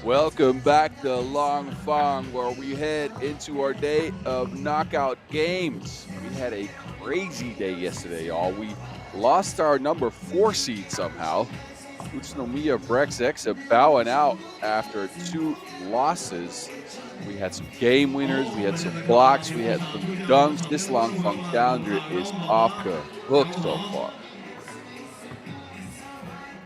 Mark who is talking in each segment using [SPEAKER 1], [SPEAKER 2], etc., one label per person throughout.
[SPEAKER 1] Welcome back to Langfang, where we head into our day of knockout games. We had a crazy day yesterday, y'all. We lost our number 4 seed somehow. Utsunomiya Brexexa bowing out after 2 losses. We had some game winners, we had some blocks, we had some dunks. This Langfang Challenger is off the hook so far.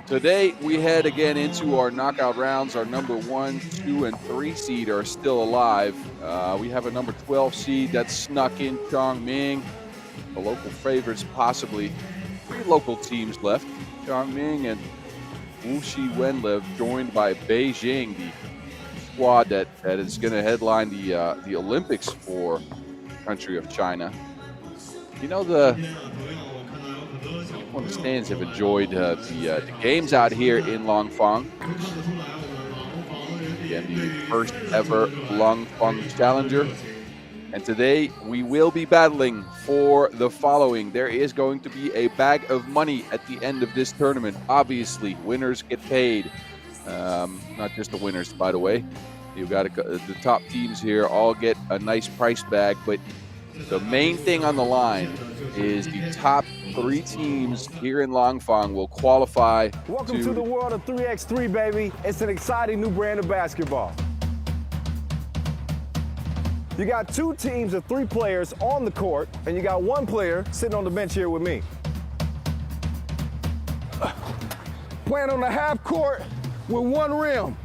[SPEAKER 1] Today, we head again into our knockout rounds. Our number 1, 2, and 3 seed are still alive. We have a number 12 seed that snuck in, Chongming. The local favorites, possibly 3 local teams left. Chongming and Wuxi WenLv, joined by Beijing, the squad that is going to headline the Olympics for the country of China. You know, the stands have enjoyed the games out here in Langfang. Again, the first ever Langfang Challenger. And today we will be battling for the following. There is going to be a bag of money at the end of this tournament. Obviously, winners get paid. Not just the winners, by the way. You've got the top teams here all get a nice price bag, but the main thing on the line is the top 3 teams here in Langfang will qualify.
[SPEAKER 2] Welcome to the world of 3x3, baby. It's an exciting new brand of basketball. You got 2 teams of 3 players on the court, and you got 1 player sitting on the bench here with me. Playing on the half court with 1 rim.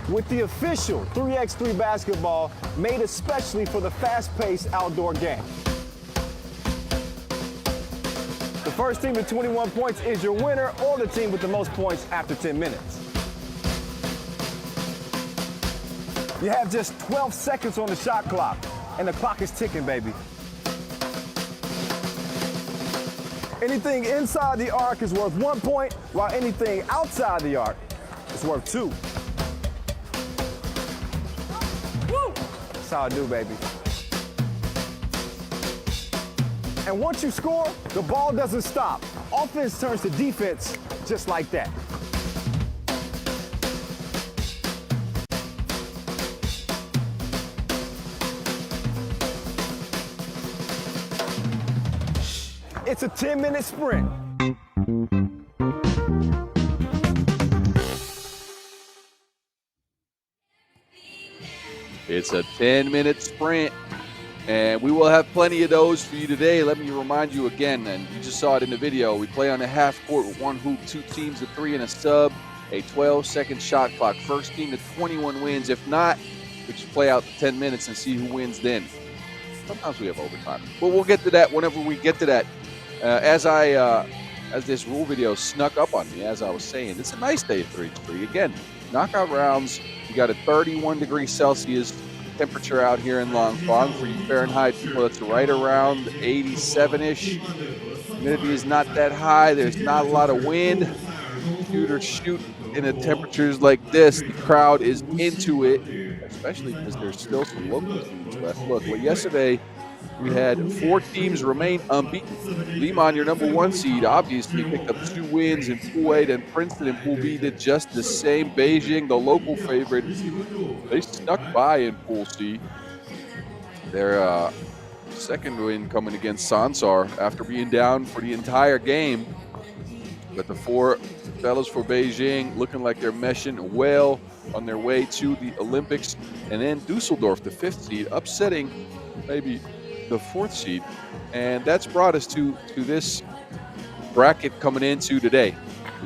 [SPEAKER 2] With the official 3x3 basketball made especially for the fast-paced outdoor game. The first team to 21 points is your winner, or the team with the most points after 10 minutes. You have just 12 seconds on the shot clock, and the clock is ticking, baby. Anything inside the arc is worth 1 point, while anything outside the arc is worth 2. Woo! That's how I do, baby. And once you score, the ball doesn't stop. Offense turns to defense just like that. It's a 10-minute sprint.
[SPEAKER 1] It's a 10-minute sprint, and we will have plenty of those for you today. Let me remind you again, and you just saw it in the video, we play on the half court with 1 hoop, 2 teams of 3 and a sub, a 12-second shot clock. First team to 21 wins. If not, we just play out the 10 minutes and see who wins then. Sometimes we have overtime, but we'll get to that whenever we get to that. As this rule video snuck up on me, as I was saying, it's a nice day of 3x3. Again, knockout rounds. You got a 31 degrees Celsius temperature out here in Langfang. For you Fahrenheit people, that's right around 87-ish. Humidity is not that high. There's not a lot of wind. Shoot in the temperatures like this. The crowd is into it, especially because there's still some local teams left. Look, well, yesterday we had 4 teams remain unbeaten. Liman, your number 1 seed, obviously picked up 2 wins in Pool 8, and Princeton in Pool B did just the same. Beijing, the local favorite, they snuck by in Pool C. Their second win coming against Sansar after being down for the entire game. But the 4 fellas for Beijing looking like they're meshing well on their way to the Olympics. And then Dusseldorf, the 5th seed, upsetting maybe the 4th seed, and that's brought us to this bracket coming into today.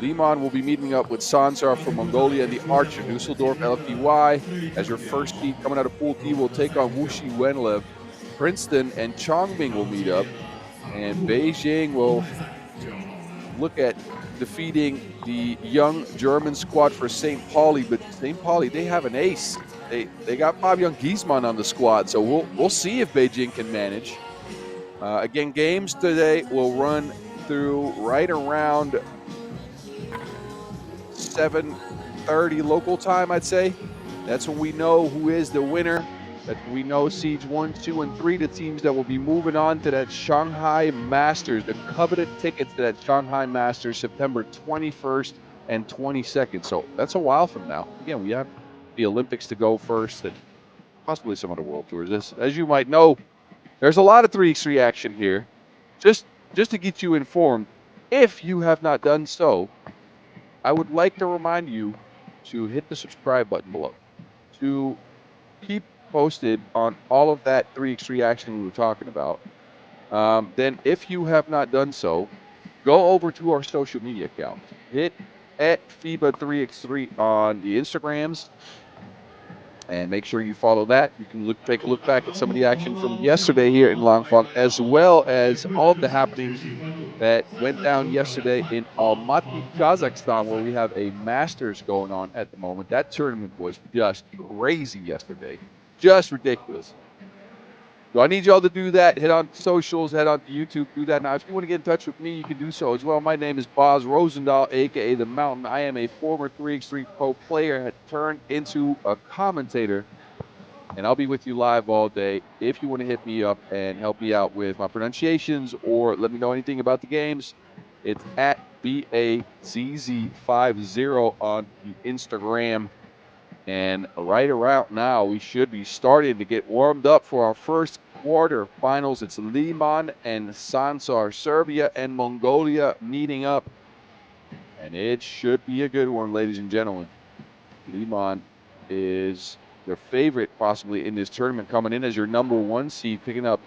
[SPEAKER 1] Liman will be meeting up with Sansar from Mongolia and the Archer. Dusseldorf LFDY as your first seed coming out of Pool D will take on Wuxi WenLv. Princeton and Chongming will meet up, and Beijing will look at defeating the young German squad for St. Pauli. But St. Pauli, they have an ace. They got Fabian Giesmann on the squad, so we'll see if Beijing can manage. Again, games today will run through right around 7:30 local time, I'd say. That's when we know who is the winner. That we know seeds 1, 2, and 3, the teams that will be moving on to that Shanghai Masters, the coveted tickets to that Shanghai Masters, September 21st and 20 seconds. So that's a while from now. Again, we have the Olympics to go first and possibly some other world tours. As you might know, there's a lot of 3x3 action here. Just to get you informed, if you have not done so, I would like to remind you to hit the subscribe button below to keep posted on all of that 3x3 action we were talking about. Then if you have not done so, go over to our social media accounts. Hit at FIBA 3x3 on the Instagrams and make sure you follow that. You can take a look back at some of the action from yesterday here in Langfang, as well as all of the happenings that went down yesterday in Almaty, Kazakhstan, where we have a Masters going on at the moment. That tournament was just crazy yesterday. Just ridiculous. So I need y'all to do that. Head on socials, head on to YouTube, do that. Now, if you want to get in touch with me, you can do so as well. My name is Boz Rosendahl, a.k.a. The Mountain. I am a former 3x3 Pro player, turned into a commentator, and I'll be with you live all day. If you want to hit me up and help me out with my pronunciations or let me know anything about the games, it's at BAZZ50 on Instagram. And right around now, we should be starting to get warmed up for our first quarterfinals. It's Liman and Sansar, Serbia and Mongolia meeting up. And it should be a good one, ladies and gentlemen. Liman is their favorite possibly in this tournament, coming in as your #1 seed, picking up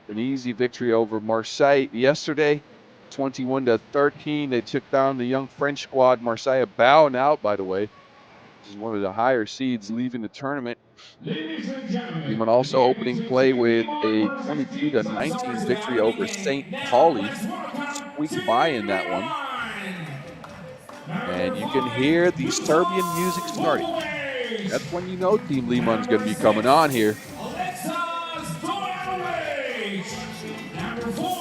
[SPEAKER 1] an easy victory over Marseille yesterday, 21-13. They took down the young French squad. Marseille bowing out, by the way. This is one of the higher seeds leaving the tournament. Liman also opening play with a 22-19 victory over St. Pauli. Squeaked by in that one. And you can hear the Serbian music starting. That's when you know Team Liman's going to be coming on here.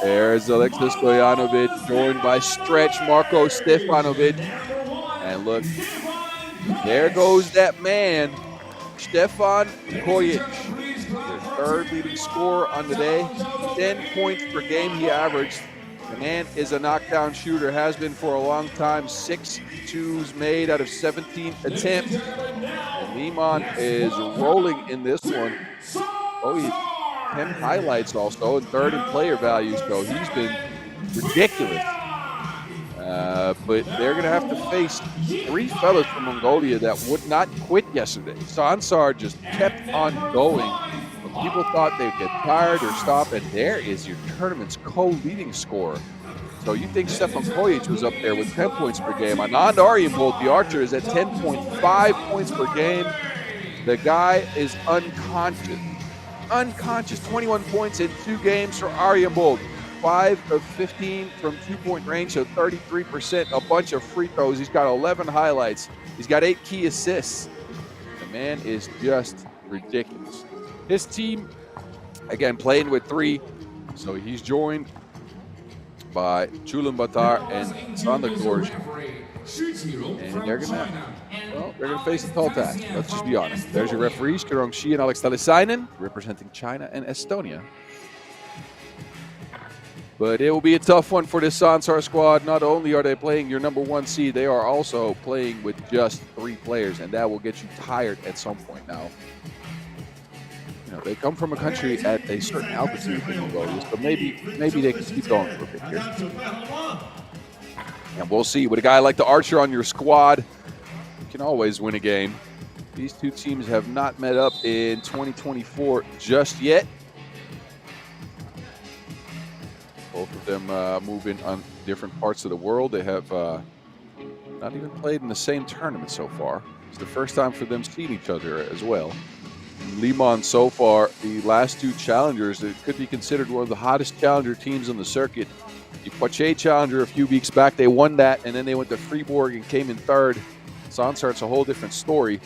[SPEAKER 1] There's Alexis Stojanovic, joined by Stretch Marko Stefanovic. And look, there goes that man, Stefan Kojic, the third leading scorer on the day. 10 points per game he averaged. The man is a knockdown shooter, has been for a long time. 6 twos made out of 17 attempts. And Liman is rolling in this one. Oh, he 10 highlights also, and third in player value, so he's been ridiculous. But they're going to have to face 3 fellas from Mongolia that would not quit yesterday. Sansar just kept on going. When people thought they'd get tired or stop, and there is your tournament's co-leading scorer. So you think Stefan Kojic was up there with 10 points per game. Anand Aryambolt, the archer, is at 10.5 points per game. The guy is unconscious. 21 points in 2 games for Aryambolt. 5 of 15 from 2-point range, so 33%, a bunch of free throws. He's got 11 highlights. He's got 8 key assists. The man is just ridiculous. His team, again, playing with 3. So he's joined by Chulan Batar and Sander Gorge. And they're gonna face a tall task. Let's just be honest. There's your referees, Kurong Shi and Alex Talisainen, representing China and Estonia. But it will be a tough one for this Sansar squad. Not only are they playing your #1 seed, they are also playing with just 3 players, and that will get you tired at some point. Now, you know, they come from a country at a certain altitude in Mongolia, so maybe they can keep going for a bit here. And we'll see. With a guy like the archer on your squad, you can always win a game. These 2 teams have not met up in 2024 just yet. Both of them moving on different parts of the world. They have not even played in the same tournament so far. It's the first time for them seeing each other as well. Liman so far, the last 2 challengers, it could be considered one of the hottest challenger teams on the circuit. The Poitiers Challenger a few weeks back, they won that, and then they went to Fribourg and came in 3rd. Sansar, it's a whole different story.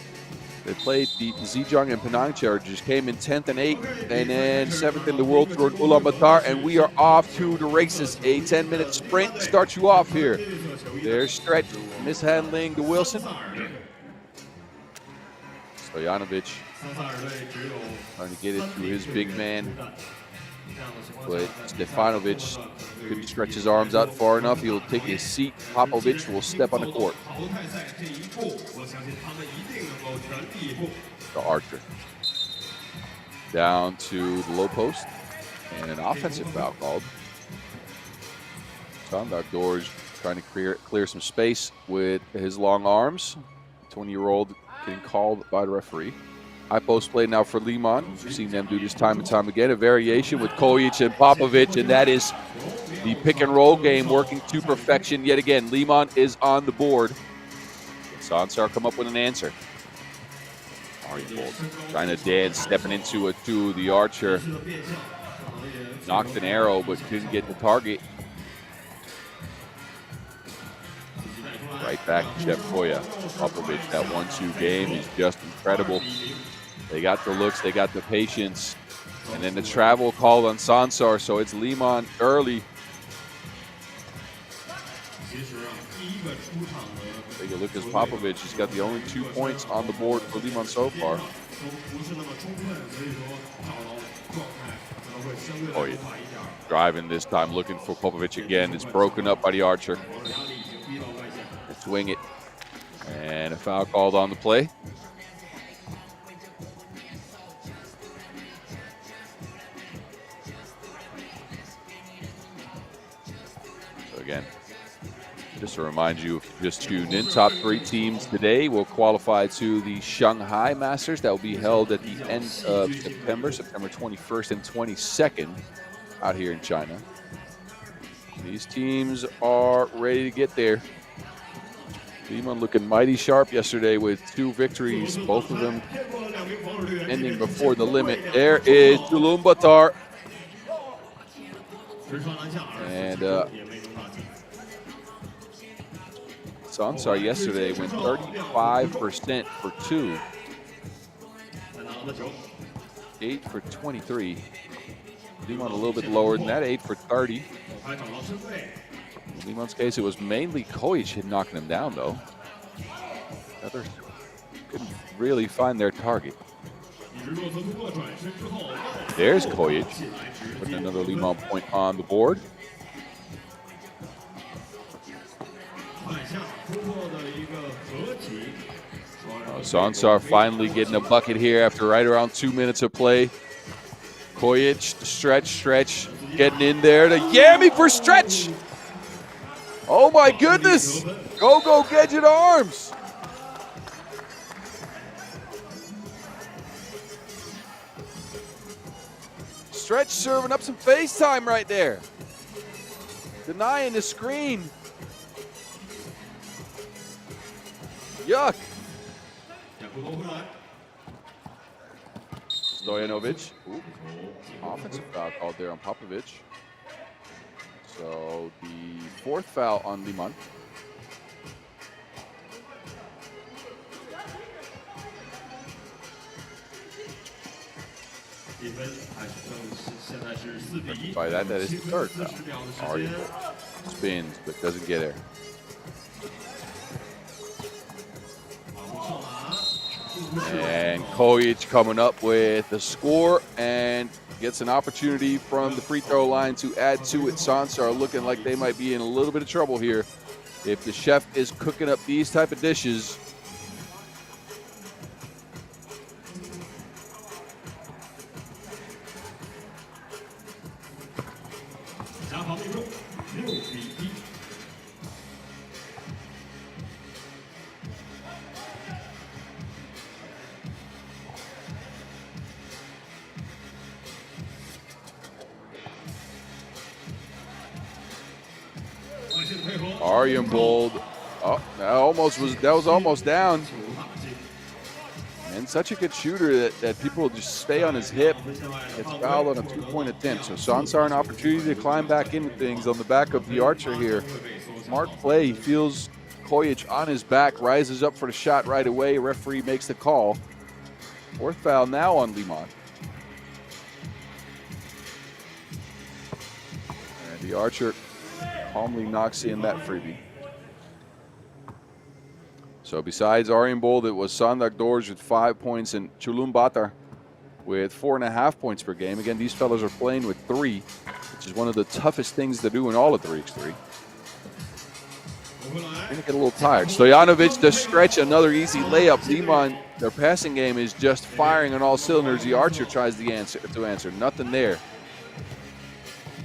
[SPEAKER 1] They played the Zhejiang and Penang Challengers, came in 10th and 8th, and then 7th in the World Tour in Ulaanbaatar, and we are off to the races. A 10-minute sprint starts you off here. There's Stretch mishandling the Wilson. Stojanovic trying to get it to his big man. But Stefanovic couldn't stretch his arms out far enough. He'll take his seat. Popovich will step on the court. The Archer. Down to the low post. And an offensive foul called. Sandar Doors trying to clear some space with his long arms. 20-year-old getting called by the referee. High post play now for Liman. We've seen them do this time and time again. A variation with Kojic and Popovich, and that is the pick and roll game working to perfection yet again. Liman is on the board. Sansar come up with an answer. Trying to dance, stepping into a two. The Archer knocked an arrow but couldn't get the target. Right back to Chef Koya. Popovich, that 1-2 game is just incredible. They got the looks, they got the patience. And then the travel called on Sansar, so it's Liman early. Take a look at Popovich. He's got the only 2 points on the board for Liman so far. Oh, yeah. Driving this time, looking for Popovich again. It's broken up by the Archer. Swing it. And a foul called on the play. So again, just to remind you, if you just tuned in, top 3 teams today will qualify to the Shanghai Masters. That will be held at the end of September, September 21st and 22nd out here in China. These teams are ready to get there. Liman looking mighty sharp yesterday with 2 victories, both of them ending before the limit. There is Chulumbatar. And Sansar yesterday went 35% for 2. 8 for 23. Liman a little bit lower than that, 8 for 30. In Liman's case, it was mainly Kojic knocking him down, though. The others couldn't really find their target. There's Kojic, putting another Liman point on the board. Sansar finally getting a bucket here after right around 2 minutes of play. Kojic, stretch, getting in there to Yami for stretch. Oh my goodness! Go Gadget Arms! Stretch serving up some FaceTime right there. Denying the screen. Yuck. Stojanovic. Ooh. Offensive foul called there on Popovich. So the 4th foul on Liman. By that is the 3rd foul. Arguable. Spins, but doesn't get there. And Kojic coming up with the score and gets an opportunity from the free throw line to add to it. Sansar looking like they might be in a little bit of trouble here. If the chef is cooking up these type of dishes, Aryan Bold. Oh, that was almost down. And such a good shooter that people just stay on his hip. Gets fouled on a 2-point attempt. So Sansar an opportunity to climb back into things on the back of the Archer here. Smart play. He feels Kojic on his back, rises up for the shot right away. Referee makes the call. 4th foul now on Liman. And the Archer calmly knocks in that freebie. So besides Aryan Bold, it was Sandak Dorj with 5 points and Chulumbatar with 4.5 points per game. Again, these fellows are playing with 3, which is one of the toughest things to do in all of 3x3. Going to get a little tired. Stojanovic to stretch, another easy layup. Liman, their passing game is just firing on all cylinders. The archer tries to answer. Nothing there.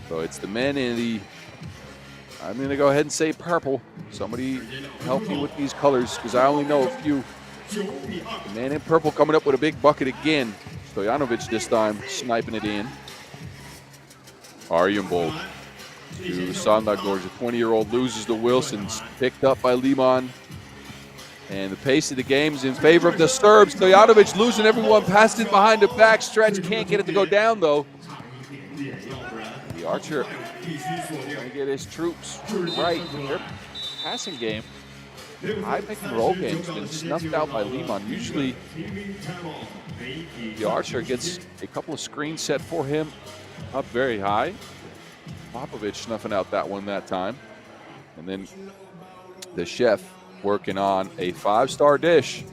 [SPEAKER 1] So it's the men in the, I'm going to go ahead and say purple. Somebody help me with these colors because I only know a few. The man in purple coming up with a big bucket again. Stojanovic this time sniping it in. Arjenbold to Sandagorj. The 20-year-old loses to Wilson's. Picked up by Liman. And the pace of the game is in favor of the Serbs. Stojanovic losing everyone. Passed it behind the back stretch. Can't get it to go down, though. The archer trying to get his troops right. Their passing game, high pick and roll game, has been snuffed out by Liman. Usually, the archer gets a couple of screens set for him up very high. Popovic snuffing out that one that time. And then the chef working on a 5-star dish.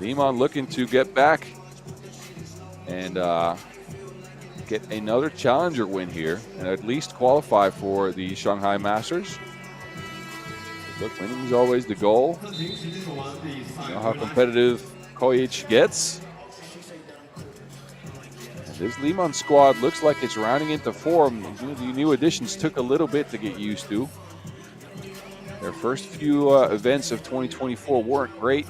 [SPEAKER 1] Liman looking to get back and get another challenger win here and at least qualify for the Shanghai Masters. Look, winning is always the goal. You know how competitive Kojic gets. And this Liman squad looks like it's rounding into form. The new additions took a little bit to get used to. Their first few events of 2024 weren't great.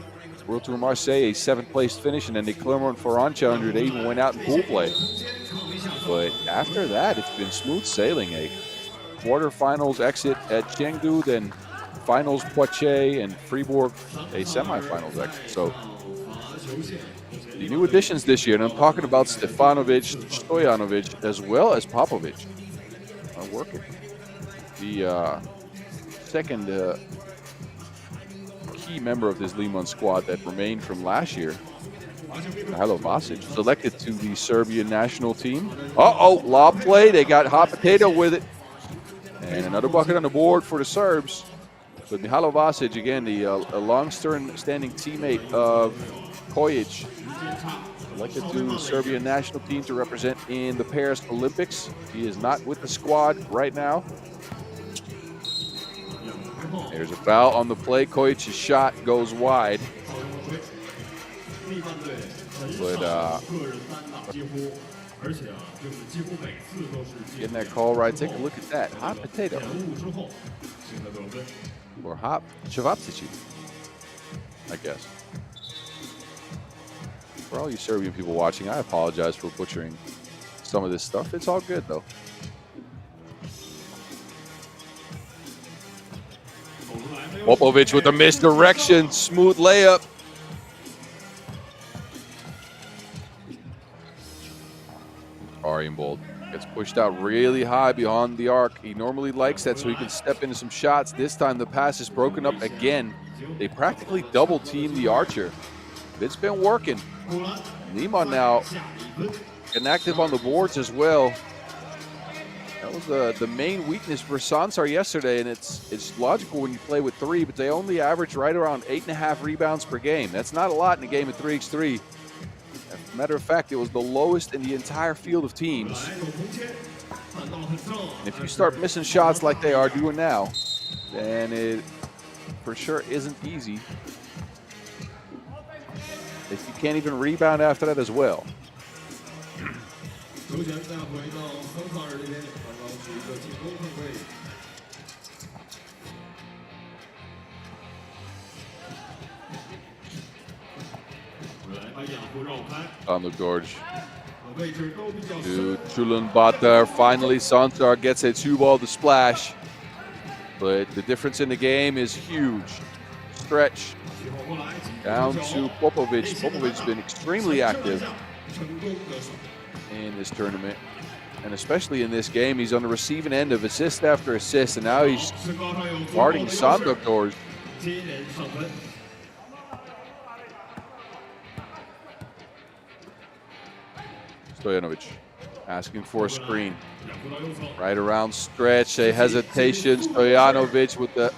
[SPEAKER 1] World Tour Marseille, a 7th-place finish, and then the Clermont-Ferrand Challenger, they even went out in pool play. But after that, it's been smooth sailing. A quarterfinals exit at Chengdu, then finals Poitiers and Fribourg, a semifinals exit. So the new additions this year, and I'm talking about Stefanovic, Stojanovic, as well as Popovic, are working. The second key member of this Liman squad that remained from last year, Mihajlo Vasic, selected to the Serbian national team. Lob play. They got hot potato with it. And another bucket on the board for the Serbs. But Mihajlo Vasic, again, a long-standing teammate of Kojic, selected to the Serbian national team to represent in the Paris Olympics. He is not with the squad right now. There's a foul on the play. Kojic's shot goes wide. But getting that call right. Take a look at that. Hot potato. Or hot cevapcici, I guess. For all you Serbian people watching, I apologize for butchering some of this stuff. It's all good, though. Popovic with a misdirection. Smooth layup. Arjenbold gets pushed out really high behind the arc. He normally likes that so he can step into some shots. This time the pass is broken up again. They practically double team the archer. It's been working. Liman now inactive on the boards as well. That was the main weakness for Sansar yesterday, and it's logical when you play with 3, but they only average right around 8.5 rebounds per game. That's not a lot in a game of 3x3. As a matter of fact, it was the lowest in the entire field of teams. And if you start missing shots like they are doing now, then it for sure isn't easy. If you can't even rebound after that as well. On the gorge to Chulenbata. Finally, Sansar gets a 2-ball to splash. But the difference in the game is huge. Stretch down to Popovic. Popovic's been extremely active in this tournament. And especially in this game, he's on the receiving end of assist after assist. And now he's guarding Sandagorj. Stojanovic asking for a screen. Right around stretch, a hesitation. Stojanovic with the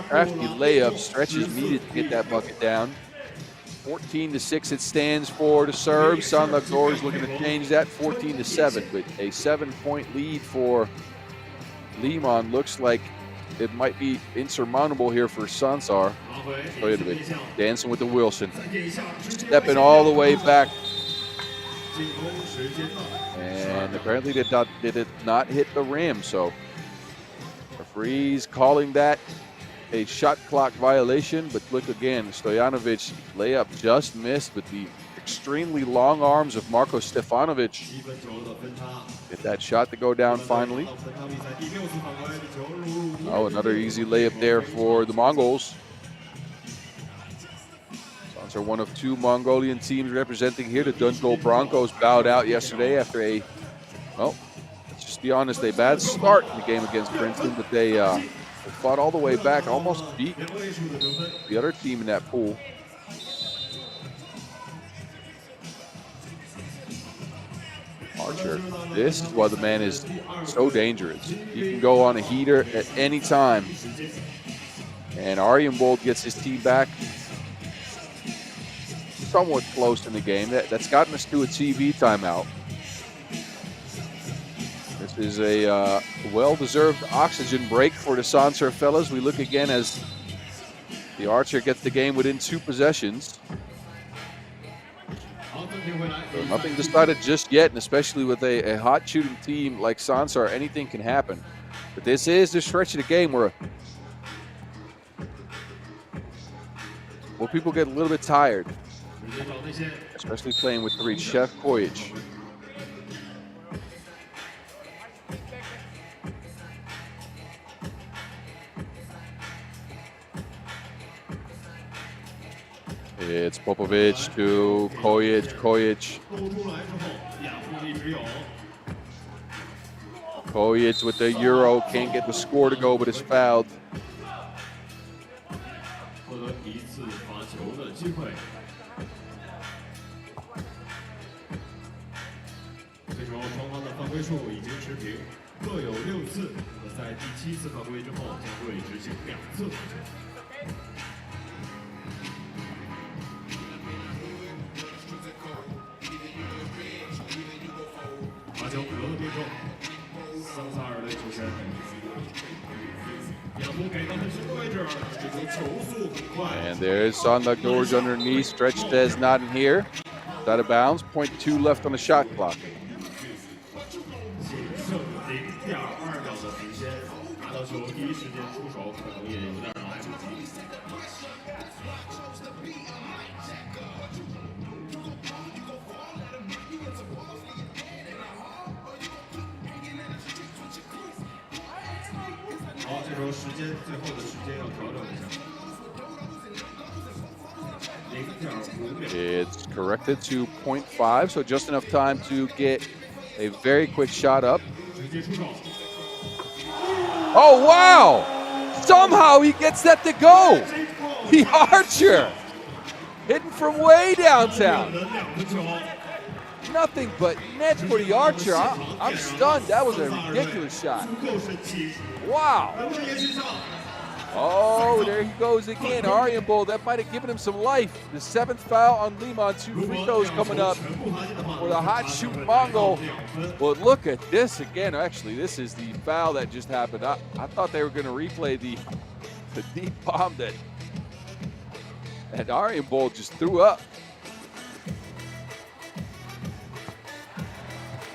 [SPEAKER 1] crafty layup. Stretch is needed to get that bucket down. 14-6 it stands for the serve. Sanlar is looking to change that 14-7, but a 7-point lead for Liman looks like it might be insurmountable here for Sansar. Stojanovic dancing with the Wilson, stepping all the way back, and apparently did it not hit the rim. So referees calling that a shot clock violation. But look again, Stojanovic layup just missed, but the extremely long arms of Marko Stefanovic get that shot to go down finally. Oh, another easy layup there for the Mongols. Are one of two Mongolian teams representing here. The Dundgol Broncos bowed out yesterday after a, well, let's just be honest, a bad start in the game against Princeton, but they fought all the way back, almost beat the other team in that pool. Archer, this is why the man is so dangerous. He can go on a heater at any time. And Arjenbold gets his team back somewhat close in the game. That's gotten us to a TV timeout. This is a well-deserved oxygen break for the Sansar fellas. We look again as the Archer gets the game within 2 possessions. So nothing decided just yet, and especially with a hot shooting team like Sansar, anything can happen. But this is the stretch of the game where people get a little bit tired, especially playing with 3. Chef Kojic. It's Popovic to Kojic. Kojic with the Euro, can't get the score to go, but is fouled. And there's Sanlar underneath, stretched as not in here. It's out of bounds, 0.2 left on the shot clock. It's corrected to 0.5, so just enough time to get a very quick shot up. Oh, wow! Somehow he gets that to go! The Archer! Hitting from way downtown. Nothing but net for the Archer. I'm stunned. That was a ridiculous shot. Wow. Oh, there he goes again. Arjenbold, that might have given him some life. The 7th foul on Liman. 2 free throws coming up for the hot shoot Mongol. But look at this again. Actually, this is the foul that just happened. I thought they were going to replay the deep bomb that Arjenbold just threw up.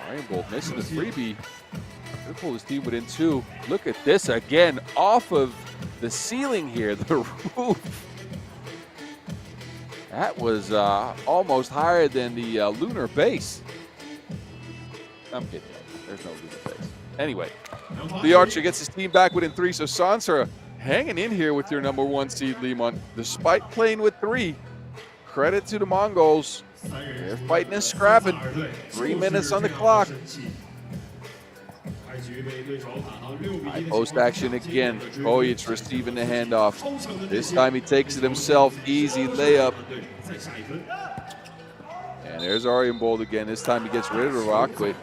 [SPEAKER 1] Arjenbold missing the freebie. He'll pull his team within 2. Look at this again, off of the ceiling here, the roof. That was almost higher than the lunar base. I'm kidding. There's no lunar base. Anyway, the Archer gets his team back within 3. So Sansar hanging in here with your #1 seed, Liman. Despite playing with 3, credit to the Mongols. They're fighting and scrapping. 3 minutes on the clock. High post action again. Kojic receiving the handoff. This time he takes it himself. Easy layup. And there's Arjenbold again. This time he gets rid of the rock, but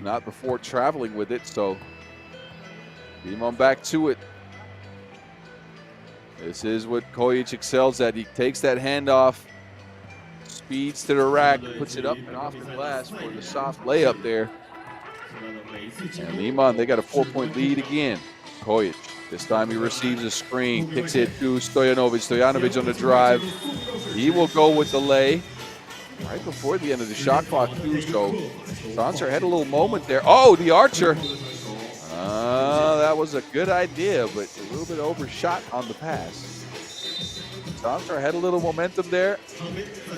[SPEAKER 1] not before traveling with it. So Liman back to it. This is what Kojic excels at. He takes that handoff, speeds to the rack, puts it up and off the glass for the soft layup there. And Liman, they got a 4-point lead again. Kojic, this time he receives a screen, kicks it to Stojanovic. Stojanovic on the drive. He will go with the lay right before the end of the shot clock too. So Sansar had a little moment there. Oh, the archer. That was a good idea, but a little bit overshot on the pass. Sansar had a little momentum there,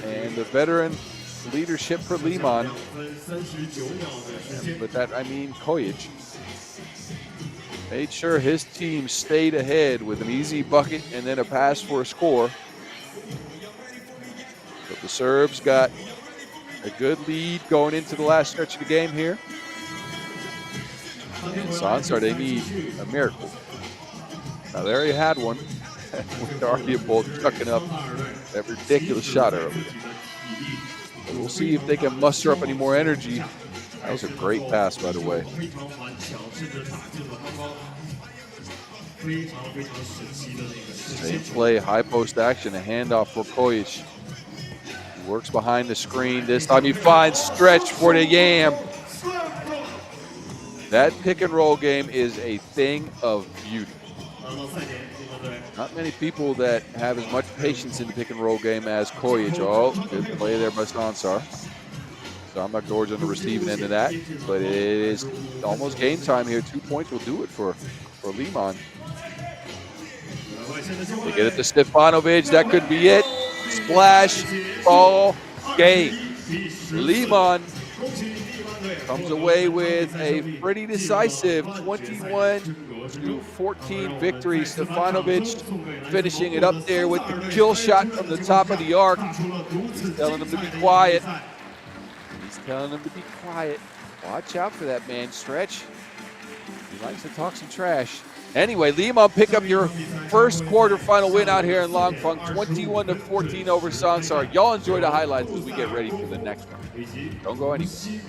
[SPEAKER 1] and the veteran leadership for Liman. But that, I mean, Kojic made sure his team stayed ahead with an easy bucket and then a pass for a score. But the Serbs got a good lead going into the last stretch of the game here. And Sansar, they need a miracle. Now, they already had one with Arguable chucking up that ridiculous shot earlier. But we'll see if they can muster up any more energy. That was a great pass, by the way. Same play, high post action, a handoff for Kojic. He works behind the screen. This time he finds stretch for the Yam. That pick and roll game is a thing of beauty. Not many people that have as much patience in the pick and roll game as Kojic. Oh, good play there by Sansar. So I'm not George on the receiving end of that, but it is almost game time here. 2 points will do it for Liman. They get it to Stefanovic. That could be it. Splash, ball, game. Liman comes away with a pretty decisive 21-14 victory. Stefanovic finishing it up there with the kill shot from the top of the arc. He's telling them to be quiet. He's telling them to be quiet. Watch out for that man, Stretch. He likes to talk some trash. Anyway, Liman pick up your first quarterfinal win out here in Langfang, 21-14 over Sansar. Y'all enjoy the highlights as we get ready for the next one. Don't go anywhere.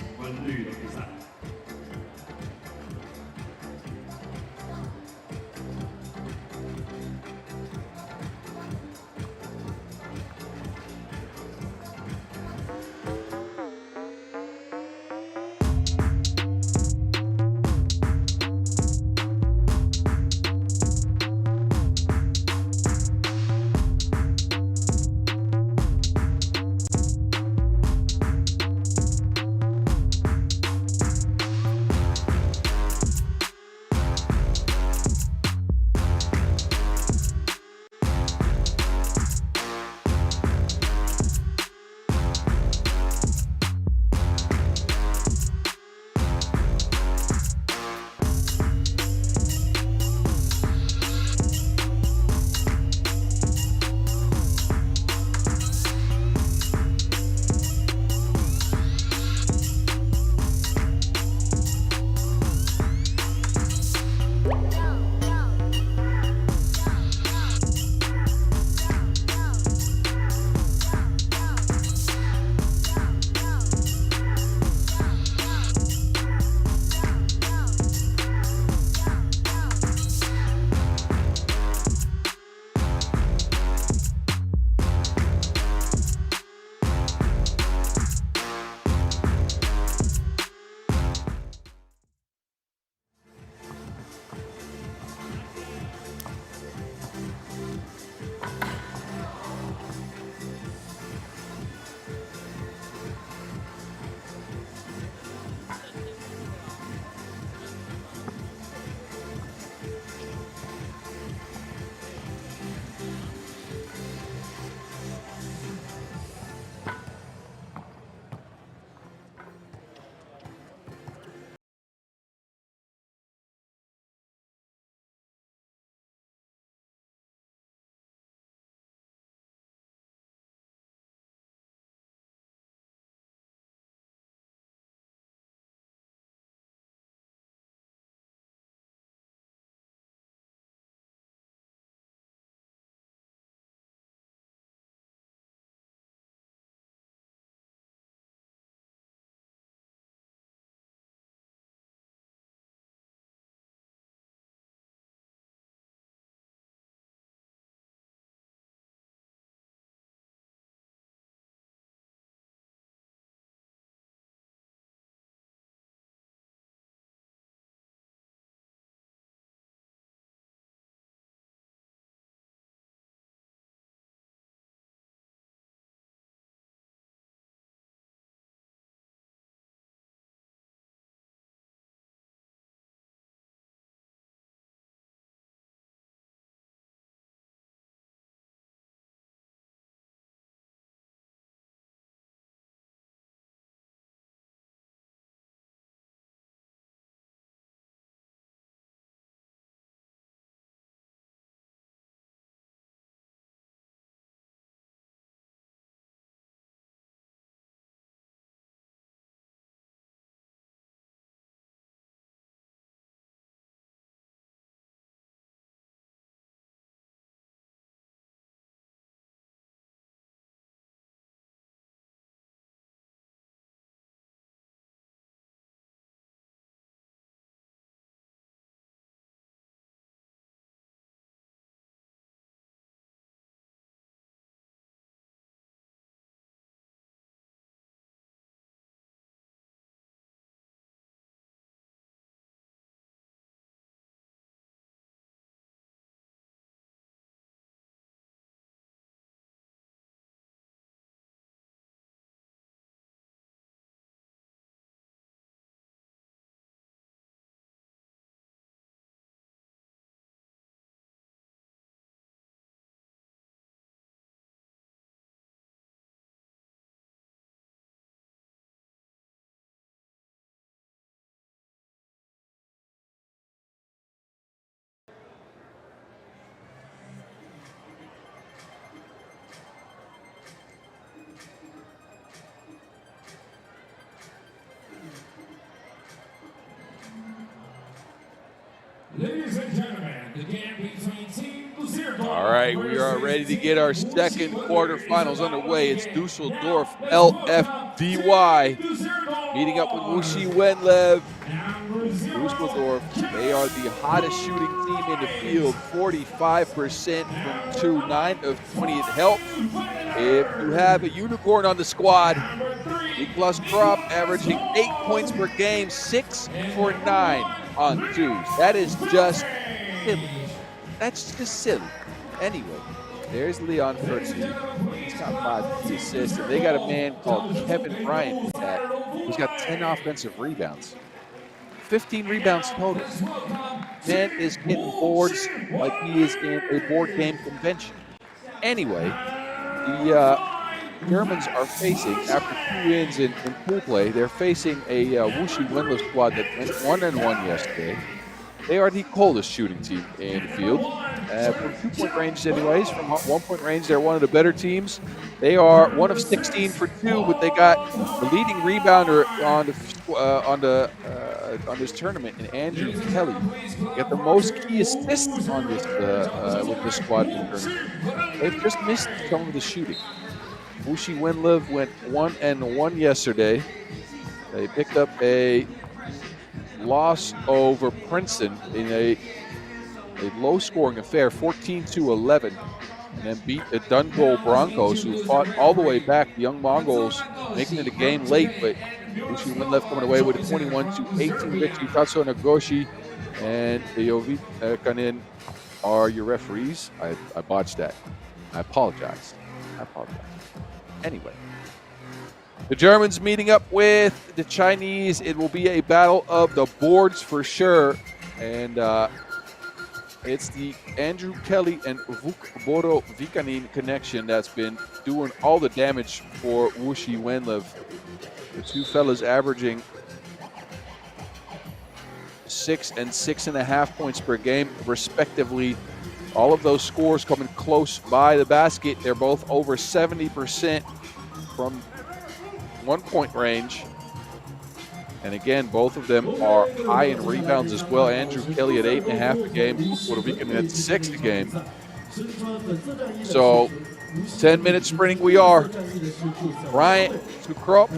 [SPEAKER 3] Ladies and gentlemen, the game between Team Dusseldorf.
[SPEAKER 1] All right, we are ready to get our second quarterfinals underway. It's Dusseldorf LFDY meeting up with Wuxi WenLv. Dusseldorf, they are the hottest shooting team in the field, 45% from 2, 9 of 20 at help. If you have a unicorn on the squad, Niklas Krop averaging 8 points per game, 6 for 9 on twos. That is just silly. That's just silly. Anyway, there's Leon Furtzy. He's got 5 key assists, and they got a man called Kevin Bryant who's got 10 offensive rebounds. 15 rebounds total. Man is hitting boards like he is in a board game convention. Anyway, the Germans are facing, after 2 wins in pool play, they're facing a Wuxi WenLv squad that went 1-1 yesterday. They are the coldest shooting team in the field. From 2-point range anyways, from 1-point range, they're one of the better teams. They are 1 of 16 for 2, but they got the leading rebounder on this tournament in Andrew Kelly. Got the most key assists on this with this squad. They've just missed some of the shooting. Wuxi WenLv went 1-1 yesterday. They picked up a loss over Princeton in a low-scoring affair, 14-11, and then beat the Dungol Broncos, who fought all the way back. The young Mongols making it a game late, but Wuxi WenLv coming away with a 21-18 victory. Tatsuo Nagoshi and Yovi Kanin are your referees. I botched that. I apologize. Anyway, the Germans meeting up with the Chinese. It will be a battle of the boards for sure. And it's the Andrew Kelly and Vuk Vikanin connection that's been doing all the damage for Wuxi WenLv. The two fellas averaging 6 and 6.5 points per game, respectively. All of those scores coming close by the basket. They're both over 70% from 1-point range. And again, both of them are high in rebounds as well. Andrew Kelly at 8.5 a game, Puerto Rican at 6 a game. So 10-minute sprinting we are. Bryant to Krop.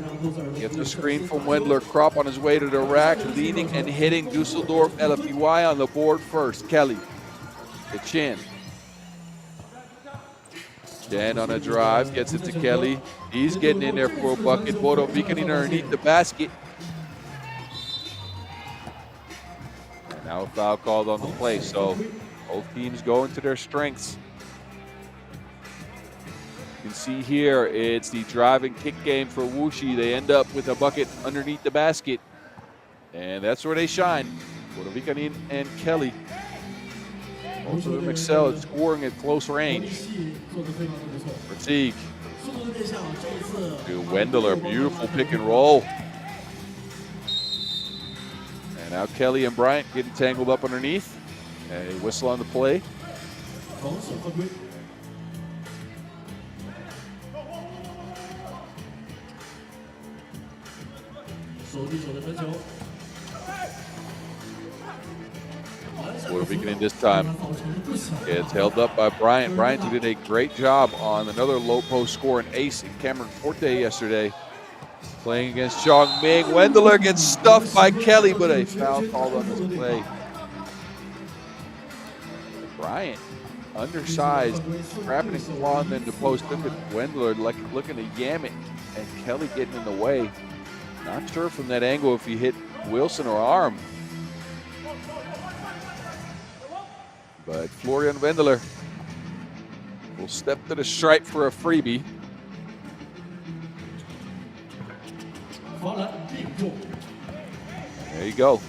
[SPEAKER 1] Gets a screen from Wendler. Krop on his way to the rack, leading and hitting Dusseldorf LFDY on the board first. Kelly to Chen. Chen on a drive, gets it to Kelly. He's getting in there for a bucket. Bodo Vikanin underneath the basket. And now a foul called on the play, so both teams go into their strengths. You can see here, it's the drive and kick game for Wuxi. They end up with a bucket underneath the basket, and that's where they shine. Bodo Vikanin and Kelly. Most of them excel at scoring at close range. Fatigue. To Wendler, beautiful pick and roll. And now Kelly and Bryant getting tangled up underneath. A whistle on the play. Puerto Rican this time. It's held up by Bryant. Bryant did a great job on another low post score, an ace in Cameron Forte yesterday. Playing against Chongming. Wendler gets stuffed by Kelly, but a foul called on this play. Bryant, undersized, trapping and clawing into post. Look at Wendler looking to yam it, and Kelly getting in the way. Not sure from that angle if he hit Wilson or arm. But Florian Wendler will step to the stripe for a freebie. There you go.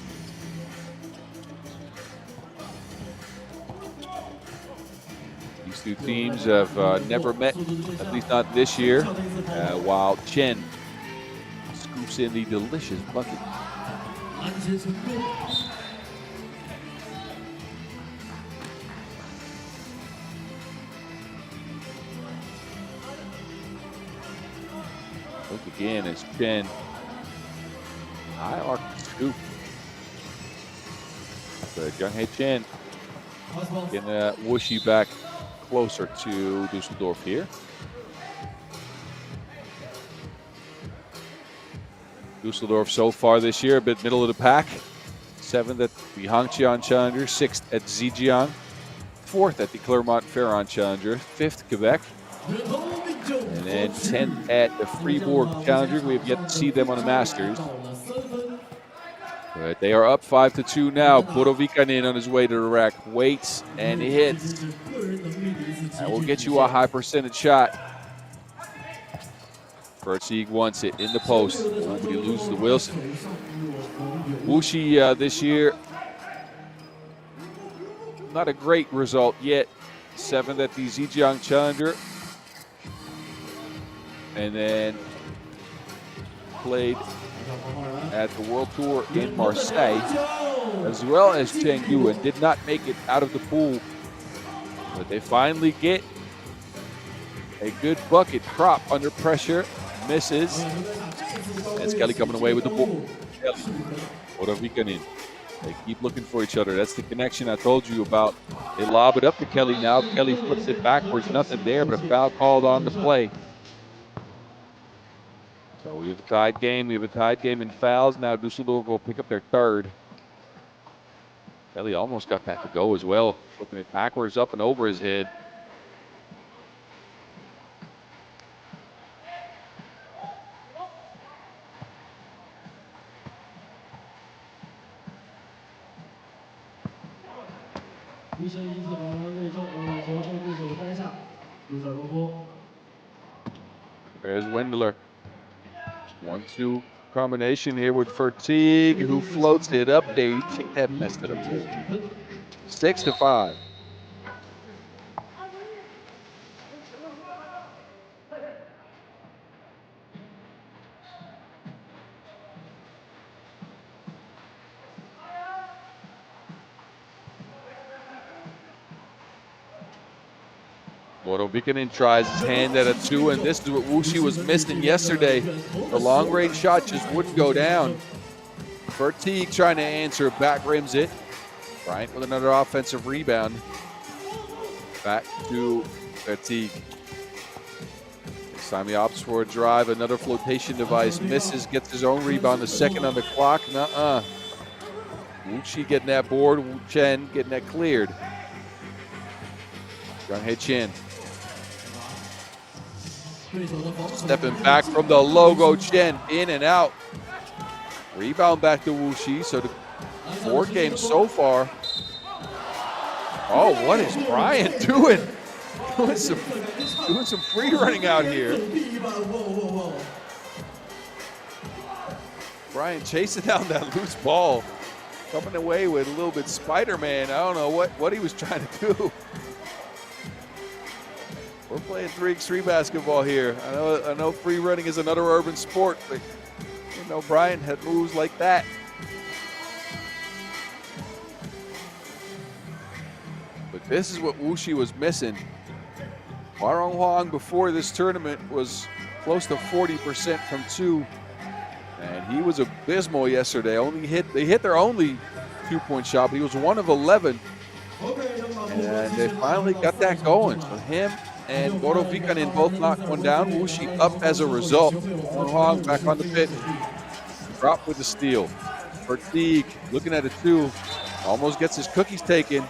[SPEAKER 1] These two teams have never met, at least not this year, while Chen scoops in the delicious bucket. Look again as Chen high arc scoop. But Shanghai Chen getting Wuxi back closer to Dusseldorf here. Dusseldorf so far this year a bit middle of the pack. 7th at the Hangqiang Challenger, 6th at Zhejiang, 4th at the Clermont-Ferrand Challenger, 5th Quebec, and then 10th at the Fribourg Challenger. We have yet to see them on the Masters. But they are up 5-2 now. Borovikanin on his way to the rack, waits and hits. That will get you a high percentage shot. Verteeg wants it in the post. Nobody loses to Wilson. Wuxi this year, not a great result yet. 7th at the Zhejiang Challenger. And then played at the World Tour in Marseille, as well as Chengdu, and did not make it out of the pool. But they finally get a good bucket prop under pressure. Misses. That's Kelly coming away with the ball. Borovikanin. They keep looking for each other. That's the connection I told you about. They lob it up to Kelly now. Kelly flips it backwards. Nothing there, but a foul called on the play. So we have a tied game. We have a tied game in fouls. Now Dusseldorf will pick up their 3rd. Kelly almost got that to go as well. Flipping it backwards up and over his head. There's Wendler. 1-2 combination here with Verteeg, who floats it up there. You think that messed it up too. 6-5. Borovikanin tries his hand at a 2, and this is what Wuxi was missing yesterday. The long-range shot just wouldn't go down. Verteeg trying to answer, back rims it. Bryant with another offensive rebound. Back to Verteeg. This time he opts for a drive, another flotation device, misses, gets his own rebound, the 2nd on the clock. Nuh-uh. Wuxi getting that board, Wu Chen getting that cleared. Shanghai Chen. Stepping back from the logo, Chen in and out. Rebound back to Wuxi, so the 4 games so far. Oh, what is Brian doing? Doing some free running out here. Brian chasing down that loose ball. Coming away with a little bit Spider-Man. I don't know what he was trying to do. We're playing 3x3 basketball here. I know free running is another urban sport, but you know Brian had moves like that. But this is what Wuxi was missing. Warong Huang before this tournament was close to 40% from 2, and he was abysmal yesterday. They hit their only 2-point shot, but he was 1 of 11, and they finally got that going. So him and Borovikanin both knocked one down. Wuxi up as a result. Huang back on the pitch. Drop with the steal. Verteeg looking at a 2. Almost gets his cookies taken.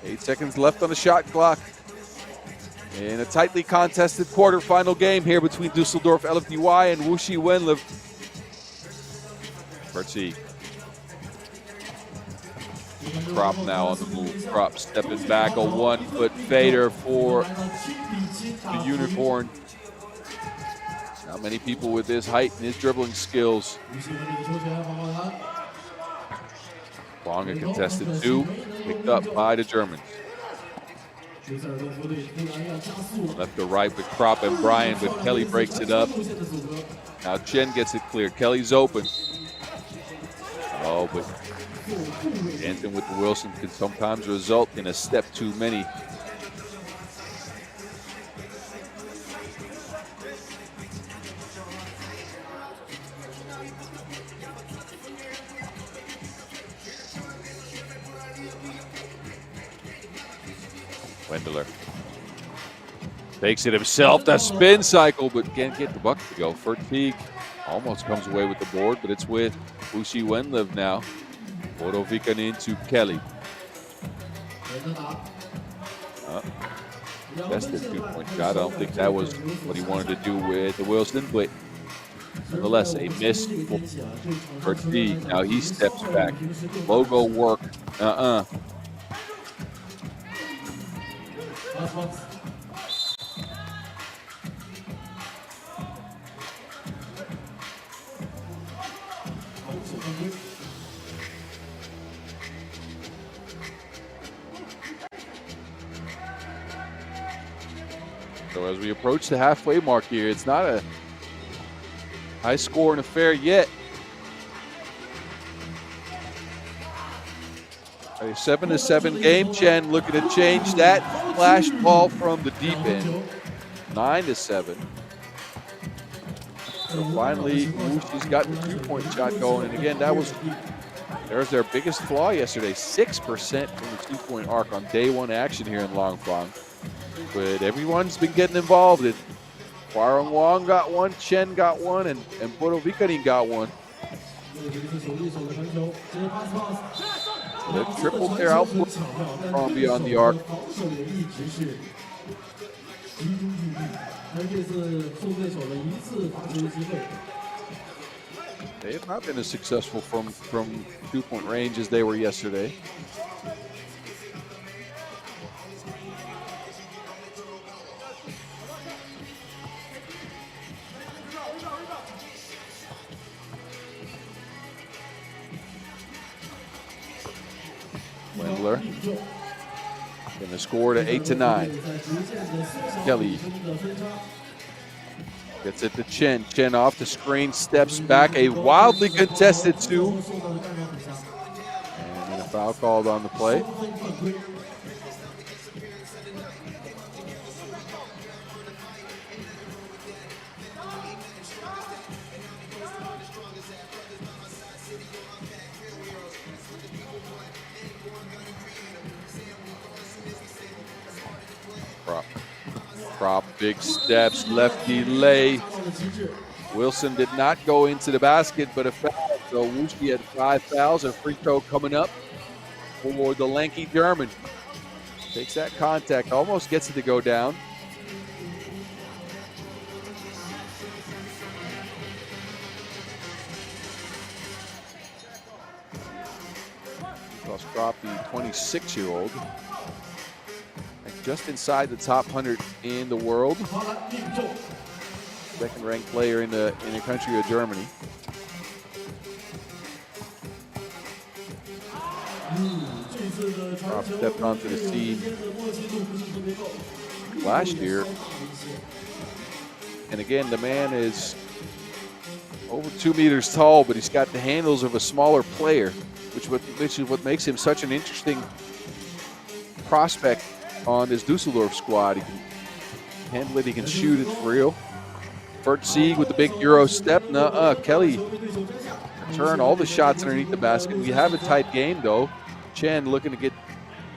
[SPEAKER 1] 8 seconds left on the shot clock. In a tightly contested quarterfinal game here between Dusseldorf LFDY and Wuxi WenLv. Verteeg. Krop now on the move. Krop stepping back, a 1-foot fader for the unicorn. Not many people with his height and his dribbling skills. Long and contested 2, picked up by the Germans. Left to right with Krop and Brian, but Kelly breaks it up. Now Chen gets it clear. Kelly's open. Oh, but dancing with the Wilson can sometimes result in a step too many. Wendler takes it himself. That spin cycle, but can't get the bucket to go. Fertig almost comes away with the board, but it's with Wuxi WenLv now. Borovicanin to Kelly. Tested 2-point shot. I don't think that was what he wanted to do with the Wilson, but nonetheless, a miss for D. Now he steps back. Logo work. So as we approach the halfway mark here, it's not a high-scoring affair yet. A 7-7 game. Chen looking to change that flash ball from the deep end. 9-7. So finally, Wuxi's got the 2-point shot going. And again, there's their biggest flaw yesterday. 6% from the 2-point arc on day one action here in Langfang. But everyone's been getting involved. Huarong Wang got one, Chen got one, and Borovicanin got one. They've tripled their output from beyond the arc. They have not been as successful from 2-point range as they were yesterday. Wendler going to score to 8-9. Kelly gets it to Chen. Chen off the screen, steps back. A wildly contested 2. And then a foul called on the play. Prop, big steps, lefty lay. Wilson did not go into the basket, but a foul. So Wuxi had 5 fouls. A free throw coming up for the lanky German. Takes that contact, almost gets it to go down. Drop the 26-year-old. Just inside the top 100 in the world. Second-ranked player in the country of Germany. Prop stepped onto the scene last year. And again, the man is over 2 meters tall, but he's got the handles of a smaller player, which is what makes him such an interesting prospect on this Dusseldorf squad. He can handle it, he can shoot it for real. Fertig with the big Euro step. Kelly return all the shots underneath the basket. We have a tight game though. Chen looking to get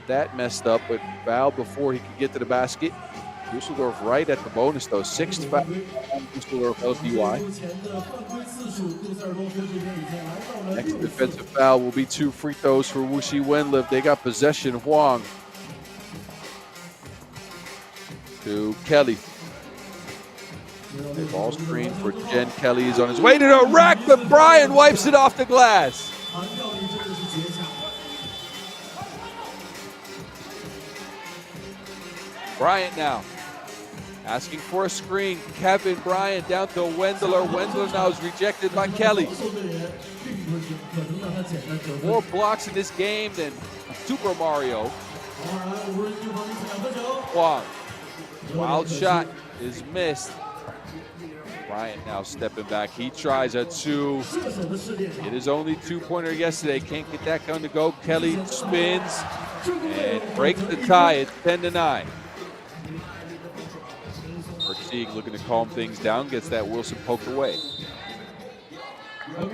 [SPEAKER 1] that messed up, but fouled before he could get to the basket. Dusseldorf right at the bonus though. 6th foul on Dusseldorf LFDY. Next defensive foul will be 2 free throws for Wuxi WenLv. They got possession. Huang to Kelly. Ball screen for Jen. Kelly is on his way to the rack, but Brian wipes it off the glass. Bryant now asking for a screen. Kevin Bryant down to Wendler. Wendler now is rejected by Kelly. More blocks in this game than Super Mario. Huang. Wild shot is missed. Bryant now stepping back. He tries a 2. It is only 2-pointer yesterday. Can't get that gun to go. Kelly spins and breaks the tie. It's 10-9. Fertig looking to calm things down. Gets that Wilson poked away. But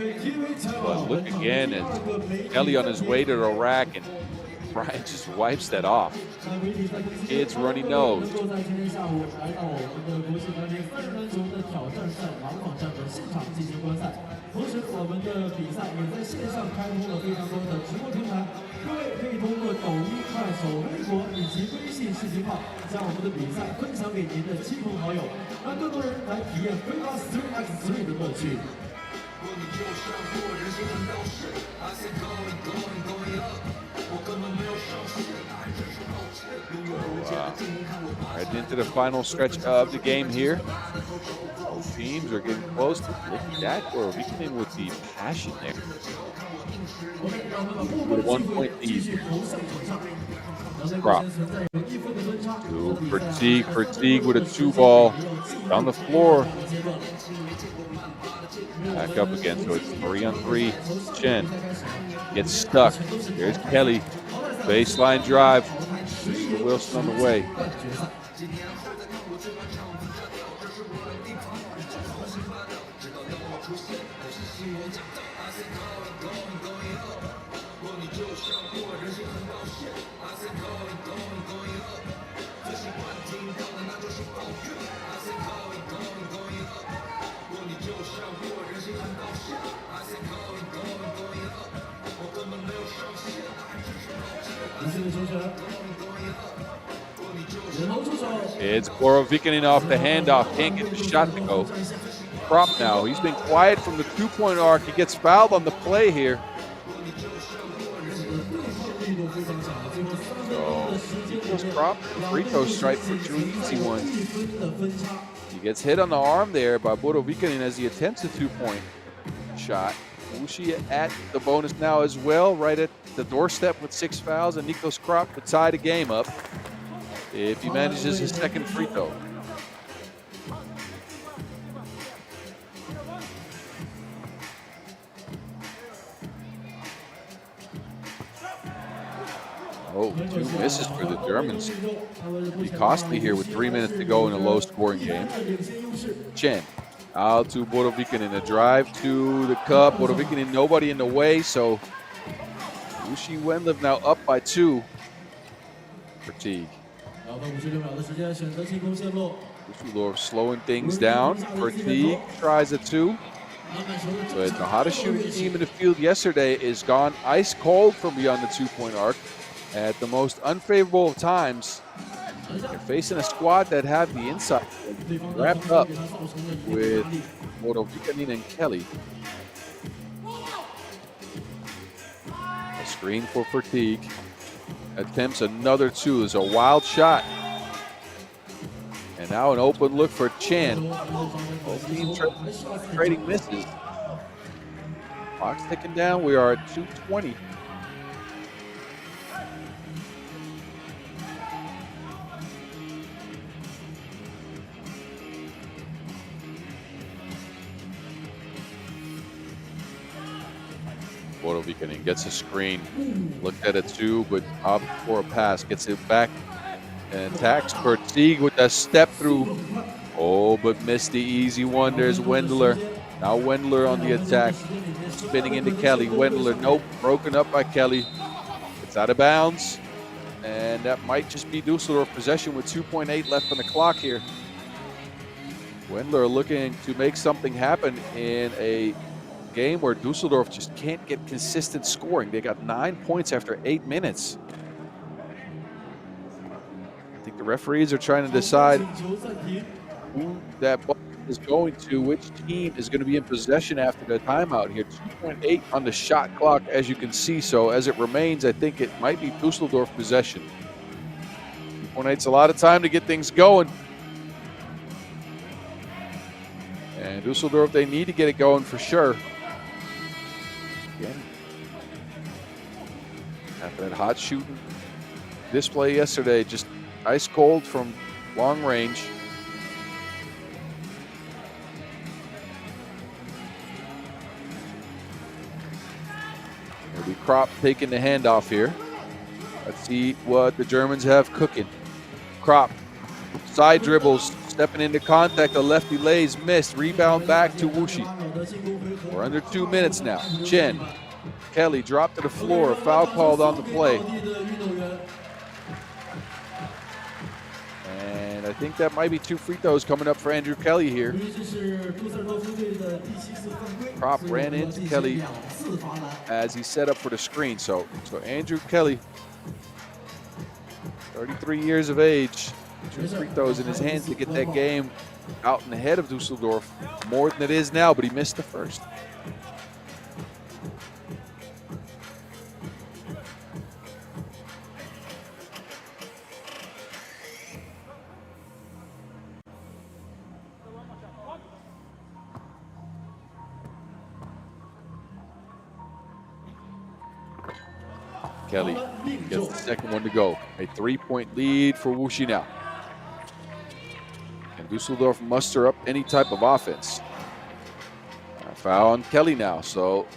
[SPEAKER 1] look again at Kelly on his way to the rack, and Brian just wipes that off. Kids runny nose.
[SPEAKER 4] 能够在今天下午来到我们的国际篮联3人篮球的挑战赛廊坊站的现场进行观赛。同时，我们的比赛也在线上开通了非常多的直播平台，各位可以通过抖音、快手、微博以及微信视频号，将我们的比赛分享给您的亲朋好友，让更多人来体验FIBA 3x3 的乐趣。
[SPEAKER 1] Heading into the final stretch of the game here. Both teams are getting close. Look at that, or Vikinen with the passion there. With a 1-point lead. Crop. Fatigue with a 2-ball down the floor. Back up again, so it's 3-on-3. Chen gets stuck. There's Kelly. Baseline drive. Mr. Wilson on the way. It's Borovikinen off the handoff. Can't get the shot to go. Crop now. He's been quiet from the 2-point arc. He gets fouled on the play here. So, Crop, free throw strike for 2 easy ones. He gets hit on the arm there by Borovikinen as he attempts a 2-point shot. Wuxi at the bonus now as well, right at the doorstep with 6 fouls, and Nikos Krop to tie the game up if he manages his second free throw. Oh, 2 misses for the Germans. It'll be costly here with 3 minutes to go in a low-scoring game. Chen. Out to Borovikinen, a drive to the cup. Borovikinen, nobody in the way, so Wuxi WenLv now up by 2. Fatigue. Dusseldorf slowing things down. Fatigue tries a 2. But the hottest shooting team in the field yesterday is gone ice cold from beyond the 2-point arc at the most unfavorable of times. They're facing a squad that have the inside wrapped up with Borovikinen and Kelly. A screen for Fatigue. Attempts another 2. It's a wild shot. And now an open look for Chen. Both teams trading misses. Clock's ticking down. We are at 2:20. Borovikinen gets a screen, looked at it too, but up for a pass, gets it back and attacks Fatigue with a step through. Oh, but missed the easy one. There's Wendler. Now Wendler on the attack, spinning into Kelly. Wendler, nope, broken up by Kelly. It's out of bounds, and that might just be Dusseldorf possession with 2.8 left on the clock here. Wendler looking to make something happen in a game where Dusseldorf just can't get consistent scoring. They got 9 points after 8 minutes. I think the referees are trying to decide who that ball is going to, which team is going to be in possession after the timeout here. 2.8 on the shot clock, as you can see. So as it remains, I think it might be Dusseldorf possession. 2.8's a lot of time to get things going. And Dusseldorf, they need to get it going for sure. Again, after that hot shooting display yesterday, just ice cold from long range. Maybe Krop taking the handoff here. Let's see what the Germans have cooking. Krop, side dribbles, stepping into contact. The lefty lays, missed. Rebound back to Wuxi. We're under 2 minutes now. Chen, Kelly dropped to the floor. A foul called on the play. I think that might be 2 free throws coming up for Andrew Kelly here. Prop ran into Kelly as he set up for the screen. So Andrew Kelly, 33 years of age, 2 free throws in his hands to get that game out and ahead of Dusseldorf more than it is now, but he missed the first. Kelly gets the second one to go. A 3-point lead for Wuxi now. And Dusseldorf muster up any type of offense. A foul on Kelly now, so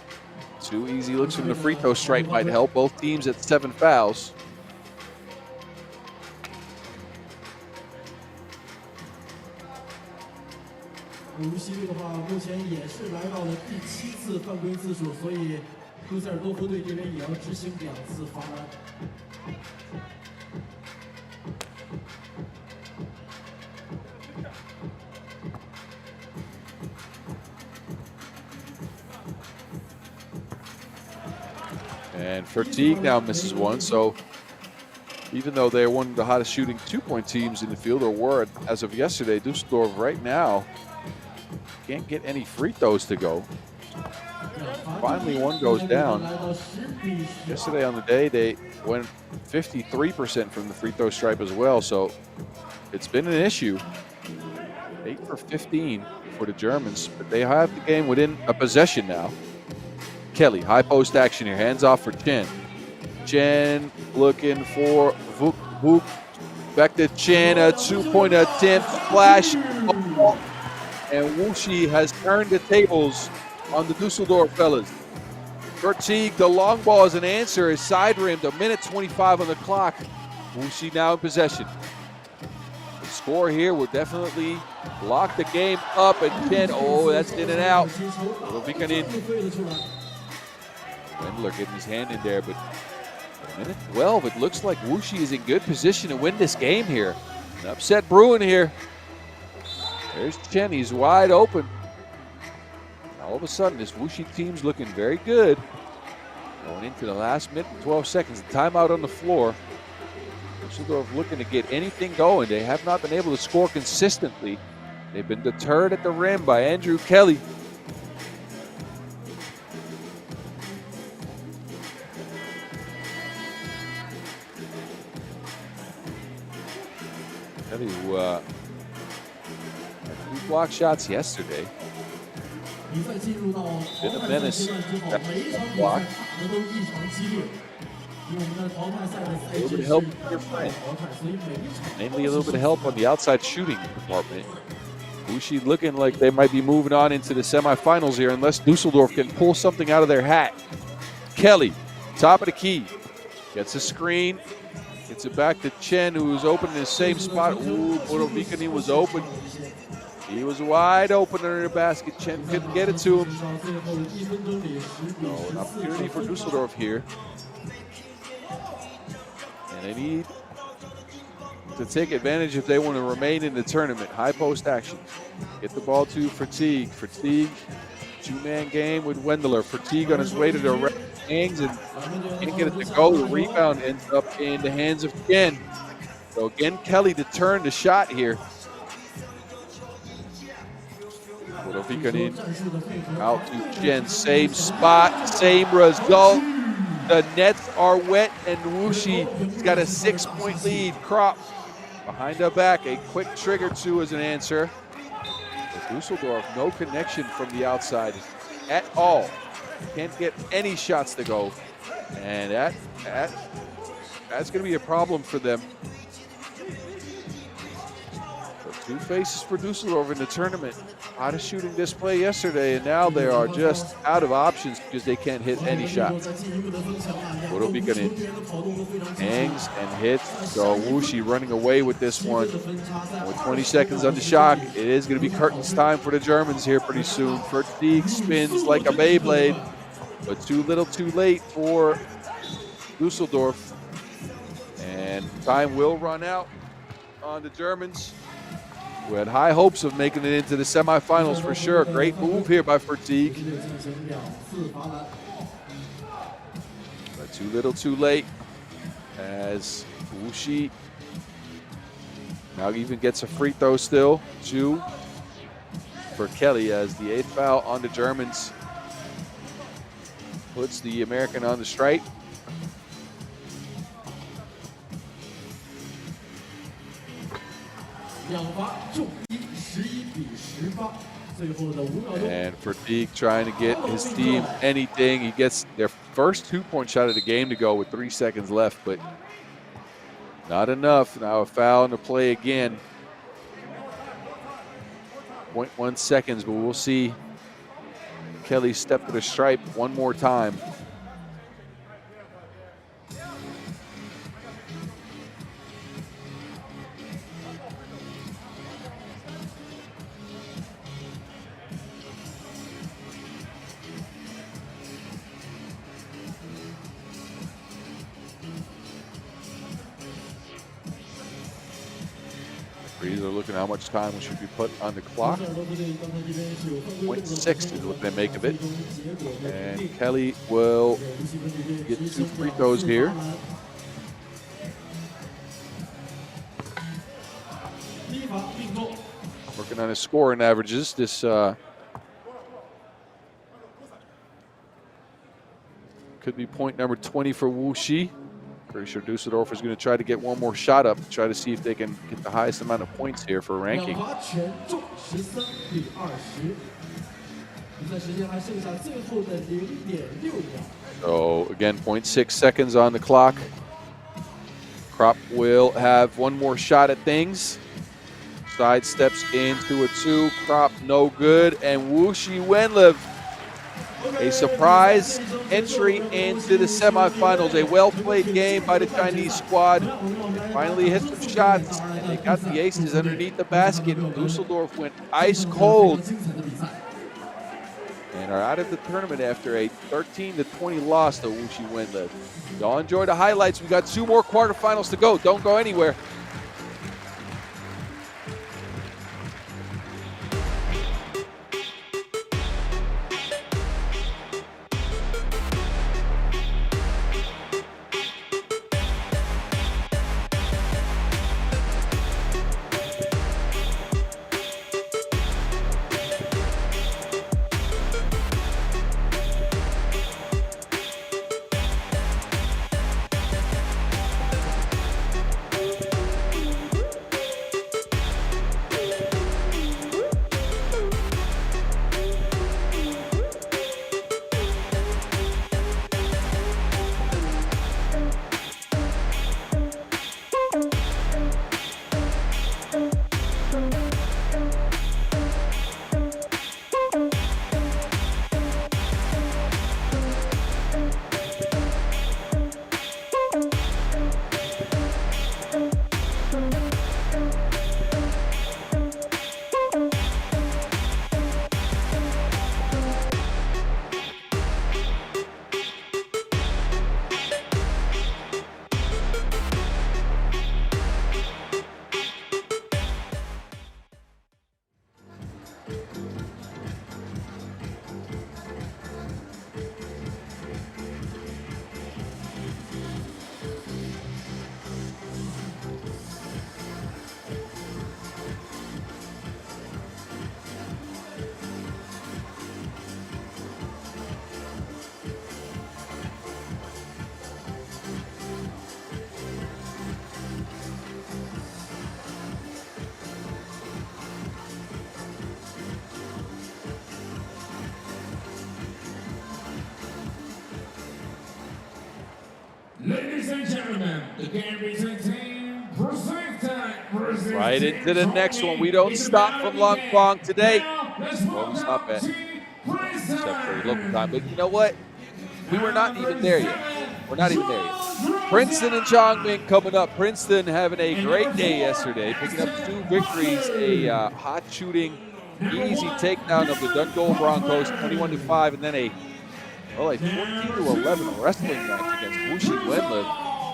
[SPEAKER 1] 2 easy looks from the free throw stripe might help. Both teams at 7 fouls.
[SPEAKER 4] Wuxi 的话，目前也是来到了第7次犯规次数，所以杜塞尔多夫队这边也要执行2次罚篮。
[SPEAKER 1] And Fatigue now misses one, so even though they're one of the hottest shooting 2-point teams in the field, or were as of yesterday, Dusseldorf right now can't get any free throws to go. Finally, one goes down. Yesterday on the day, they went 53% from the free throw stripe as well, so it's been an issue. 8 for 15 for the Germans, but they have the game within a possession now. Kelly, high post action here, hands off for Chen. Chen looking for Vuk. Back to Chen, a 2-point attempt, flash. And Wuxi has turned the tables on the Dusseldorf fellas. Vertigue, the long ball is an answer, is side rimmed, 1:25 on the clock. Wuxi now in possession. The score here will definitely lock the game up at 10. Oh, that's in and out. It'll be in. Wendler getting his hand in there, but 1:12, it looks like Wuxi is in good position to win this game here. An upset brewing here. There's Chen, he's wide open. All of a sudden, this Wuxi team's looking very good. Going into the last minute and 12 seconds, the timeout on the floor. Dusseldorf looking to get anything going. They have not been able to score consistently. They've been deterred at the rim by Andrew Kelly. Kelly, who had 2 block shots yesterday. Been a menace. Block. A little bit of help from your friend. Namely, a little bit of help on the outside shooting department. Wuxi looking like they might be moving on into the semifinals here unless Dusseldorf can pull something out of their hat. Kelly, top of the key. Gets a screen. Gets it back to Chen, who's open in the same spot. Ooh, Bodovikani was open. He was wide open under the basket. Chen couldn't get it to him. Oh, an opportunity for Dusseldorf here. And they need to take advantage if they want to remain in the tournament. High post action. Get the ball to Fatigue. Fatigue, 2-man game with Wendler. Fatigue on his way to the right. Hangs and can't get it to go. The rebound ends up in the hands of Chen. So again, Kelly to turn the shot here. Out to Chen, same spot, same result. The nets are wet and Wuxi's got a 6-point lead. Krop behind the back, a quick trigger 2 as an answer. But Dusseldorf, no connection from the outside at all. Can't get any shots to go. And that's going to be a problem for them. So 2 faces for Dusseldorf in the tournament. Out of shooting display yesterday, and now they are just out of options because they can't hit any shots. Bodovikani hangs and hits. So Wuxi running away with this one. With 20 seconds on the shot, it is going to be curtains time for the Germans here pretty soon. Fatigue spins like a Beyblade, but too little too late for Dusseldorf. And time will run out. on the Germans, who had high hopes of making it into the semifinals for sure. Great move here by Fatigue. But too little too late, as Wuxi now even gets a free throw still. 2 for Kelly, as the 8th foul on the Germans puts the American on the stripe. And Fatigue trying to get his team anything. He gets their first 2-point shot of the game to go with 3 seconds left, but not enough. Now a foul in the play again. 0.1 seconds, but we'll see Kelly step to the stripe one more time. Referees are looking at how much time should be put on the clock. 0.6 is what they make of it. And Kelly will get 2 free throws here. Working on his scoring averages. This could be point number 20 for Wuxi. Pretty sure Dusseldorf is going to try to get one more shot up to try to see if they can get the highest amount of points here for ranking. So again, 0.6 seconds on the clock. Krop will have one more shot at things. Side steps into a 2. Krop no good, and Wuxi WenLv, a surprise entry into the semifinals. A well-played game by the Chinese squad. They finally hit some shots, and they got the aces underneath the basket. Dusseldorf went ice cold and are out of the tournament after a 13-20 loss to Wuxi WenLv. Y'all enjoy the highlights. We got 2 more quarterfinals to go. Don't go anywhere.
[SPEAKER 3] Ladies and gentlemen, the game between team Princeton versus
[SPEAKER 1] Right into the next one. We don't stop from Langfang today. Well, we stop at except for local time. But you know what? We were not even there yet. We're not even there yet. Princeton and Chongming coming up. Princeton having a great day yesterday, picking up 2 victories, a hot shooting, easy takedown of the Dundee Broncos, 21-5, and then a 14-11 wrestling match against Wuxi WenLv.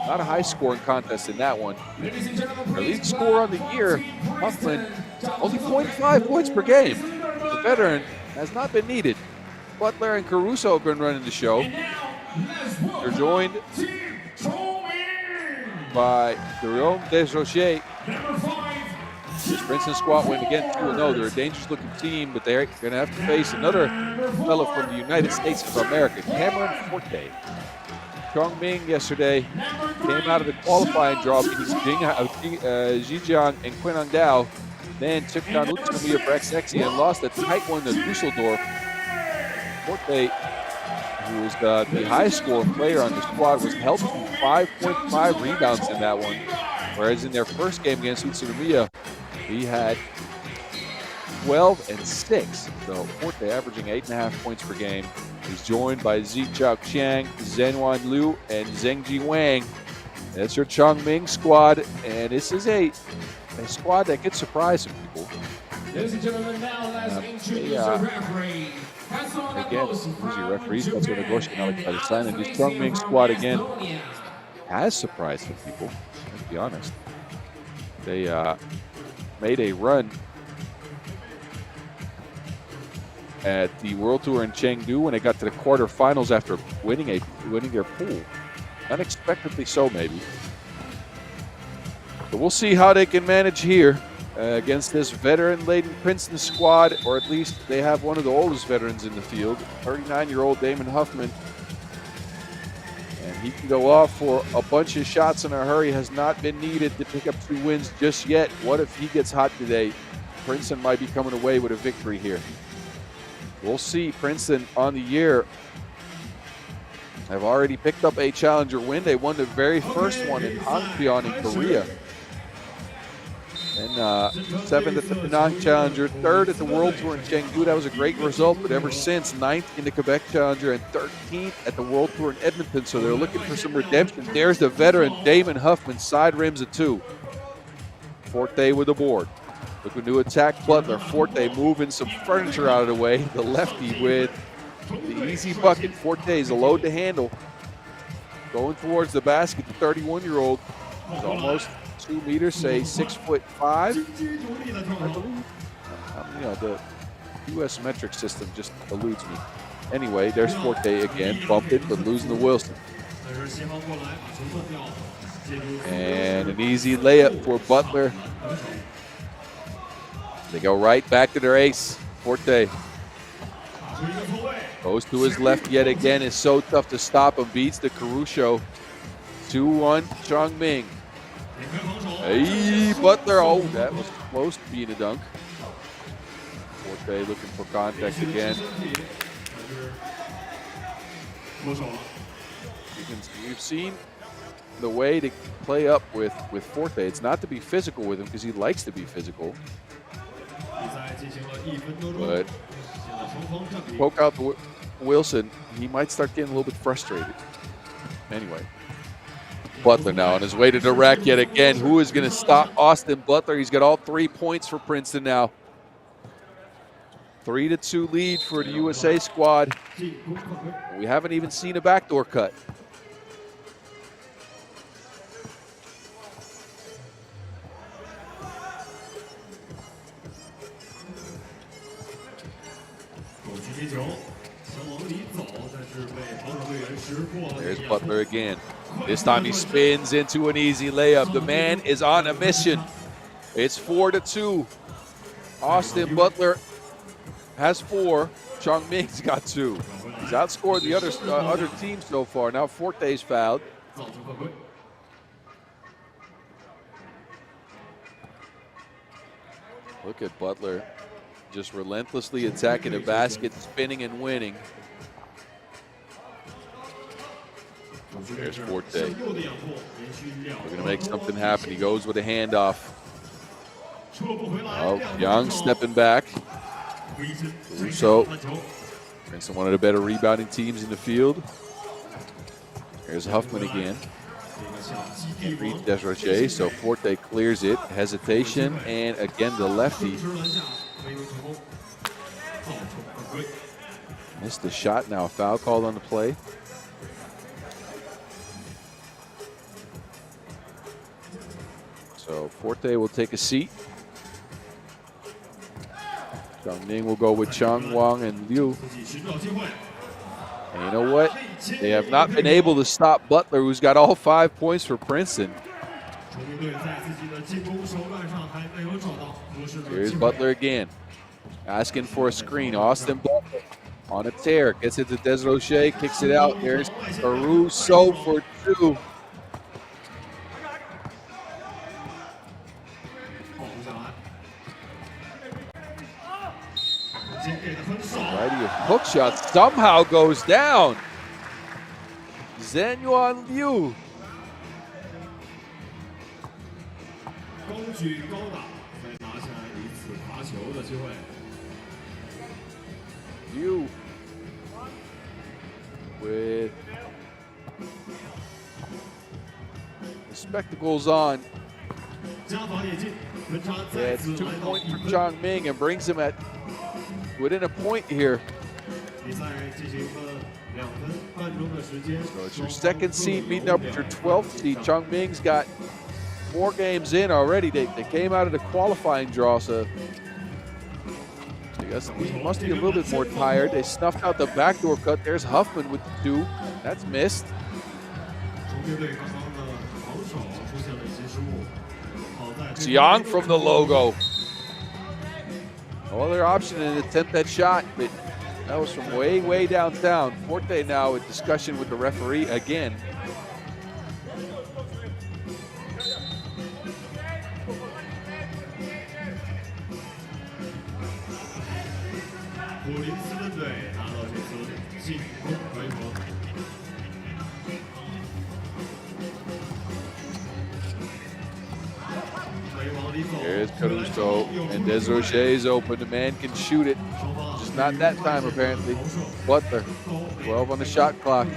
[SPEAKER 1] Not a high-scoring contest in that one. Our lead scorer on the year, Huffman, only 0.5 points per game. The veteran has not been needed. Butler and Caruso have been running the show. They're joined by Jerome Desrochers. This Princeton squad win again 2-0. They're a dangerous-looking team, but they're going to have to face another fellow from the United States of America, Cameron Forte. Chongming yesterday came out of the qualifying draw, beating Zhejiang and Quinandao, then took down Luxembourg Brexexi and lost a tight one to Dusseldorf. Forte, who was the highest-scoring player on the squad, was held to 5.5 rebounds in that one, whereas in their first game against Utsunomiya, he had 12 and 6. So Forte averaging 8.5 points per game. He's joined by Zichao Qiang, Zhenwan Liu, and Zhengji Wang. That's your Chongming squad, and this is a squad that could surprise some people.
[SPEAKER 3] Ladies and gentlemen, now let's introduce the referee.
[SPEAKER 1] Again, usually referees, that's what negotiating Alex Palestine, and this Chongming squad again has surprised some people, let's be honest. They made a run at the World Tour in Chengdu when they got to the quarterfinals after winning their pool. Unexpectedly so, maybe. But we'll see how they can manage here against this veteran-laden Princeton squad, or at least they have one of the oldest veterans in the field, 39-year-old Damon Huffman. And he can go off for a bunch of shots in a hurry, has not been needed to pick up 2 wins just yet. What if he gets hot today? Princeton might be coming away with a victory here. We'll see. Princeton on the year have already picked up a challenger win. They won the very first one in Hangpyeong in Korea. And 7th at the Penang Challenger, 3rd at the World Tour in Chengdu. That was a great result, but ever since, 9th in the Quebec Challenger and 13th at the World Tour in Edmonton. So they're looking for some redemption. There's the veteran Damon Huffman, side rims of 2. Forte with the board. Looking to attack Butler. Forte moving some furniture out of the way. The lefty with the easy bucket. Forte is a load to handle. Going towards the basket, the 31-year-old is almost 2 meters, say 6'5", I believe. The U.S. metric system just eludes me. Anyway, there's Forte again, bumped it, but losing to Wilson. And an easy layup for Butler. They go right back to their ace. Forte goes to his left yet again. It's so tough to stop him. Beats the Caruso. 2-1 Chongming. Hey, Butler. Oh, that was close to being a dunk. Forte looking for contact again. We've seen the way to play up with Forte. It's not to be physical with him because he likes to be physical. But poke out the Wilson, he might start getting a little bit frustrated. Anyway, Butler now on his way to the rack yet again. Who is going to stop Austin Butler? He's got all 3 points for Princeton now. 3-2 lead for the USA squad. We haven't even seen a backdoor cut. There's Butler again. This time he spins into an easy layup. The man is on a mission. It's 4-2. Austin Butler has 4. Chongming's got 2. He's outscored the other team so far. Now Forte's fouled. Look at Butler just relentlessly attacking the basket, spinning and winning. There's Forte. We're going to make something happen. He goes with a handoff. Oh, Young stepping back. So, Princeton, one of the better rebounding teams in the field. Here's Huffman again. Can't reach Desrochers, so Forte clears it. Hesitation, and again the lefty. Missed the shot, now a foul called on the play. So Forte will take a seat. Chongming will go with Chang, Wang, and Liu. And you know what? They have not been able to stop Butler, who's got all 5 points for Princeton. Here's Butler again, asking for a screen. Austin Butler on a tear, gets it to Desrocher, kicks it out. There's Caruso for 2. Variety of hook shots somehow goes down. Zhenyuan Liu. Liu with the spectacles on. That's 2 points for Chongming and brings him at within a point here. So it's your 2nd seed meeting up with your 12th seed. Chongming's got 4 games in already. They came out of the qualifying draw, so I guess they must be a little bit more tired. They snuffed out the backdoor cut. There's Huffman with the 2. That's missed. Xiang from the logo. No other option than to attempt that shot, but that was from way, way downtown. Forte now in discussion with the referee again. Here's Caruso, and Desrocher's open. The man can shoot it. Just not that time, apparently. Butler, 12 on the shot clock.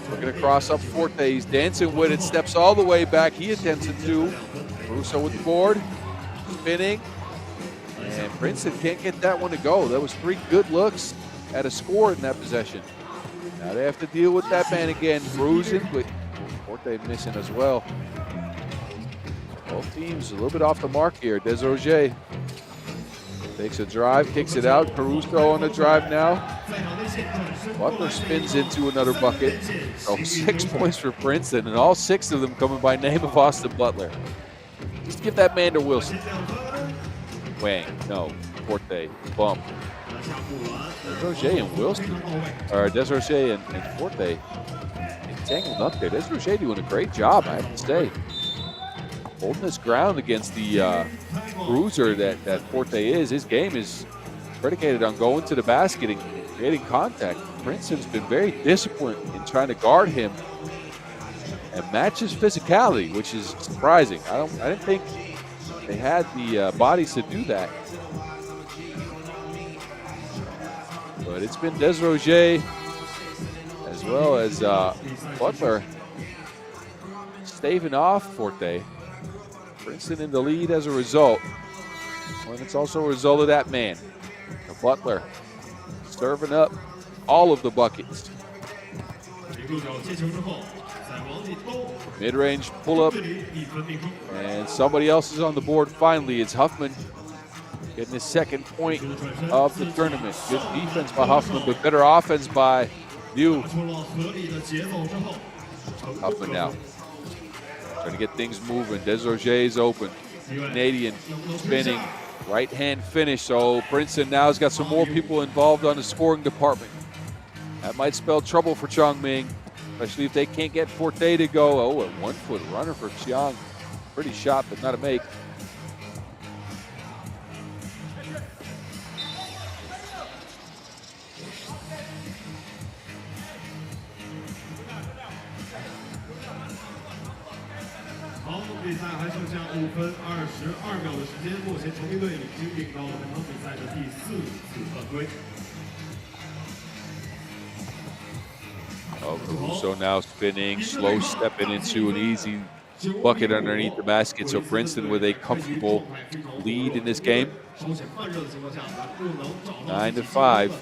[SPEAKER 1] Looking across up Forte. He's dancing with it, steps all the way back. He attempts it too. Caruso with the board, spinning. And Princeton can't get that one to go. That was 3 good looks at a score in that possession. Now they have to deal with that man again, bruising, but Forte missing as well. Both teams a little bit off the mark here. Desrocher takes a drive, kicks it out. Caruso on the drive now. Butler spins into another bucket. So 6 points for Princeton, and all 6 of them coming by name of Austin Butler. Just give that man to Wilson. Wang, no. Forte, bump. Desrocher and Wilson, or Desrocher and Forte entangled up there. Desrocher doing a great job, I have to say. Holding his ground against the bruiser that Forte is. His game is predicated on going to the basket and creating contact. Princeton's been very disciplined in trying to guard him and match his physicality, which is surprising. I didn't think they had the bodies to do that. But it's been Desrocher as well as Butler staving off Forte. Princeton in the lead as a result. And it's also a result of that man, the Butler, serving up all of the buckets. Mid-range pull-up, and somebody else is on the board finally. It's Huffman getting his 2nd point of the tournament. Good defense by Huffman, but better offense by Liu. Huffman now trying to get things moving. Desrocher's open. Canadian spinning. Right hand finish. So Princeton now has got some more people involved on the scoring department. That might spell trouble for Chongming, especially if they can't get Forte to go. Oh, a 1-foot runner for Xiang. Pretty shot, but not a make. Oh, Caruso now spinning, slow stepping into an easy bucket underneath the basket. So Princeton with a comfortable lead in this game. 9-5.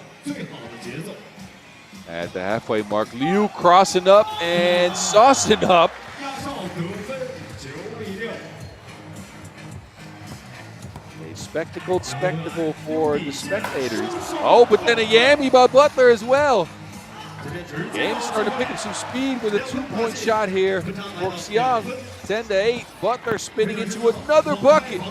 [SPEAKER 1] At the halfway mark, Liu crossing up and saucing up. A spectacled spectacle for the spectators. Oh, but then a yammy by Butler as well. Game starting to pick up some speed with a 2-point shot here for Xiang. 10-8. Butler spinning into another bucket.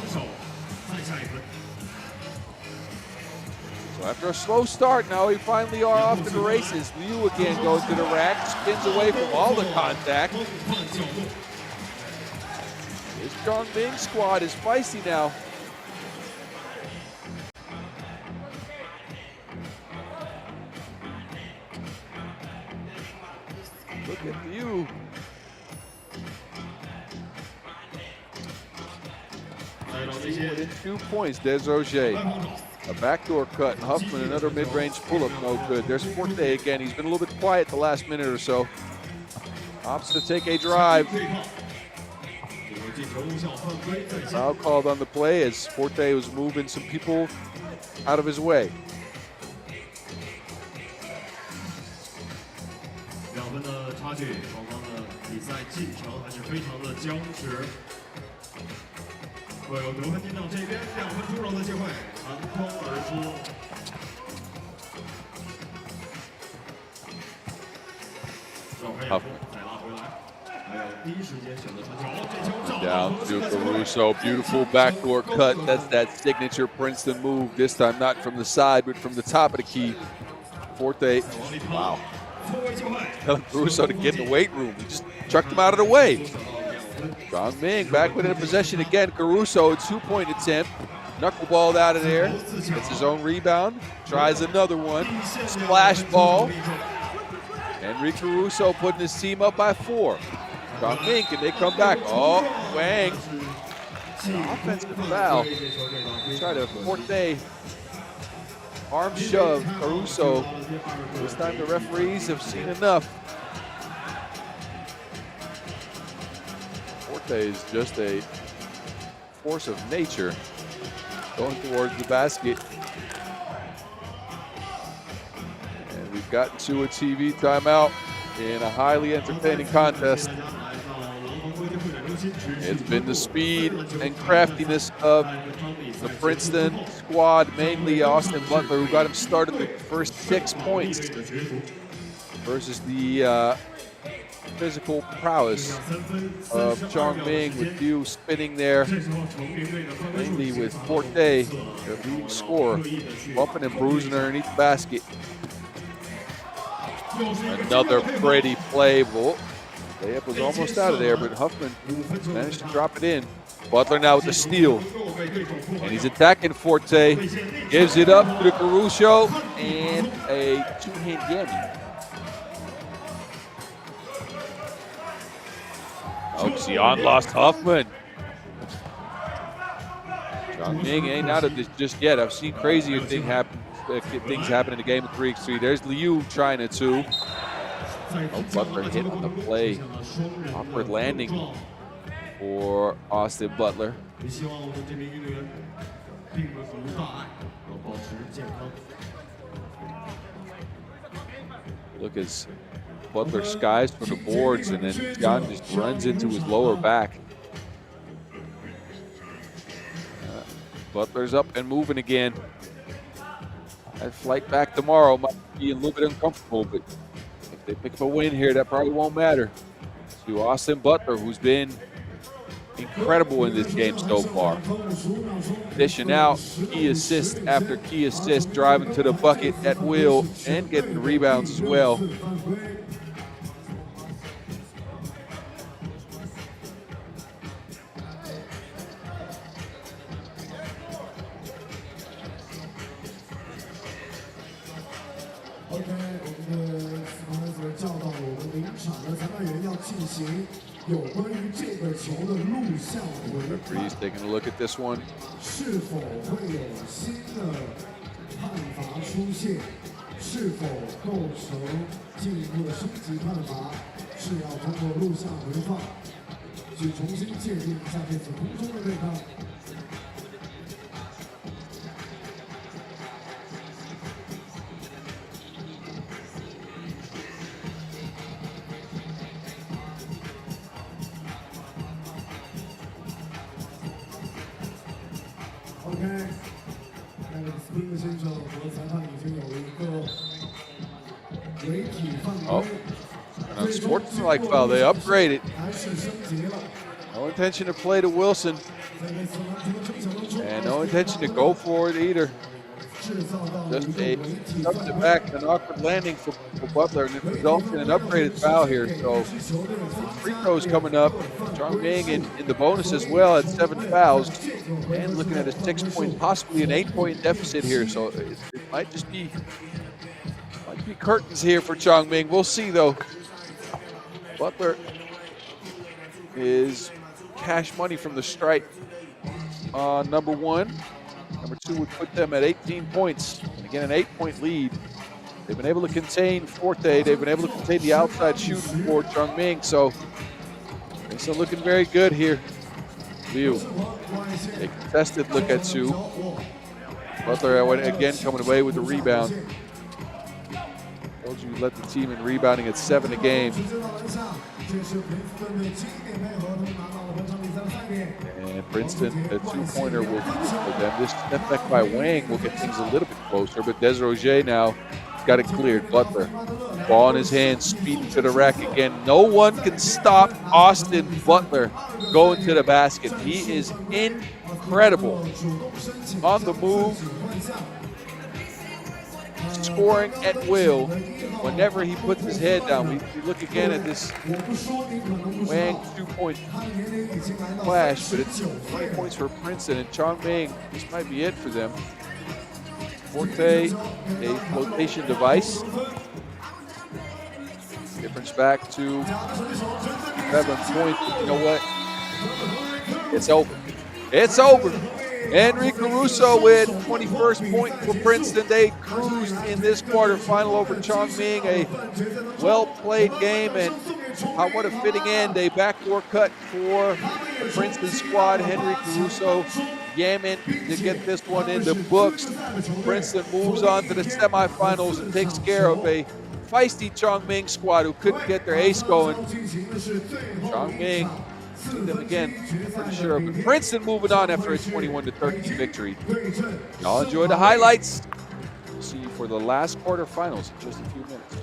[SPEAKER 1] So after a slow start, now we finally are off to the races. Liu again goes to the rack, spins away from all the contact. This Chongming squad is feisty now. Look at Liu. Within 2 points, Des Roger. A backdoor cut, and Huffman another mid-range pull-up, no good. There's Forte again. He's been a little bit quiet the last minute or so. Opts to take a drive. Foul called on the play as Forte was moving some people out of his way.
[SPEAKER 4] 2分的差距，双方的比赛进程还是非常的僵持。会有得分进账这边2分出手的机会，弹框而出。绕开掩护，再拉回来，还有第一时间选择传球，这球
[SPEAKER 1] Down to Caruso, beautiful backdoor cut. That's that signature Princeton move. This time not from the side, but from the top of the key. Forte, wow. Telling Caruso to get in the weight room. He just chucked him out of the way. Chongming back within possession again. Caruso, a 2-point attempt. Knuckleballed out of there. Gets his own rebound. Tries another one. Splash ball. Henry Caruso putting his team up by 4. Chongming, can they come back? Oh, Wang. Offensive foul. Try to Forte arm shove Caruso. This time the referees have seen enough. Forte is just a force of nature going towards the basket. And we've gotten to a TV timeout in a highly entertaining contest. It's been the speed and craftiness of the Princeton squad, mainly Austin Butler, who got him started the first 6 points, versus the physical prowess of Chongming, with Liu spinning there, mainly with Forte, their leading scorer, bumping and bruising underneath the basket. Another pretty play. Layup was almost out of there, but Huffman managed to drop it in. Butler now with the steal. And he's attacking Forte. Gives it up to the Caruso, and a 2-hand yammy. Oh, Xian lost Huffman. Chongming ain't out of this just yet. I've seen crazier things happen in the game of 3x3. There's Liu trying it too. Oh, Butler hit on the play. Awkward landing for Austin Butler. Look as Butler skies for the boards, and then John just runs into his lower back. Butler's up and moving again. That flight back tomorrow might be a little bit uncomfortable, but if they pick up a win here, that probably won't matter. To Austin Butler, who's been incredible in this game so far. Dishing out key assist after key assist, driving to the bucket at will, and getting the rebounds as well. Referee's taking a look at this one.
[SPEAKER 4] OK， 那个 Spring 的选手和裁判已经有一个违体犯规。
[SPEAKER 1] Unsportsmanlike foul. They upgraded.
[SPEAKER 4] 还是升级了。
[SPEAKER 1] No intention to play to Wilson.
[SPEAKER 4] 这个是篮球争抢当中
[SPEAKER 1] And no intention to go for it either.
[SPEAKER 4] 制造到了
[SPEAKER 1] Just
[SPEAKER 4] 一个
[SPEAKER 1] a
[SPEAKER 4] 违体
[SPEAKER 1] up
[SPEAKER 4] 犯
[SPEAKER 1] to
[SPEAKER 4] 规。
[SPEAKER 1] back, an awkward landing for Butler, and it results in an upgraded foul here. So free throws coming up. Chongming in the bonus as well at 7 fouls. And looking at a 6-point, possibly an 8-point deficit here. So it might just be curtains here for Chongming. We'll see though. Butler is cash money from the strike on number 1. Number 2 would put them at 18 points. And again, an 8-point lead. They've been able to contain Forte. They've been able to contain the outside shooting for Chongming. So it's looking very good here. Liu, a contested look at Su. Butler again coming away with the rebound. Told you let the team in rebounding at 7 a game. And Princeton, a 2-pointer will do for them. This step back by Wang will get things a little bit closer, but Desroger now got it cleared. Butler, ball in his hand, speeding to the rack again. No one can stop Austin Butler going to the basket. He is incredible on the move, scoring at will whenever he puts his head down. We look again at this Wang 2-point flash, but it's 20 points for Princeton, and Chongming, this might be it for them. Forte, a flotation device. Difference back to 7 points. You know what? It's over. It's over. Henry Caruso with 21st point for Princeton. They cruised in this quarterfinal over Chongming. A well-played game, and what a fitting end. A backdoor cut for the Princeton squad. Henry Caruso yamming to get this one in the books. Princeton moves on to the semifinals and takes care of a feisty Chongming squad who couldn't get their ace going. Chongming, see them again, pretty sure. But Princeton moving on after a 21-13 victory. Y'all enjoy the highlights. We'll see you for the last quarterfinals in just a few minutes.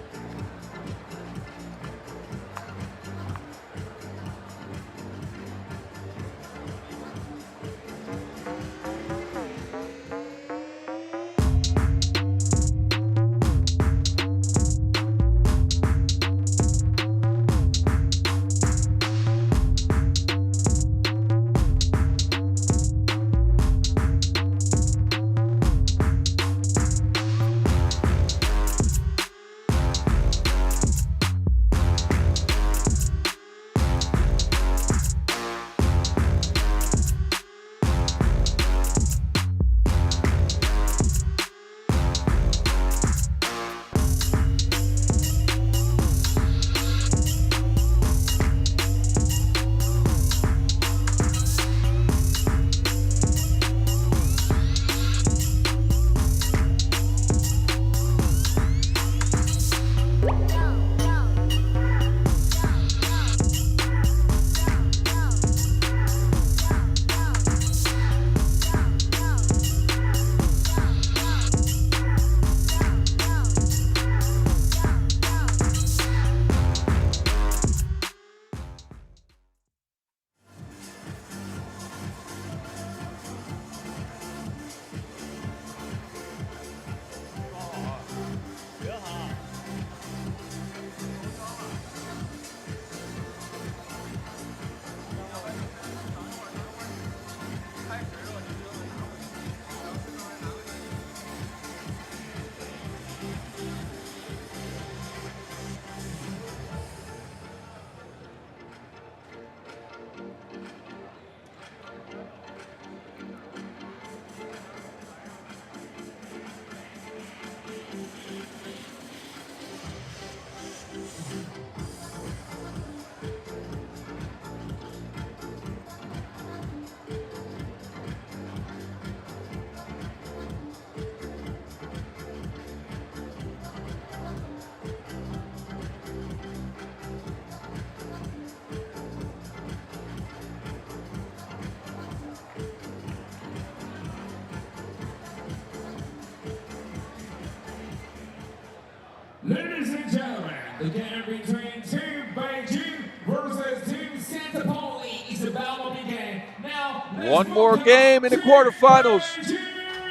[SPEAKER 3] gentlemen, the game between Team Beijing versus Team Sansar Pauli is about to begin. Now,
[SPEAKER 1] One more game in the quarterfinals.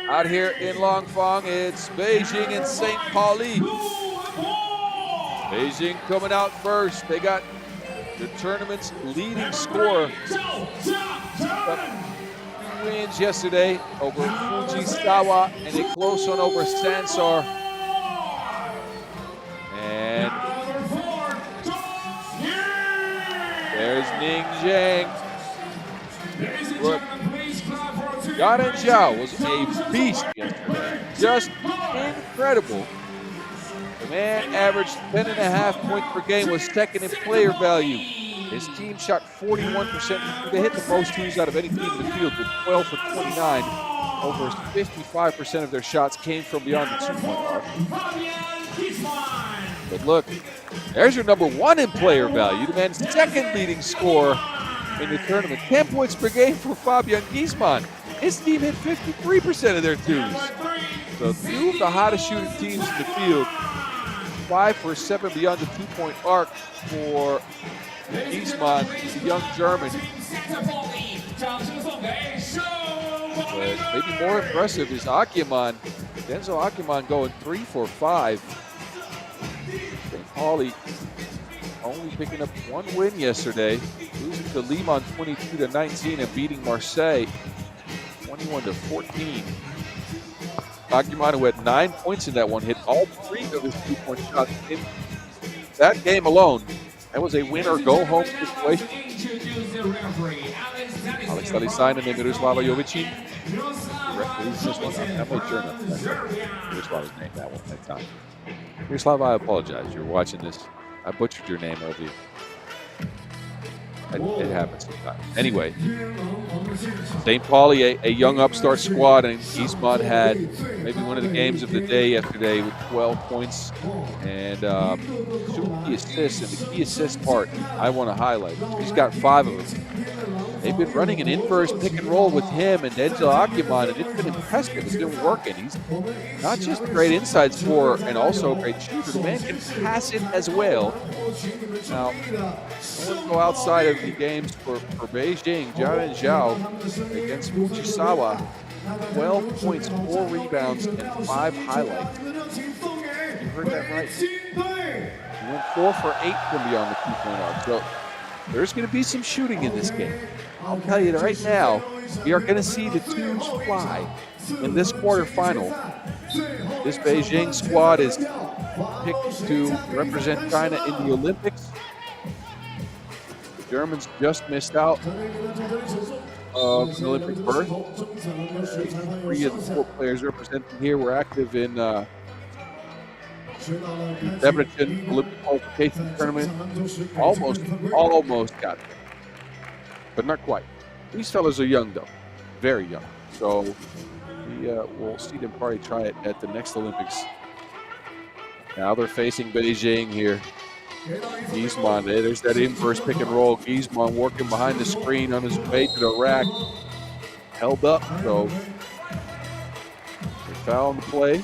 [SPEAKER 1] Out here in Langfang, it's Beijing and St. Pauli. Beijing coming out first. They got the tournament's leading scorer. Wins yesterday over Wuxi and a close one over Sansar. And there's Ning Zhang. Look, Yaren Zhao was a beast yesterday. Just incredible. The man averaged 10.5 points per game, was second in player value. His team shot 41%. They hit the most twos out of any team in the field with 12 for 29. Over 55% of their shots came from beyond the 2-point arc. But look, there's your number one in player value. The man's second leading scorer in the tournament. 10 points per game for Fabian Giesmann. His team hit 53% of their twos. So two of the hottest shooting teams in the field. 5 for 7 beyond the 2-point arc for Giesmann, the young German. But maybe more impressive is Akeman. Denzel Akeman going 3 for 5. St. Pauli only picking up one win yesterday, losing to Liman 22-19 and beating Marseille 21-14. Akeman, who had 9 points in that one, hit all 3 of his 2-point shots in that game alone. That was a win-or-go-home situation. Alex Talisainen and Miroslava Jovicin. I'm not sure Miroslav's name that one that time. Miroslava, I apologize. You're watching this. I butchered your name over you. It happens sometimes. Anyway, St. Pauli, a young upstart squad, and Giesmann had maybe one of the games of the day yesterday with 12 points and 2 key assists. And the key assist part I want to highlight. He's got 5 of them. They've been running an inverse pick and roll with him and Denzel Akeman, and it's been impressive. It's been working. He's not just a great inside scorer and also a great shooter. The man can pass it as well. Now, I want to go outside of the games for Beijing. Yaren Zhao against Wuxi, 12 points, 4 rebounds, and 5 highlights. You heard that right. He went 4 for 8 from beyond the 2-point arc. So there's going to be some shooting in this game. I'll tell you right now, we are going to see the twos fly in this quarterfinal. This Beijing squad is picked to represent China in the Olympics. The Germans just missed out of an Olympic berth. 3 of the 4 players represented here were active in the Debrecen Olympic qualification tournament. Almost got there, but not quite. These fellas are young though, very young. So we'll see them probably try it at the next Olympics. Now they're facing Beijing here. Giesmann, there's that inverse pick and roll. Giesmann working behind the screen on his way to the rack. Held up, so they foul on the play.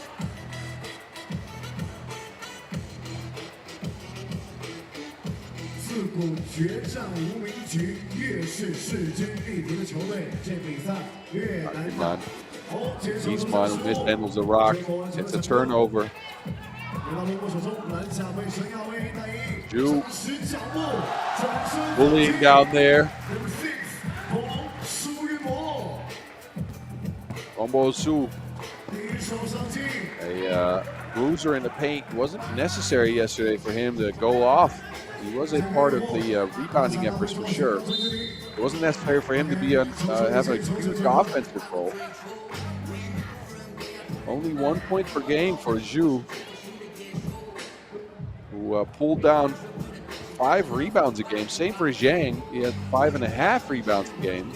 [SPEAKER 1] Giesmann mishandles the rock. It's a turnover. Zhu bullying down there. Ombo Su. A bruiser in the paint. Wasn't necessary yesterday for him to go off. He was a part of the rebounding efforts for sure. It wasn't necessary for him to be have a huge offensive role. Only 1 point per game for Zhu, who pulled down 5 rebounds a game. Same for Zhang. He had 5.5 rebounds a game.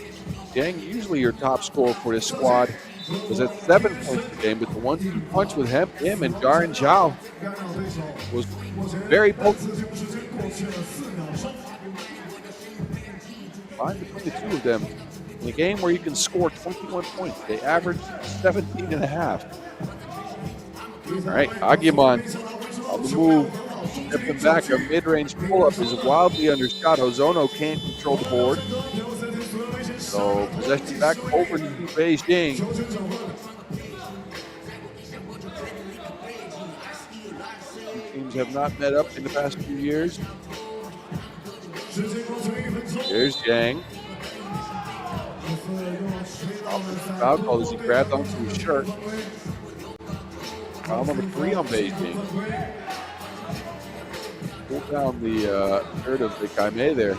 [SPEAKER 1] Zhang, usually your top scorer for this squad, was at 7 points per game, but the 1-2 punch with him and Yaren Zhao was very potent. Find between the 2 of them in a game where you can score 21 points. They averaged 17.5. All right, Akeman on the move. Stepping back, a mid-range pull-up is wildly undershot. Ozono can't control the board. So possession back over to Beijing. Teams have not met up in the past few years. There's Yang. Foul call as he grabbed onto his shirt. Foul number 3 on Beijing. Pulled down the shirt of the Kaime there.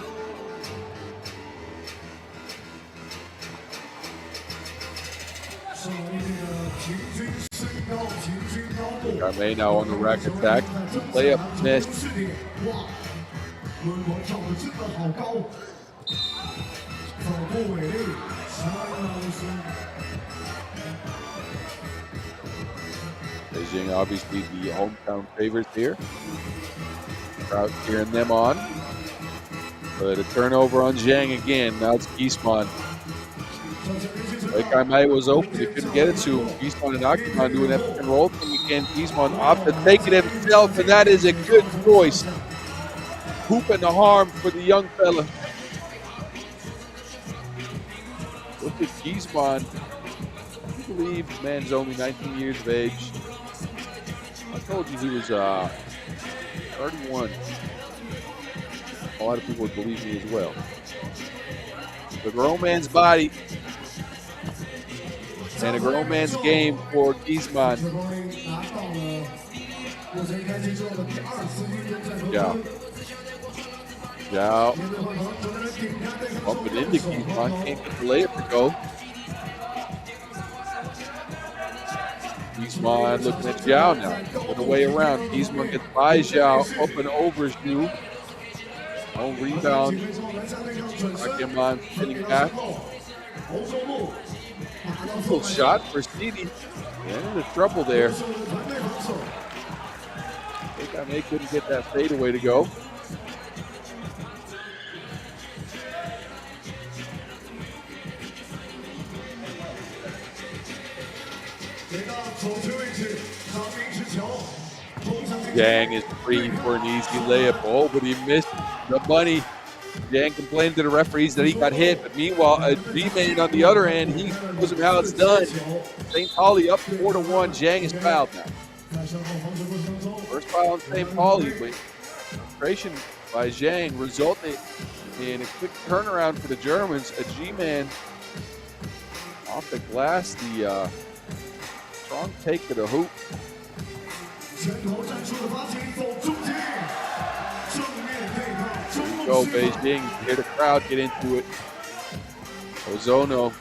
[SPEAKER 1] Kaime now on the rack attack. Layup missed. Beijing obviously the hometown favorites here. Crowd cheering them on. But a turnover on Zhang again. Now it's Giesman. Like Kaime was open, he couldn't get it to him. Giesman and Akiman doing that pick and roll thing again. Giesman opted to take it himself, and that is a good choice. Hoop and the harm for the young fella. Look at Giesman. I believe the man's only 19 years of age. I told you he was 31. A lot of people would believe me as well. The grown man's body and a grown man's game for Giesman. Zhao. Bumping into Giesman. Can't get the layup to go. Giesman looking at Zhao now. Put the way around. Giesman gets by Zhao. Up and over Zhu. No rebound. Giesman sitting back. Little shot for Stevie. And into trouble there. I think Kaime couldn't get that fadeaway to go. Yang is free for an easy layup. Oh, but he missed the money. Yang complained to the referees that he got hit, but meanwhile, a G-man on the other end, he shows him how it's done. St. Pauli up 4-1. Zhang is fouled now. First foul on St. Pauli, but frustration by Zhang resulted in a quick turnaround for the Germans. A G-man off the glass, the strong take to the hoop. Go Beijing, hear the crowd get into it. Ozono.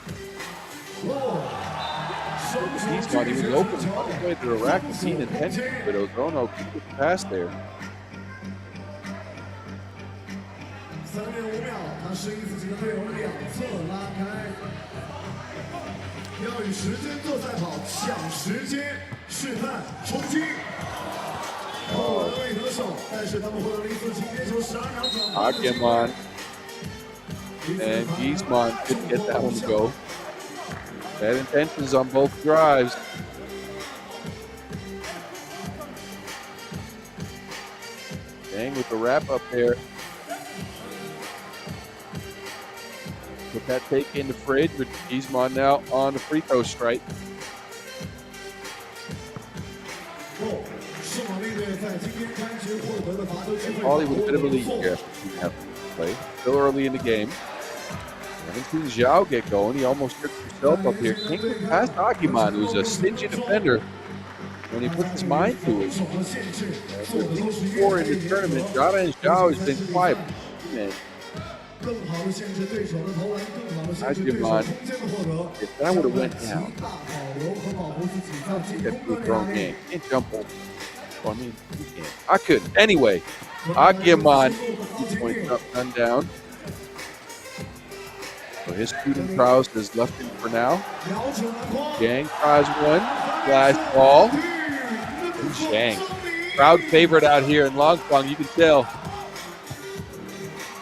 [SPEAKER 1] He's got, he was open on his way to the rack and seen intention, but Ozono kept the pass there. Akiman and Giesman couldn't get that one to go. Bad intentions on both drives. Dang with the wrap up there. Put that take in the fridge, but Giesman now on the free throw strike. Pauli with a bit of a lead here. Play. Still early in the game. I haven't seen Zhao get going. He almost tripped himself up here. Can't get past Akiman, who's a stingy defender when he puts his mind to it. Before in the tournament, Jada and Zhao has been quiet. Man. Akiman, if that would have went down, that's a grown man. Can't jump over. I mean, you can't. I couldn't. Anyway, Akiman, 2 points up, none down. So his shooting prowess is left in for now. Zhang tries one. Flash ball. And Zhang. Crowd favorite out here in Langfang, you can tell.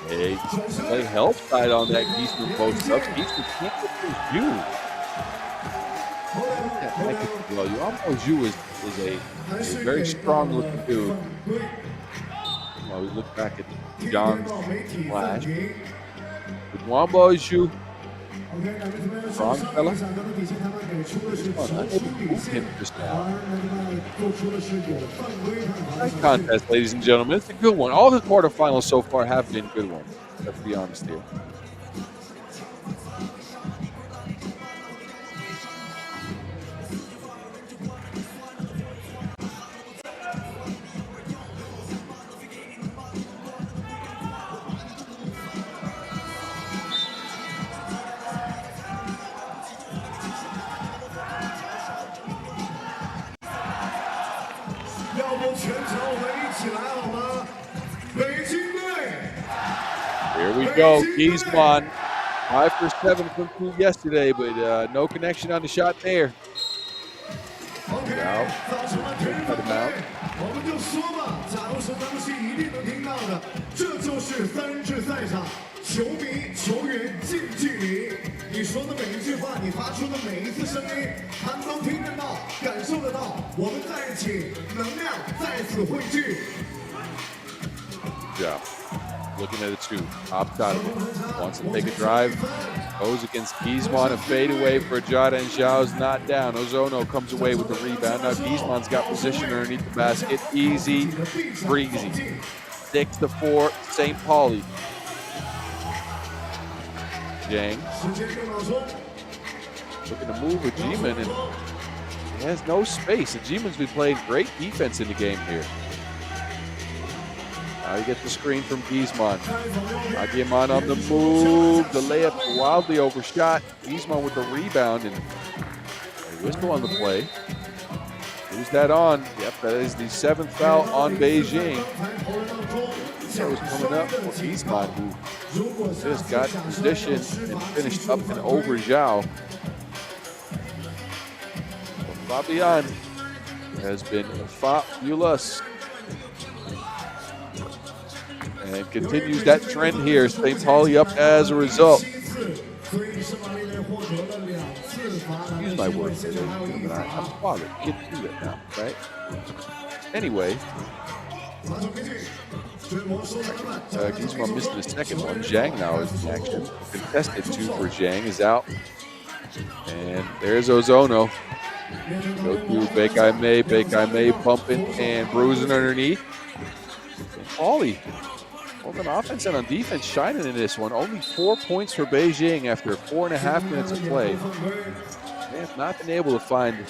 [SPEAKER 1] Hey, play help side on that Giesman post up. Giesman can't get his view. Well, Yuanbo Zhu is a very strong looking dude. Well, we look back at Zhang's flash. Yuanbo Zhu, strong fella. Unable to move him just now. Nice contest, ladies and gentlemen. It's a good one. All the quarterfinals so far have been good ones. Let's be honest here. Here we go, Giesmann, 5 for 7 from 2 yesterday, but no connection on the shot there. Now, cut him out.
[SPEAKER 5] 我们就说吧，假如是当时一定能听到的，这就是3制赛场，球迷、球员近距离，你说的每一句话，你发出的每一次声音，他们都听得到、感受得到，我们在一起，能量再次汇聚。
[SPEAKER 1] Yeah. Looking at the two, top side of it. Wants to take a drive. Goes against Giesmann. A fadeaway for Jada, and Zhao's not down. Ozono comes away with the rebound. Now Giesmann's got position underneath the basket. Easy, breezy. 6-4, St. Pauli. Zhang. Looking to move with Liman, and he has no space. And Liman's been playing great defense in the game here. Now you get the screen from Giesmann. Giesmann on the move. The layup wildly overshot. Giesmann with the rebound, and a whistle on the play. Who's that on? Yep, that is the 7th foul on Beijing. So it's coming up for Giesmann, who just got position and finished up and over Zhao. Fabian has been fabulous. And continues that trend here. St. Pauli up as a result. Use my words. I'm bothered. Can't do that now, right? Anyway. Giesmann missed the second one. Zhang now is in action. Contested 2 for Zhang is out. And there's Ozono. Go through Bekai Mei bumping and bruising underneath. Pauli. Both on offense and on defense shining in this one. Only 4 points for Beijing after 4.5 minutes of play. They have not been able to find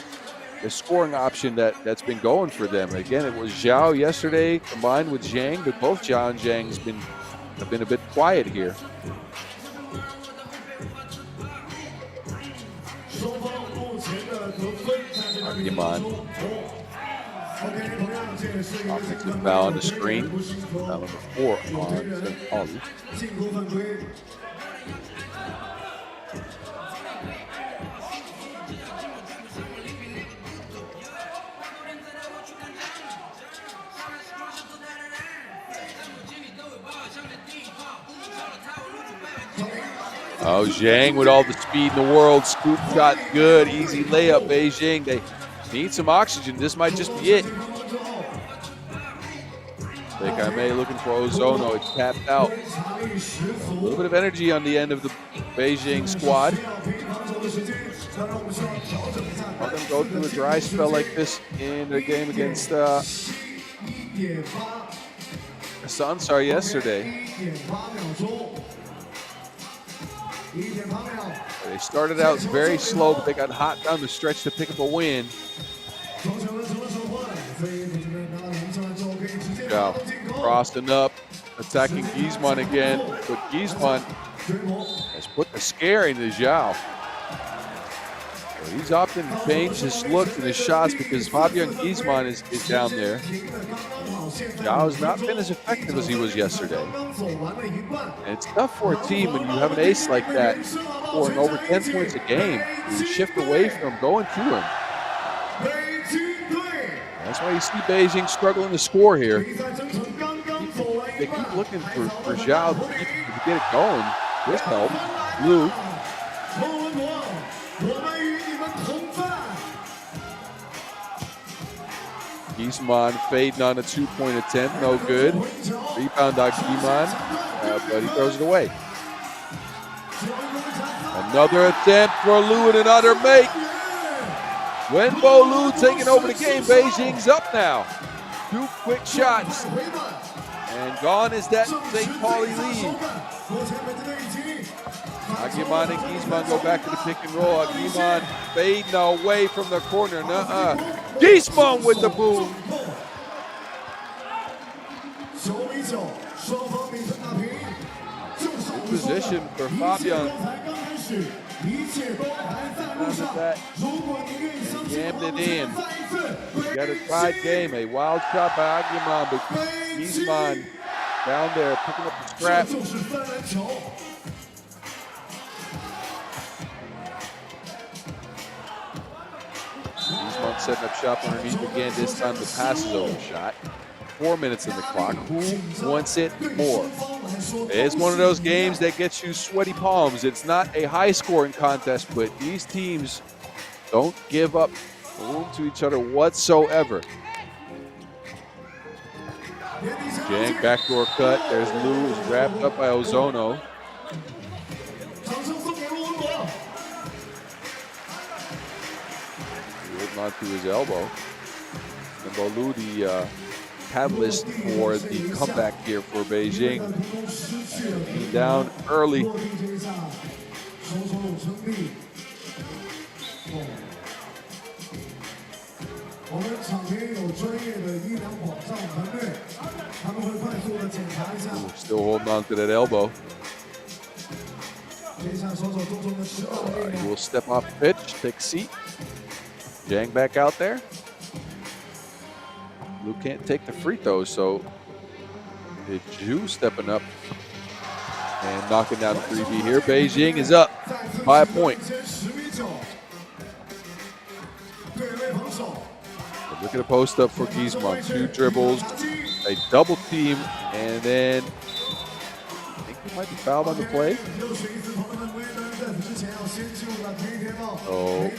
[SPEAKER 1] the scoring option that's been going for them. Again, it was Zhao yesterday combined with Zhang, but both Zhao and Zhang have been a bit quiet here. Liman. Offensive foul on the screen. Foul number 4 on St. Pauli. Oh, Zhang with all the speed in the world. Scoop shot good. Easy layup, Beijing. They need some oxygen. This might just be it. Bekai Mei looking for Ozono. It's tapped out. A little bit of energy on the end of the Beijing squad. Not going to go through a dry spell like this in the game against Sansar yesterday. They started out very slow, but they got hot down the stretch to pick up a win. Now, crossing up, attacking Giesmann again, but Giesmann has put the scare into Zhao. So he's often changed his looks and his shots because Fabian Giesmann is down there. Zhao has not been as effective as he was yesterday. And it's tough for a team when you have an ace like that scoring over 10 points a game to shift away from going to him. That's why you see Beijing struggling to score here. They keep looking for Zhao to get it going. This help. Blue.
[SPEAKER 5] 我们与你们同在。
[SPEAKER 1] Giesman fading on a 2-point attempt, no good. Rebound on Giesman, but he throws it away. Another attempt for Liu and another make. WenLv taking over the game. Beijing's up now. 2 quick shots. And gone is that St. Pauli lead. Agiman and Giesman go back to the pick and roll. Agiman fading away from the corner. Giesman with the boom. Good position for Fabian. Jammed it in. Got a tied game. A wild shot by Agiman, but Giesman down there picking up the scrap. Giesman setting up shop underneath again. This time the pass is overshot. 4 minutes in the clock. Who wants it more? It's one of those games that gets you sweaty palms. It's not a high-scoring contest, but these teams don't give up room to each other whatsoever. Jang backdoor cut. There's Liu, is wrapped up by Ozono. Holding on to his elbow. And Liu, the catalyst for the comeback here for Beijing. Down early. Still holding on to that elbow. He will step off the pitch, take a seat. Jang back out there. Liu can't take the free throw, so it's Zhu stepping up and knocking down the 3B here. Beijing is up by a point. Look at a post up for Giesman. 2 dribbles, a double team, and then I think he might be fouled on the play. So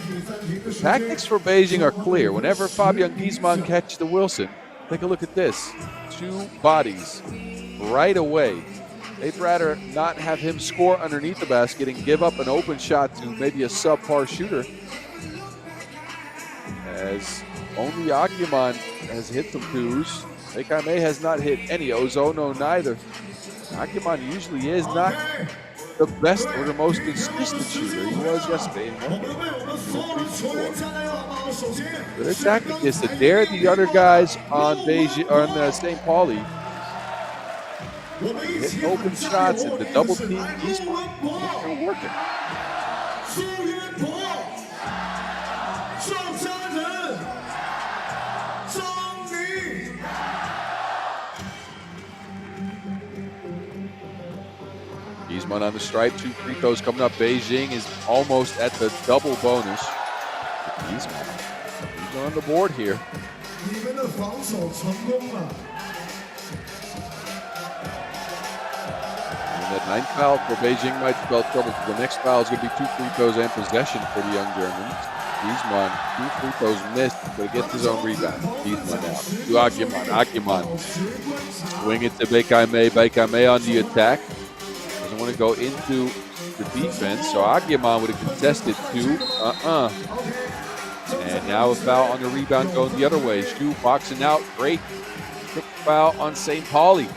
[SPEAKER 1] the tactics for Beijing are clear. Whenever Fabian Giesman catches the Wilson, take a look at this. 2 bodies right away. They'd rather not have him score underneath the basket and give up an open shot to maybe a subpar shooter. As only Agiman has hit some 2s. Beikame has not hit any. Ozono neither. Agiman usually is not the best or the most consistent shooter. He was yesterday. Their tactic is to dare the other guys on Beijing, on St. Pauli. Hit open shots and the double team Giesman. They're working. Giesman on the stripe, 2 free throws coming up. Beijing is almost at the double bonus. He's on the board here. And that 9th foul for Beijing might spell trouble. The next foul is going to be 2 free throws and possession for the young Germans. Giesman, 2 free throws missed, but gets his own rebound. Giesman out to Agiman. Agiman swing it to Beikame. Beikame on the attack. Doesn't want to go into the defense, so Agiman would have contested 2. And now a foul on the rebound going the other way. Zhu boxing out. Great quick foul on St. Pauli.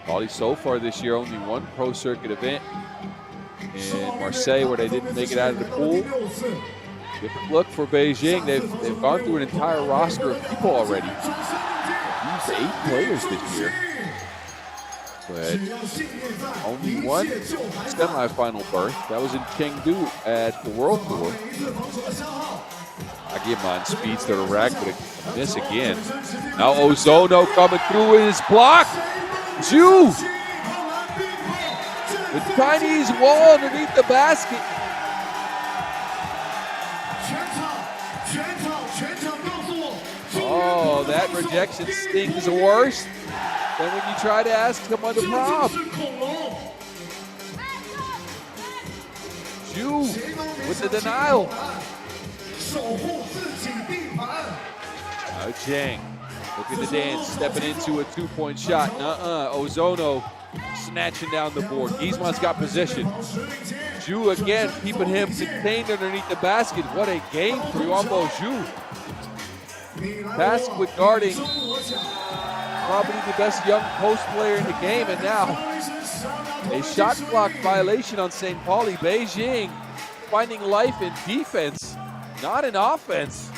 [SPEAKER 1] Pauli so far this year only 1 pro circuit event in Marseille where they didn't make it out of the pool. Different look for Beijing. They've gone through an entire roster of people already. Used 8 players this year, but only 1 semifinal berth. That was in Chengdu at the World Tour. Agiman speeds to the rack, but a miss again. Now Ozono coming through in his block. Zhu! The Chinese wall underneath the basket. Oh, that rejection stings worse than when you try to ask someone to prop. Zhu with the denial. Now Zhang looking to dance, stepping into a 2-point shot. Ozono snatching down the board. Gizmon's got possession. Zhu again keeping him contained underneath the basket. What a game for Yuanbo Zhu. Tasked with guarding probably the best young post player in the game, and now a shot clock violation on St. Pauli. Beijing finding life in defense, not in offense.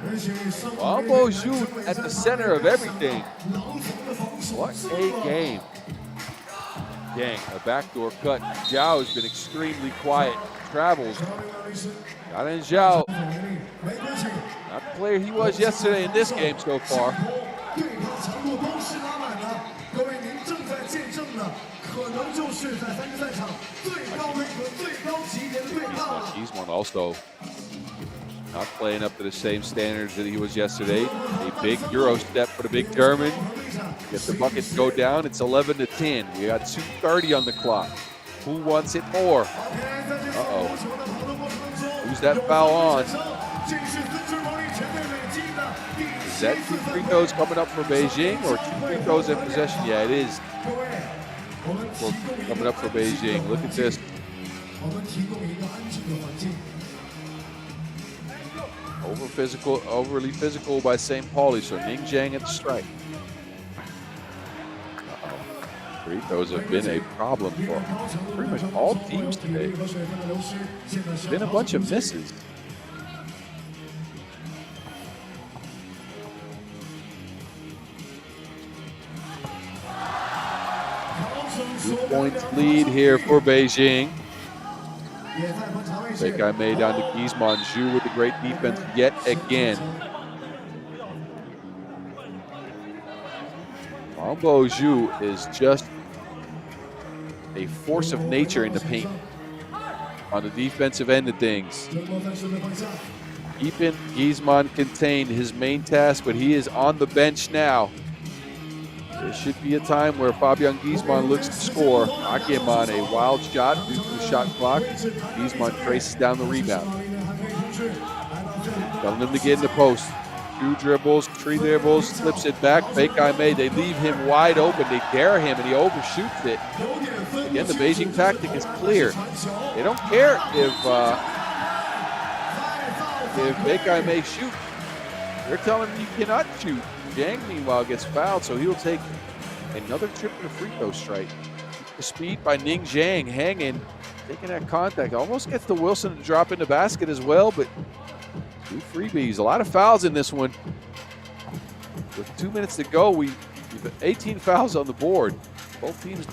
[SPEAKER 1] Yuanbo Zhu at the center of everything. What a game. Dang, a backdoor cut. Zhao has been extremely quiet. Travels. Got in Zhao. Not the player he was yesterday in this game so far. Gizman also not playing up to the same standards that he was yesterday. A big Euro step for the big German. Get the buckets go down. It's 11-10. We got 2:30 on the clock. Who wants it more? Uh-oh. Who's that foul on? Is that 2 free throws coming up for Beijing or 2 free throws in possession? Yeah, it is. Coming up for Beijing. Look at this. Overly physical by St. Pauli, so Ning Zhang at the strike. Free throws have been a problem for pretty much all teams today. There's been a bunch of misses. Two-point lead here for Beijing. Bekai Mei down to Gizman. Zhu with the great defense yet again. Yuanbo Zhu is just a force of nature in the paint on the defensive end of things. Keeping Gizman contained, his main task, but he is on the bench now. There should be a time where Fabian Gizman looks to score. Akeman, a wild shot due to the shot clock. Gizman traces down the rebound. Telling him to get in the post. 2 dribbles, 3 dribbles, slips it back. Bekai Mei, they leave him wide open. They dare him, and he overshoots it. Again, the Beijing tactic is clear. They don't care if Bekai Mei shoots. They're telling him you cannot shoot. Zhang, meanwhile, gets fouled, so he'll take another trip to the free throw strike. The speed by Ning Zhang hanging, taking that contact. Almost gets the Wilson to drop in the basket as well, but 2 freebies. A lot of fouls in this one. With 2 minutes to go, we've 18 fouls on the board. Both teams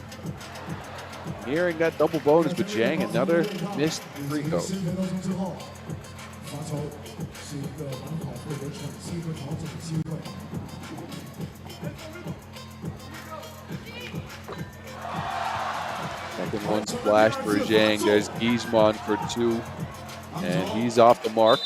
[SPEAKER 1] nearing that double bonus, but Zhang, another missed free throw. Second one splashed for Zhang. There's Gizman for 2, and he's off the mark.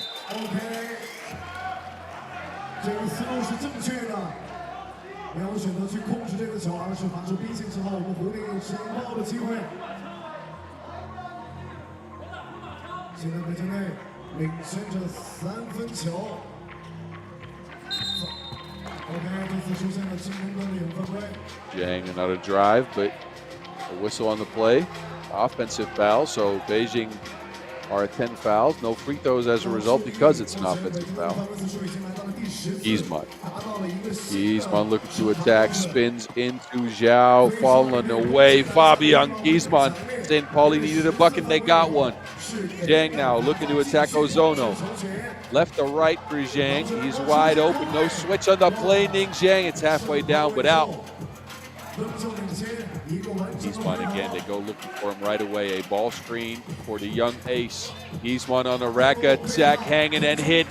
[SPEAKER 1] Zhang another drive, but a whistle on the play. Offensive foul, so Beijing are at 10 fouls. No free throws as a result because it's an offensive foul. Gizman. Gizman looking to attack, spins into Zhao, falling away. Fabian Gizman. St. Pauli needed a bucket, they got one. Zhang now looking to attack Ozono. Left to right for Zhang. He's wide open. No switch on the play. Ning Zhang. It's halfway down, but out. Gizman again. They go looking for him right away. A ball screen for the young ace. Gizman on a rack attack, hanging and hit.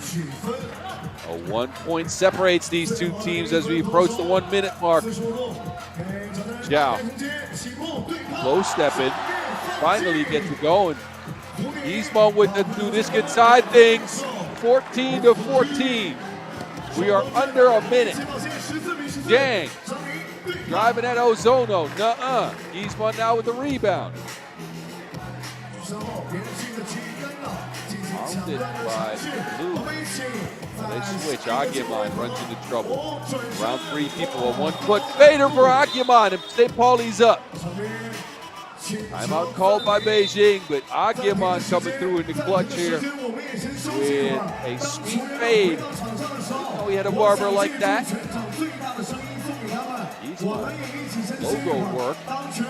[SPEAKER 1] A 1 point separates these two teams as we approach the 1 minute mark. Zhao. Low stepping. Finally gets it going. Gizman with the do this good side things. 14-14. We are under a minute. Zhang driving at Ozono. Nuh-uh. Gizman now with the rebound. Pounded by Blue. They switch. Aguiman runs into trouble. Around 3 people on 1 foot. Fader for Aguiman, and St. Pauli's up. Timeout called by Beijing, but Aguiman coming through in the clutch here with a sweet fade. Oh, he had a barber like that. Logo work,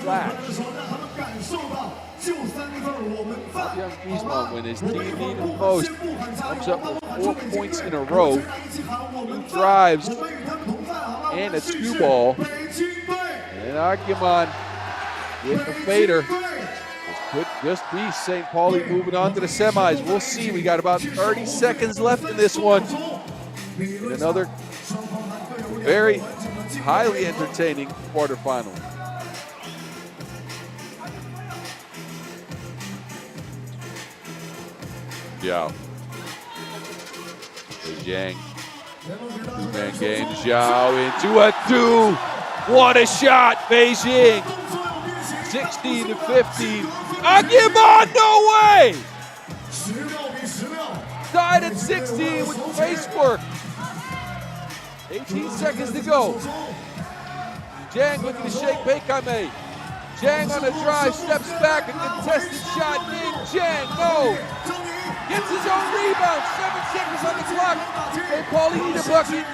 [SPEAKER 1] flash. Young Griezmann, when his team needed him most, comes up with 4 points in a row, 2 drives, and a 2-ball. And Aguiman with the fader. This could just be St. Pauli moving on to the semis. We'll see. We got about 30 seconds left in this one. And another very highly entertaining quarterfinal. Zhao. Beijing. 2-man game. Zhao into a 2. What a shot, Beijing. 16 to 15. Aguiman, no way! Tied at 16 with face work. 18 seconds to go. Zhang looking to shake Beikame. Zhang on a drive, steps back, a contested shot. Ning Zhang, no. Gets his own rebound. 7 seconds on the clock. St. Pauli need a bucket.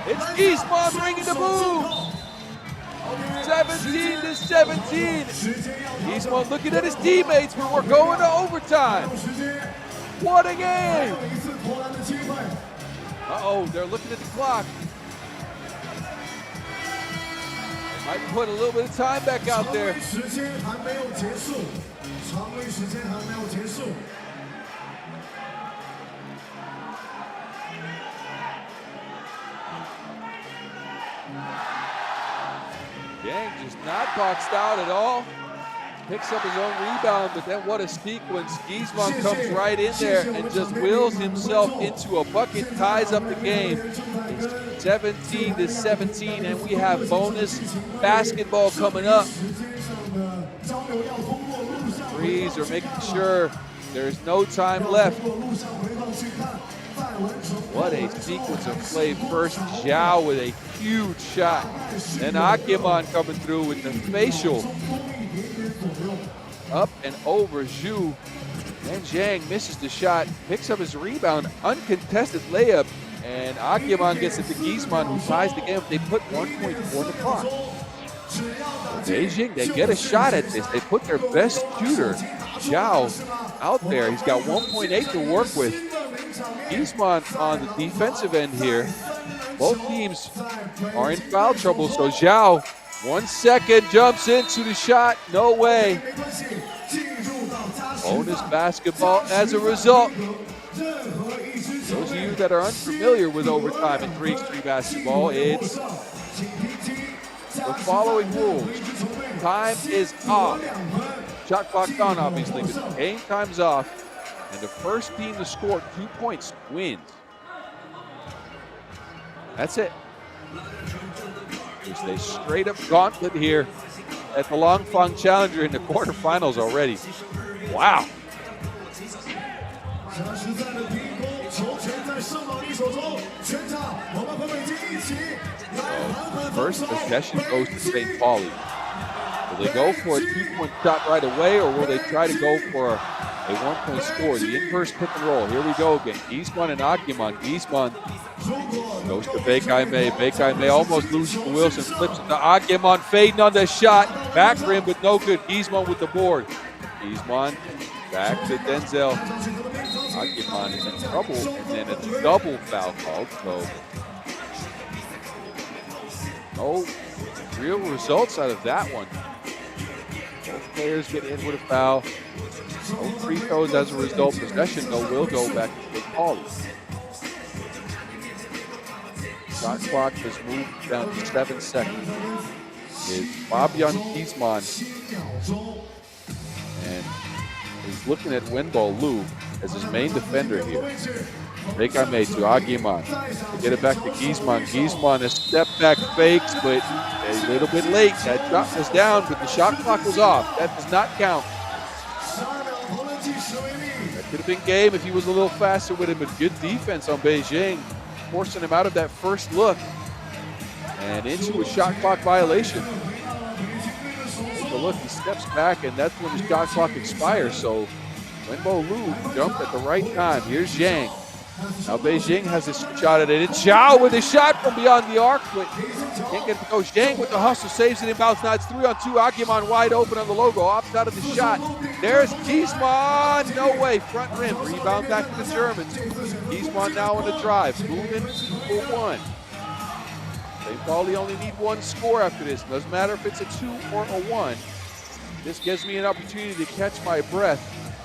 [SPEAKER 1] It's Griezmann bringing the move. 17 to 17. Griezmann looking at his teammates, but we're going to overtime. What a game. Uh-oh, they're looking at the clock. They might put a little bit of time back out there. Yang just not boxed out at all. Picks up his own rebound, but then what a sequence. Griezmann comes right in there and just wills himself into a bucket, ties up the game. It's 17 to 17, and we have bonus basketball coming up. Threes are making sure there's no time left. What a sequence of play. First, Zhao with a huge shot. Then Aguiman coming through with the facial. Up and over Zhu. And Zhang misses the shot, picks up his rebound, uncontested layup, and Aguiman gets it to Griezmann, who ties the game. They put 1.4 on the clock. Beijing, they get a shot at this. They put their best shooter, Zhao, out there. He's got 1.8 to work with. Griezmann on the defensive end here. Both teams are in foul trouble, so Zhao, 1 second, jumps into the shot. No way. Bonus basketball as a result. Those of you that are unfamiliar with overtime in 3x3 basketball, it's the following rules. Time is off. Shot clock on, obviously, but game time's off. And the first team to score 2 points wins. That's it. Just a straight up gauntlet here at the Langfang Challenger in the quarterfinals already. Wow. First possession goes to St. Pauli. Will they go for a 2-point shot right away, or will they try to go for a 1-point score? The inverse pick and roll. Here we go again. Griezmann and Aguiman. Griezmann goes to Beikame. Beikame almost loses to Wilson. Flips it to Aguiman. Fading on the shot. Back rim, but no good. Griezmann with the board. Griezmann back to Denzel. Aguiman is in trouble, and then a double foul called. So no real results out of that one. Both players get in with a foul. No free throws as a result. Possession, though, will go back to Pauli. Shot clock has moved down to 7 seconds. Is Fabian Griezmann, and he's looking at WenLv Lu as his main defender here. Beikame to Aguiman. They get it back to Griezmann. Griezmann, a step back fakes, but a little bit late. That shot was down, but the shot clock was off. That does not count. That could have been game if he was a little faster with him, but good defense on Beijing, forcing him out of that first look and into a shot clock violation. Take a look, he steps back, and that's when the shot clock expires. So WenLv jumped at the right time. Here's Zhang. Now Beijing has a shot at it. It's Zhao with a shot from beyond the arc, but can't get it to go. Zhang with the hustle, saves it in bounce. Now it's 3-on-2. Agyeman wide open on the logo, opts out of the shot. There's Giesmann. No way. Front rim. Rebound back to the Germans. Giesmann now on the drive. Moving for one. Pauli only need one score after this. Doesn't matter if it's a 2 or a 1. This gives me an opportunity to catch my breath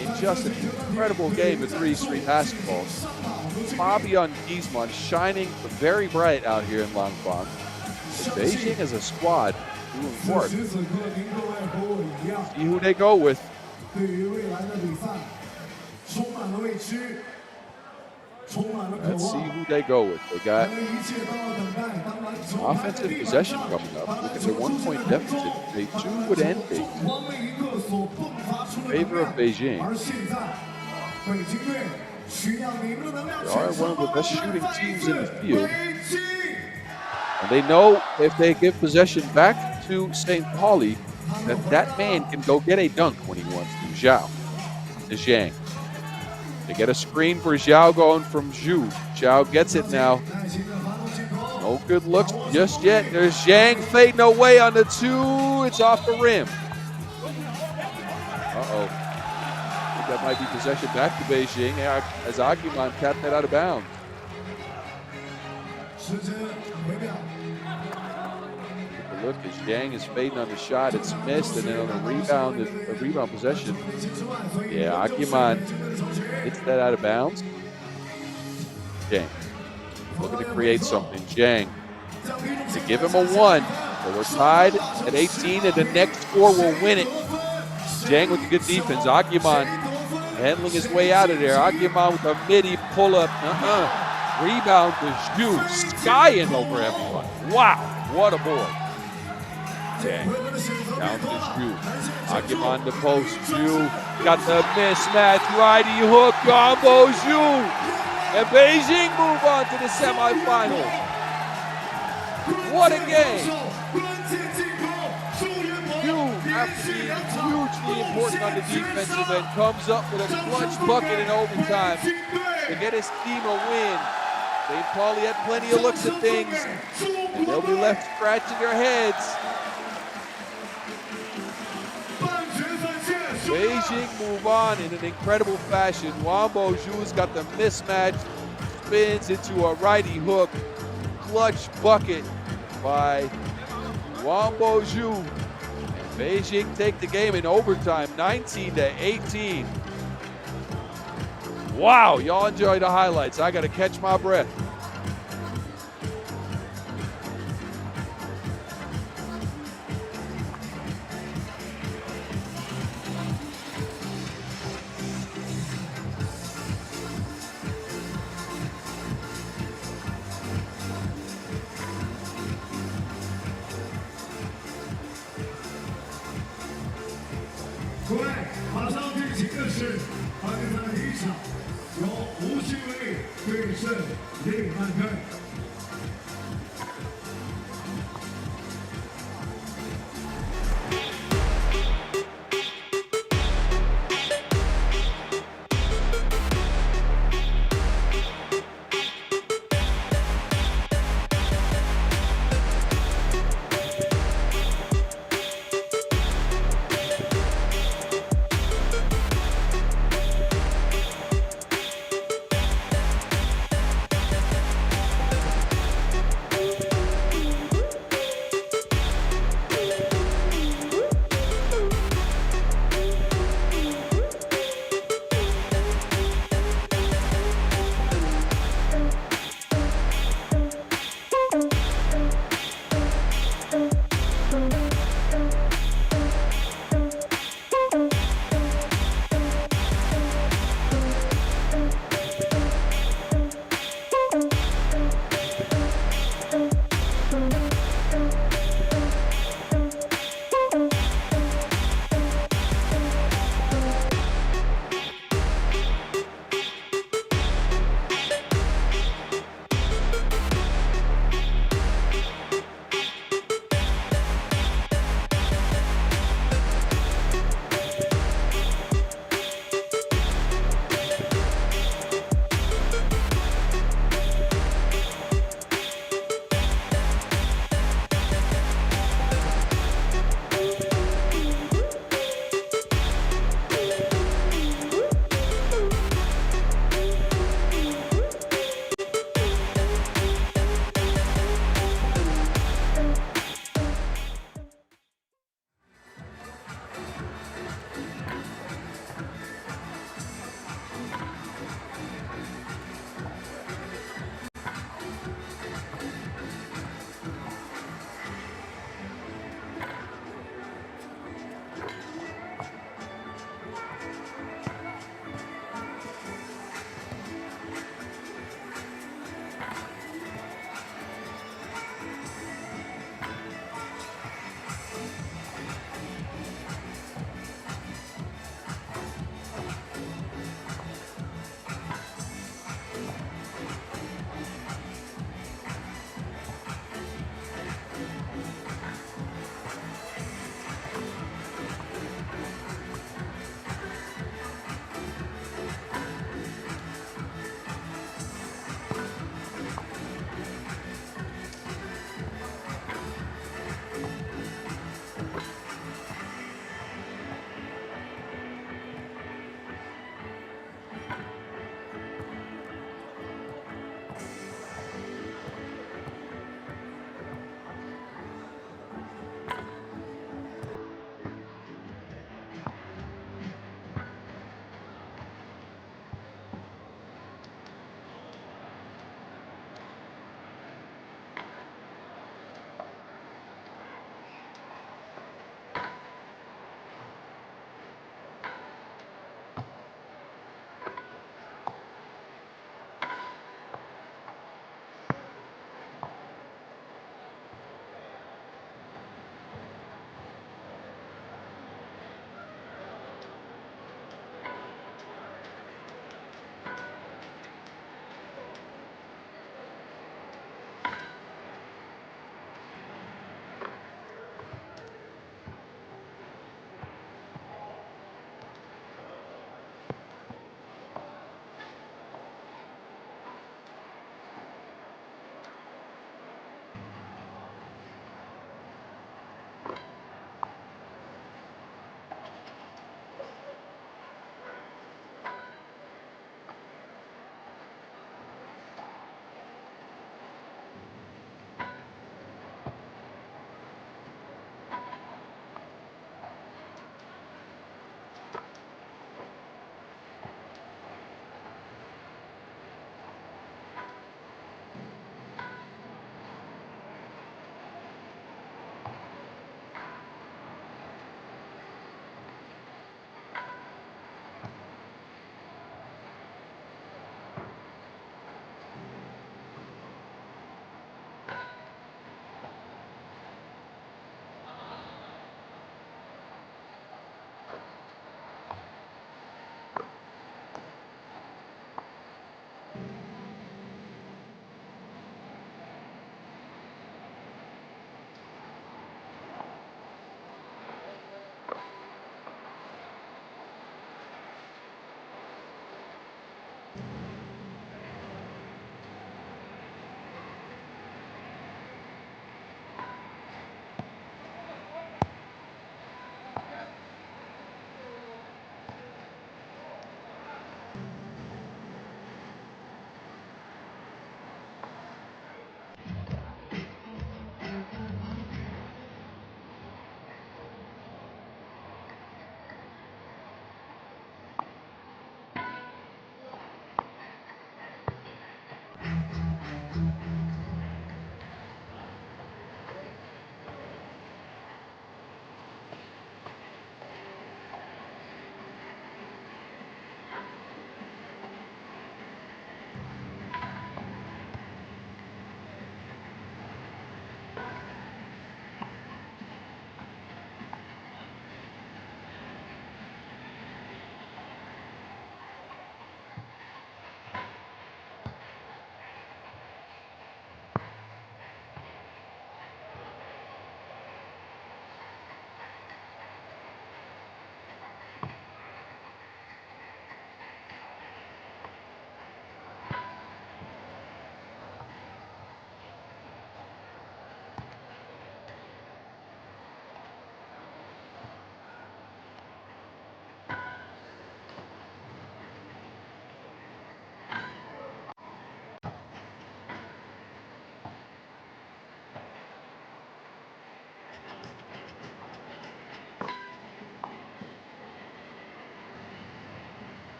[SPEAKER 1] in just an incredible game of 3x3 basketball. Fabian Giesmann shining very bright out here in Langfang. Beijing as a squad doing work. See who they go with. Let's see who they go with. They got offensive possession coming up. Look at their 1-point deficit. They 2 would end it in favor of Beijing. They are one of the best shooting teams in the field. And they know if they give possession back to St. Pauli, that man can go get a dunk when he wants to. Zhao to Zhang. They get a screen for Zhao going from Zhu. Zhao gets it now. No good looks just yet. There's Zhang fading away on the 2. It's off the rim. Uh-oh. I think that might be possession back to Beijing as Agyeman tapped that out of bounds. Look, as Zhang is fading on the shot, it's missed, and then on the rebound possession, yeah, Agyeman hits that out of bounds. Zhang looking to create something. Zhang to give him a 1. So we're tied at 18, and the next score will win it. Zhang with the good defense. Agyeman handling his way out of there. Agyeman with a midi pull-up. Rebound to Zhu, skying over everyone. Wow, what a boy. Zhang down to Zhu. Agyeman the post. Zhu got the mismatch. Righty hook combo. Zhu. And Beijing move on to the semifinals. What a game. Zhu, after being hugely important on the defensive end, comes up with a clutch bucket in overtime to get his team a win. St. Pauli had plenty of looks at things, and they'll be left scratching their heads. Beijing move on in an incredible fashion. Wambo Zhu's got the mismatch, spins into a righty hook. Clutch bucket by Wambo Zhu. And Beijing take the game in overtime, 19-18. Wow, y'all enjoy the highlights. I got to catch my breath.
[SPEAKER 5] Liman.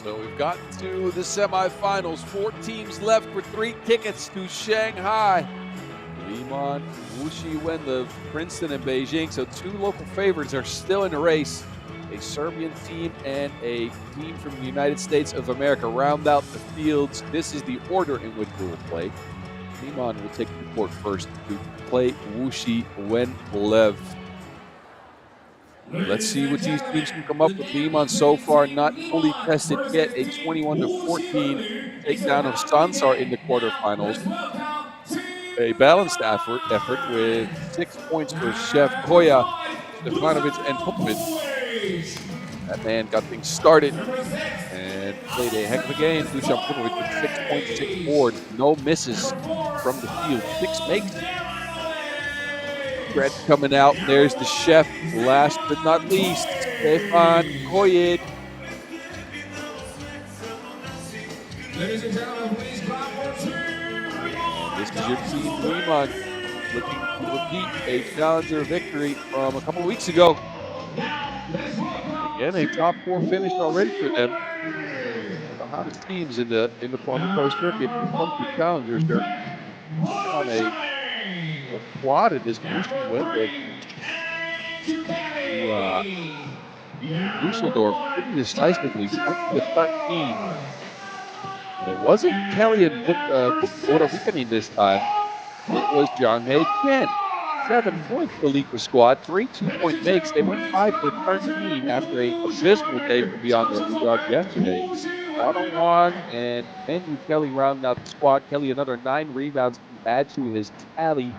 [SPEAKER 1] So we've gotten to the semifinals. 4 teams left for 3 tickets to Shanghai. Liman, Wuxi, WenLv, Princeton, and Beijing. So 2 local favorites are still in the race. A Serbian team and a team from the United States of America round out the fields. This is the order in which we will play. Liman will take the court first to play Wuxi WenLv. Let's see what these teams can come up with. Liman so far not fully tested yet. A 21-14 takedown of Sansar in the quarterfinals. A balanced effort with 6 points for Chef Koya, Stefanovic, and Popovic. That man got things started and played a heck of a game. Dusan Popovic with 6 points, 6 boards, no misses from the field, 6 makes. Brett coming out. There's the chef. Last but not least, Stefan Koyed.
[SPEAKER 3] Ladies and gentlemen, please clap for Liman.
[SPEAKER 1] This is your team, Liman, looking to repeat a challenger victory from a couple weeks ago. Again, a top 4 finish already for them. The hottest teams in the Qualifier circuit when it comes to challengers. They're on a quad in this Wuxi WenLv. Dusseldorf pretty decisively, 20-13. It wasn't Kelly and Puerto Rican this time. It was Shanghai Chen. 7 points for the Liqua squad, 3 2-point makes. They went 5 for 13 after a abysmal day from beyond their yard yesterday. One-on-one, and Andrew Kelly rounded out the squad. Kelly another 9 rebounds to add to his tally.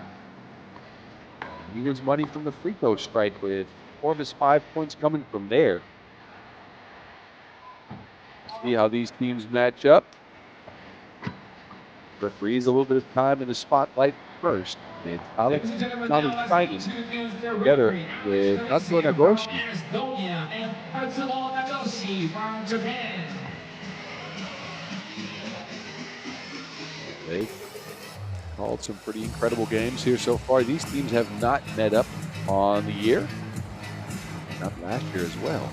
[SPEAKER 1] He wins money from the free throw strike with 4 of his 5 points coming from there. See how these teams match up. Referees a little bit of time in the spotlight first. And Alex Langfang together with Natsuo Nagoshi. They called some pretty incredible games here so far. These teams have not met up on the year. Not last year as well.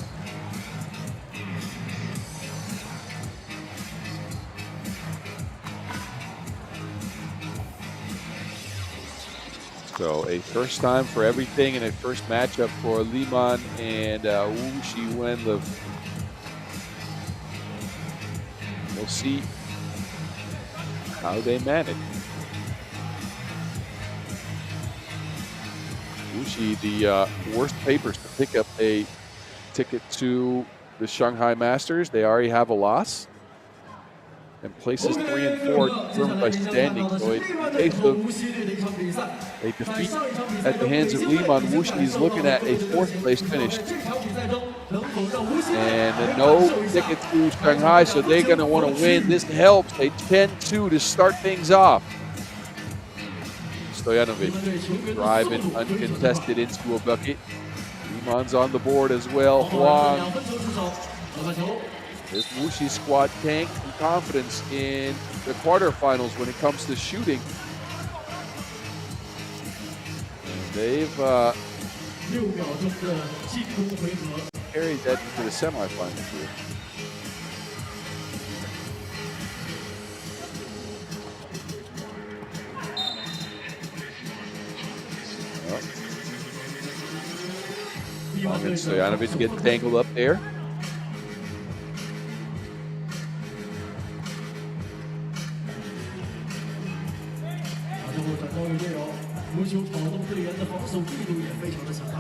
[SPEAKER 1] So a first time for everything and a first matchup for Liman and Wuxi WenLv. We'll see how they manage. Wuxi, the worst papers to pick up a ticket to the Shanghai Masters. They already have a loss. And places 3 and 4 determined by standing. So in case of a defeat at the hands of Liman, Wuxi is looking at a 4th place finish. And no ticket to Shanghai, so they're going to want to win. This helps a 10-2 to start things off. Stojanovic driving uncontested into a bucket. Liman's on the board as well. Huang. This Wuxi squad tanked some confidence in the quarterfinals when it comes to shooting. And they've carried that into the semifinals here. And Stojanovic gets tangled up there.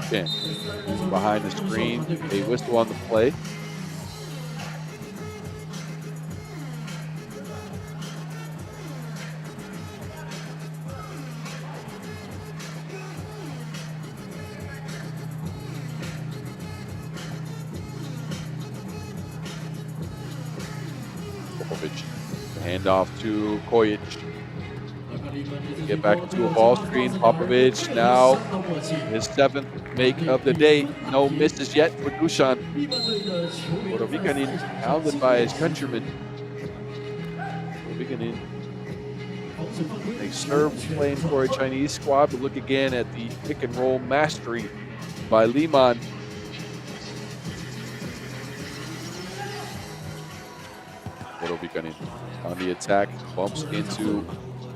[SPEAKER 1] Okay. Behind the screen, a whistle on the play. Popovic, the handoff to Kojic. Get back into a ball screen. Popovic now his 7th make of the day. No misses yet for Dusan. Puerto Rican hounded by his countrymen. Puerto Rican they serve playing for a Chinese squad, but look again at the pick and roll mastery by Liman. Borovikinen on the attack, bumps into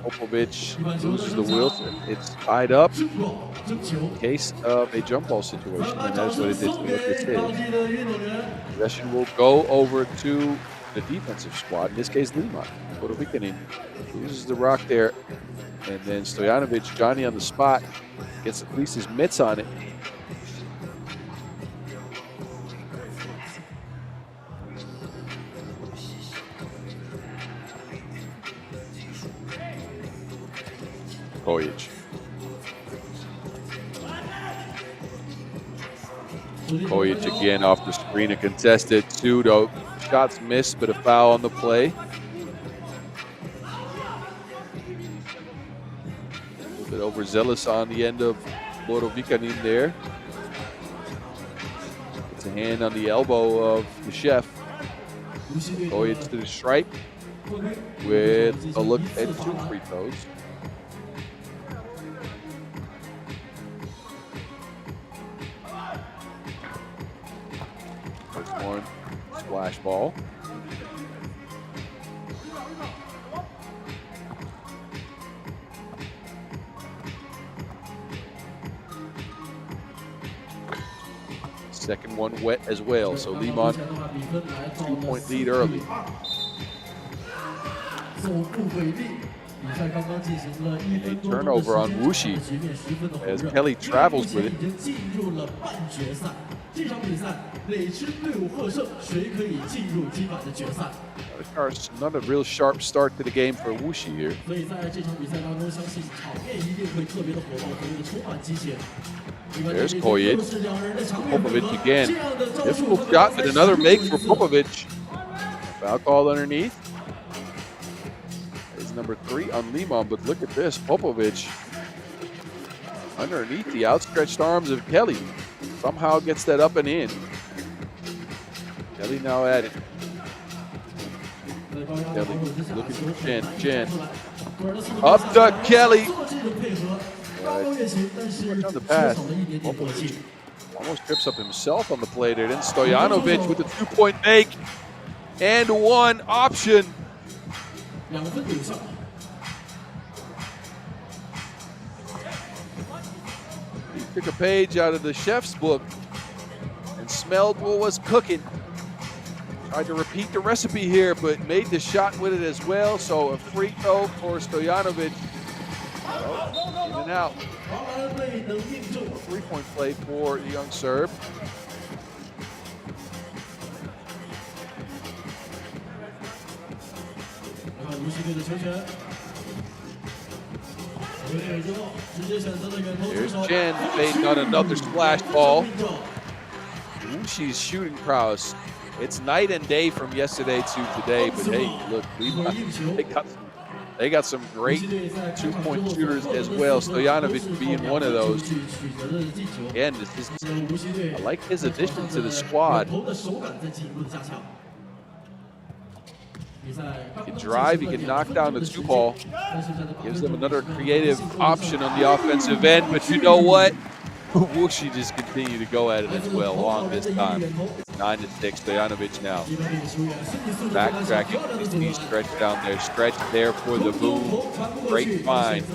[SPEAKER 1] Popovic, loses the wheels. It's tied up in case of a jump ball situation, and that's what it is. What this is. Possession will go over to the defensive squad, in this case Liman. Borovikinen loses the rock there, and then Stojanovic, Johnny on the spot, gets at least his mitts on it. Kojic again off the screen, a contested pseudo. Shots missed, but a foul on the play. A little bit overzealous on the end of Borovikinen there. It's a hand on the elbow of the chef. Kojic to the stripe with a look at 2 free throws. One splash ball. Second one wet as well, so Liman 2-point lead early. A turnover on Wuxi as Kelly travels with it. Another real sharp start to the game for Wuxi here. There's Kojic. Popovic again. Difficult shot, but another make for Popovic. Foul called underneath. That is number 3 on Liman, but look at this. Popovic underneath the outstretched arms of Kelly. Somehow gets that up and in. Kelly now at it. Kelly looking for Chen. Up to Kelly. On the pass. Almost trips up himself on the play there. Then Stojanovic with a 2-point make. And 1 option. He took a page out of the chef's book and smelled what was cooking. Tried to repeat the recipe here, but made the shot with it as well. So a free throw for Stojanovic. In and out. 3-point play for the young Serb. Here's Chen fading on another splash ball. Wuxi's shooting prowess. It's night and day from yesterday to today, but hey, look, they got some great 2-point shooters as well. Stojanovic being one of those. Again, I like his addition to the squad. He can drive, he can knock down the 2-ball. Gives them another creative option on the offensive end, but you know what? Wuxi just continue to go at it as well long this time. It's 9-6, Stojanovic now. Backtracking, his knee stretched down there, stretch there for the boom. Great find.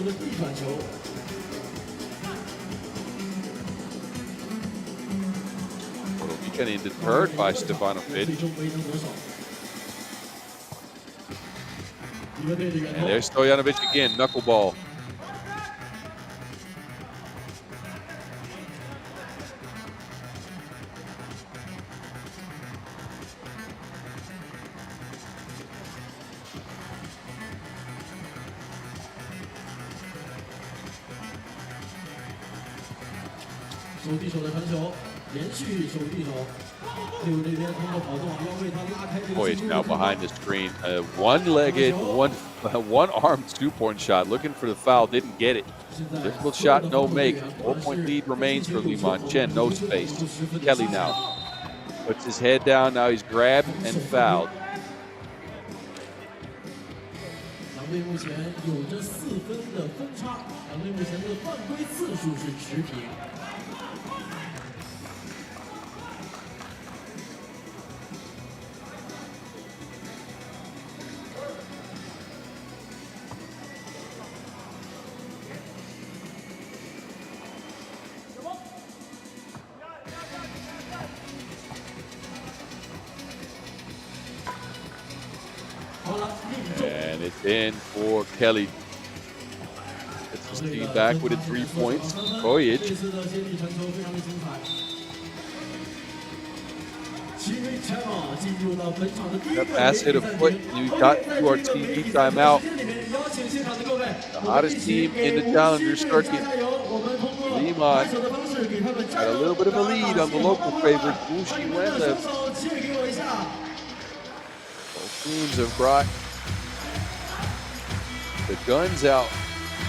[SPEAKER 1] Getting deterred by Stefanovic. And there's Stojanovic again, knuckleball. Boy, it's now behind the screen. One-legged, one-armed 2-point shot. Looking for the foul, didn't get it. Difficult shot, no make. 4-point lead remains for Liman. Chen, no space. Kelly now puts his head down. Now he's grabbed and fouled. 10 for Kelly. Gets his team back with 3 points. Voyage. That pass hit a foot, and we got to our TV timeout. The hottest team in the Challenger circuit, Liman, had a little bit of a lead on the local favorite, Wuxi WenLv. Both teams have brought the guns out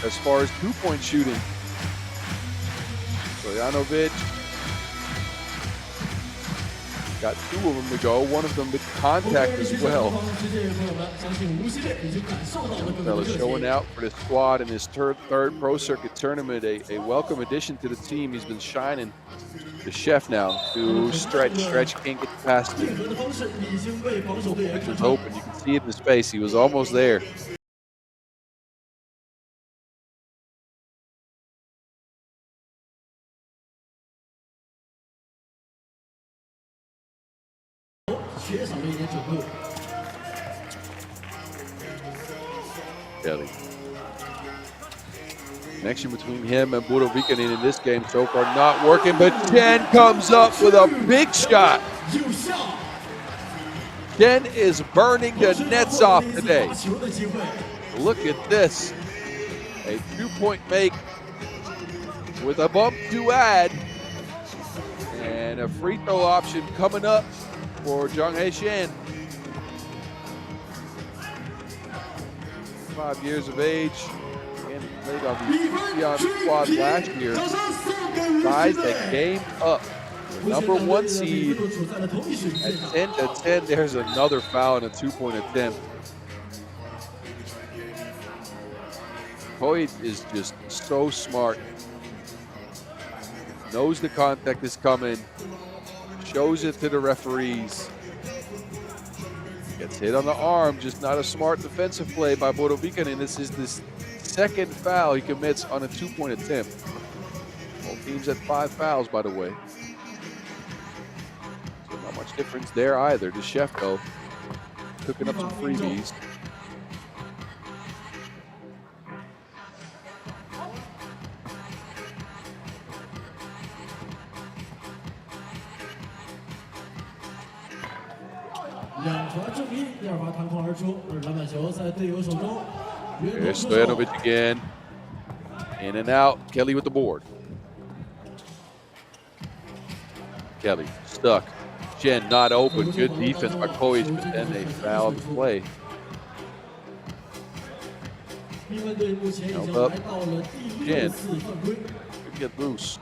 [SPEAKER 1] as far as 2-point shooting. Stojanovic got 2 of them to go, one of them with contact as well. Fella showing out for the squad in his third Pro Circuit tournament, a welcome addition to the team. He's been shining. The chef now to Stretch. Stretch can't get past it. Stretch was open. You can see it in his face. He was almost there. Kelly. Connection between him and Budovikinen in this game so far not working, but Chen comes up with a big shot. Chen is burning the nets off today. Look at this. A 2-point make with a bump to add. And a free throw option coming up for Zhang Shan. 5 years of age, and played on the Princeton squad last year. Ties that game up. Number 1 seed at 10-10. There's another foul and a 2-point attempt. Hoyt is just so smart. Knows the contact is coming. Shows it to the referees. Gets hit on the arm, just not a smart defensive play by Budovikinen. This is the second foul he commits on a 2-point attempt. Both teams at 5 fouls, by the way. So not much difference there either. The chef, though, cooking up some freebies. There's Stojanovic again. In and out. Kelly with the board. Kelly stuck. Chen not open. Good defense by Koic, but then they foul the play. Held up. Chen could get loose.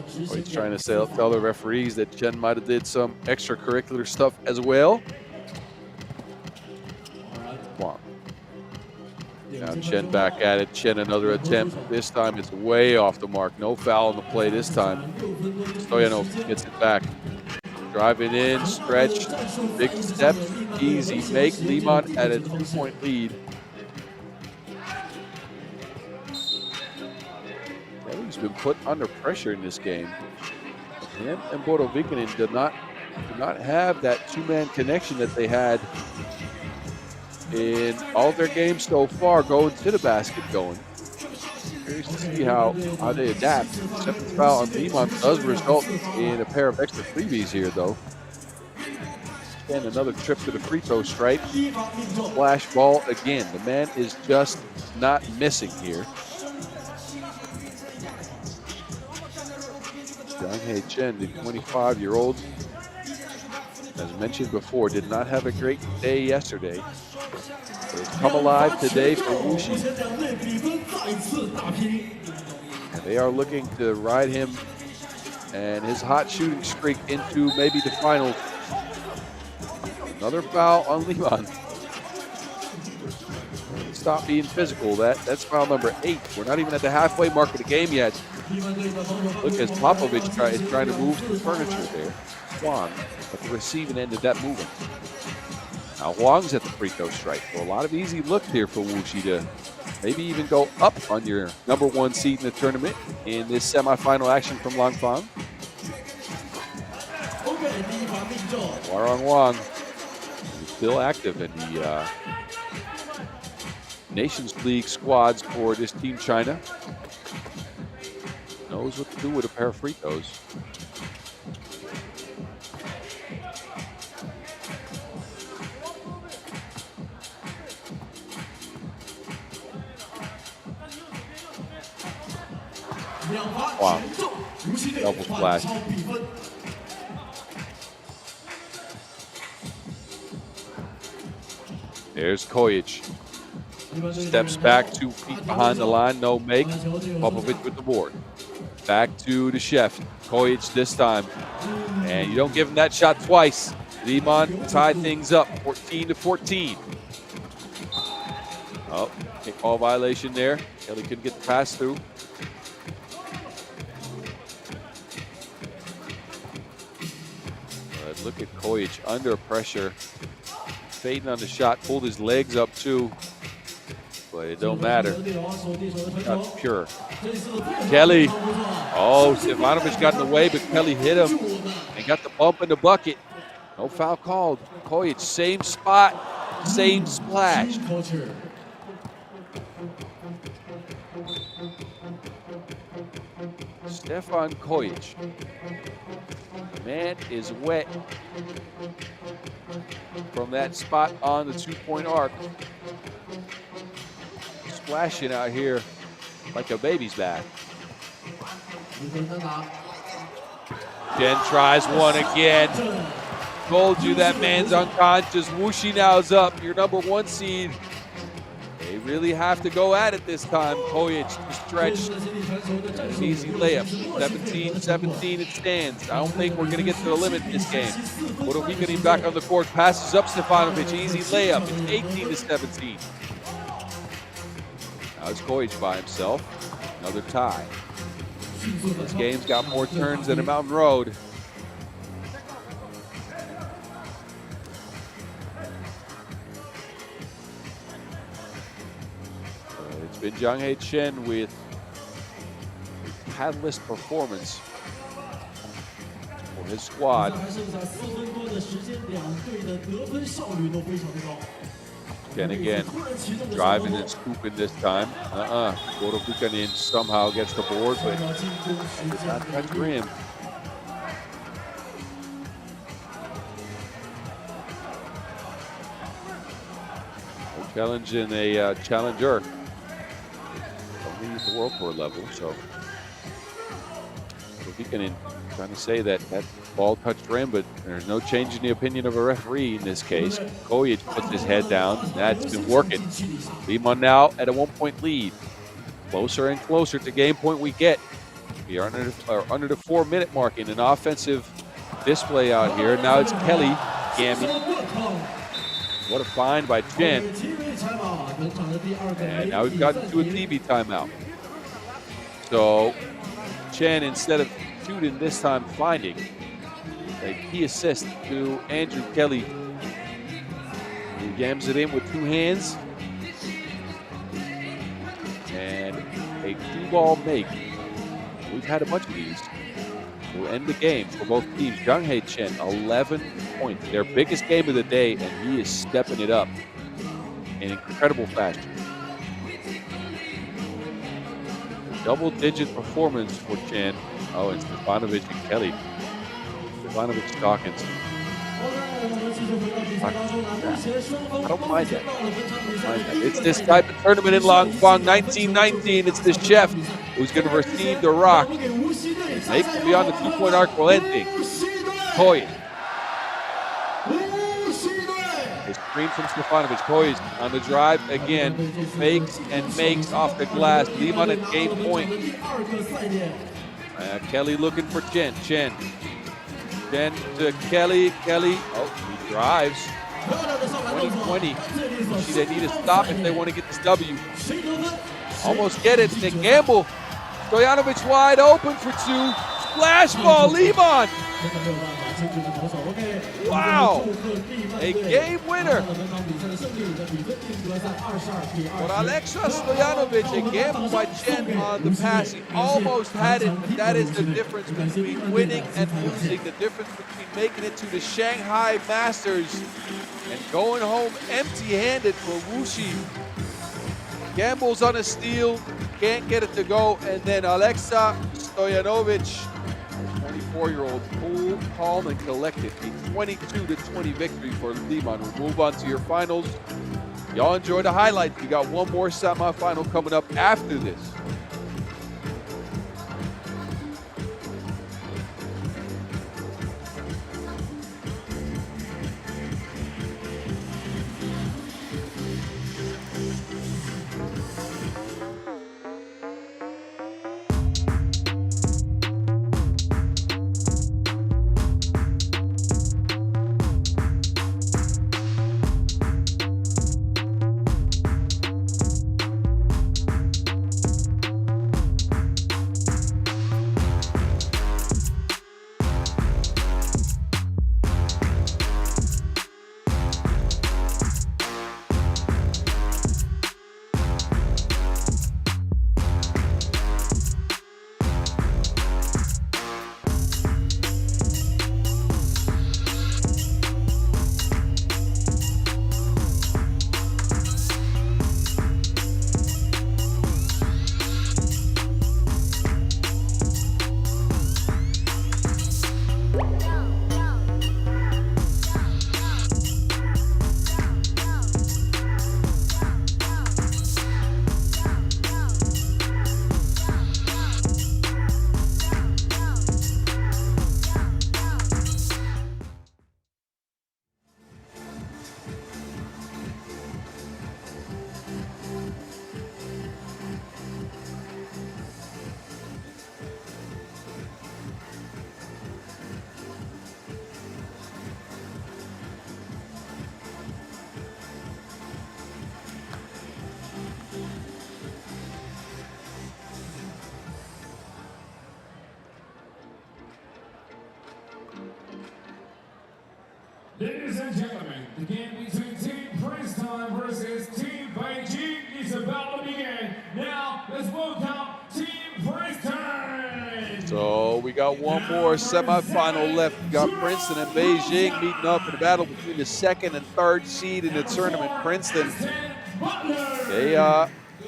[SPEAKER 1] He's trying to tell the referees that Chen might have did some extracurricular stuff as well. Wang. Now Chen back at it. Chen another attempt. This time it's way off the mark. No foul on the play this time. Stoyanov gets it back. Driving in, stretch, big step, easy make. Liman at a 2-point lead. He's been put under pressure in this game. Him and Budovikinen did not have that 2-man connection that they had in all their games so far going to the basket going. Curious to see how they adapt. Second foul on Liman does result in a pair of extra freebies here, though. And another trip to the free throw stripe. Flash ball again. The man is just not missing here. Zhang Chen, the 25-year-old, as mentioned before, did not have a great day yesterday. It's come alive today for Wuxi. And they are looking to ride him and his hot shooting streak into maybe the finals. Another foul on Liman. Stop being physical. That's foul number 8. We're not even at the halfway mark of the game yet. Look as Popovic is trying to move the furniture there. Huang at the receiving end of that movement. Now Huang's at the free throw strike. So a lot of easy looks here for Wuxi to maybe even go up on your number 1 seed in the tournament in this semifinal action from Langfang. Huang still active, and he Nations League squads for this Team China. Knows what to do with a pair of free throws. Wow. Double flash. There's Kojic. Steps back 2 feet behind the line. No make. Popovic with the board. Back to the chef. Kojic this time. And you don't give him that shot twice. Liman tied things up 14-14. Oh, kick ball violation there. Kelly couldn't get the pass through. Look at Kojic under pressure, fading on the shot, pulled his legs up too, but it don't matter. That's pure. Kelly, oh, Stefanovic got in the way, but Kelly hit him and got the bump in the bucket. No foul called. Kojic, same spot, same splash. Stefan Kojic. Man is wet from that spot on the 2-point arc. Splashing out here like a baby's bath. Jen tries one again. Told you that man's unconscious. Wuxi now is up, your #1 seed. They really have to go at it this time. Kojic to stretch. An easy layup. 17-17 it stands. I don't think we're going to get to the limit in this game. Bodovikani back on the court. Passes up Stefanovic. Easy layup. It's 18-17. Now it's Kojic by himself. Another tie. This game's got more turns than a mountain road. It's been Zhang Chen with a catalyst performance for his squad. Chen again, driving and scooping this time. Bodovikani somehow gets the board, but does not touch rim. Challenging a challenger. Only at the World Tour level, so Bodovikani trying to say that that ball touched rim, but there's no change in the opinion of a referee in this case. Kojic puts his head down. That's been working. Liman now at a 1-point lead. Closer and closer to game point we get. We are under the 4-minute mark in an offensive display out here. Now it's Kelly Gammy. What a find by Chen. And now we've gotten to a TV timeout. So Chen, instead of shooting this time, finding a key assist to Andrew Kelly. He jams it in with 2 hands. And a 2-ball make. We've had a bunch of these. We'll end the game for both teams. Zhang Chen, 11 points. Their biggest game of the day, and he is stepping it up in incredible fashion. Double-digit performance for Chen. Oh, and Stefanovic and Kelly. Stefanovic Dawkins. I don't mind that. It's this type of tournament in Langfang, 1919. It's this chef who's going to receive the rock. They can be on the 2-point arc while ending. Kojic. A screen from Stefanovic. Kojic on the drive again. Fakes and makes off the glass. Liman at game point. Kelly looking for Chen. Chen to Kelly. Kelly, oh, he drives. 2020. They need to stop if they want to get this W. Almost get it. They gamble. Stojanovic wide open for 2. Splash ball, Liman. Wow. A game winner. For Alexa Stojanovic, a gamble by Chen on the pass. He almost had it, but that is the difference between winning and losing. The difference between making it to the Shanghai Masters and going home empty-handed for Wuxi. gambles on a steal, can't get it to go, and then Alexa Stojanovic, 24-year-old, cool, calm, and collected. A 22-20 victory for Liman. We'll move on to your finals. Y'all enjoy the highlights. We got one more semifinal coming up after this.
[SPEAKER 3] Ladies and gentlemen, the game between Team Princeton versus Team Beijing is about to begin. Now, let's welcome Team Princeton!
[SPEAKER 1] So we got one more semifinal left. We got Princeton and Beijing meeting up in a battle between the second and third seed in the tournament. Princeton, they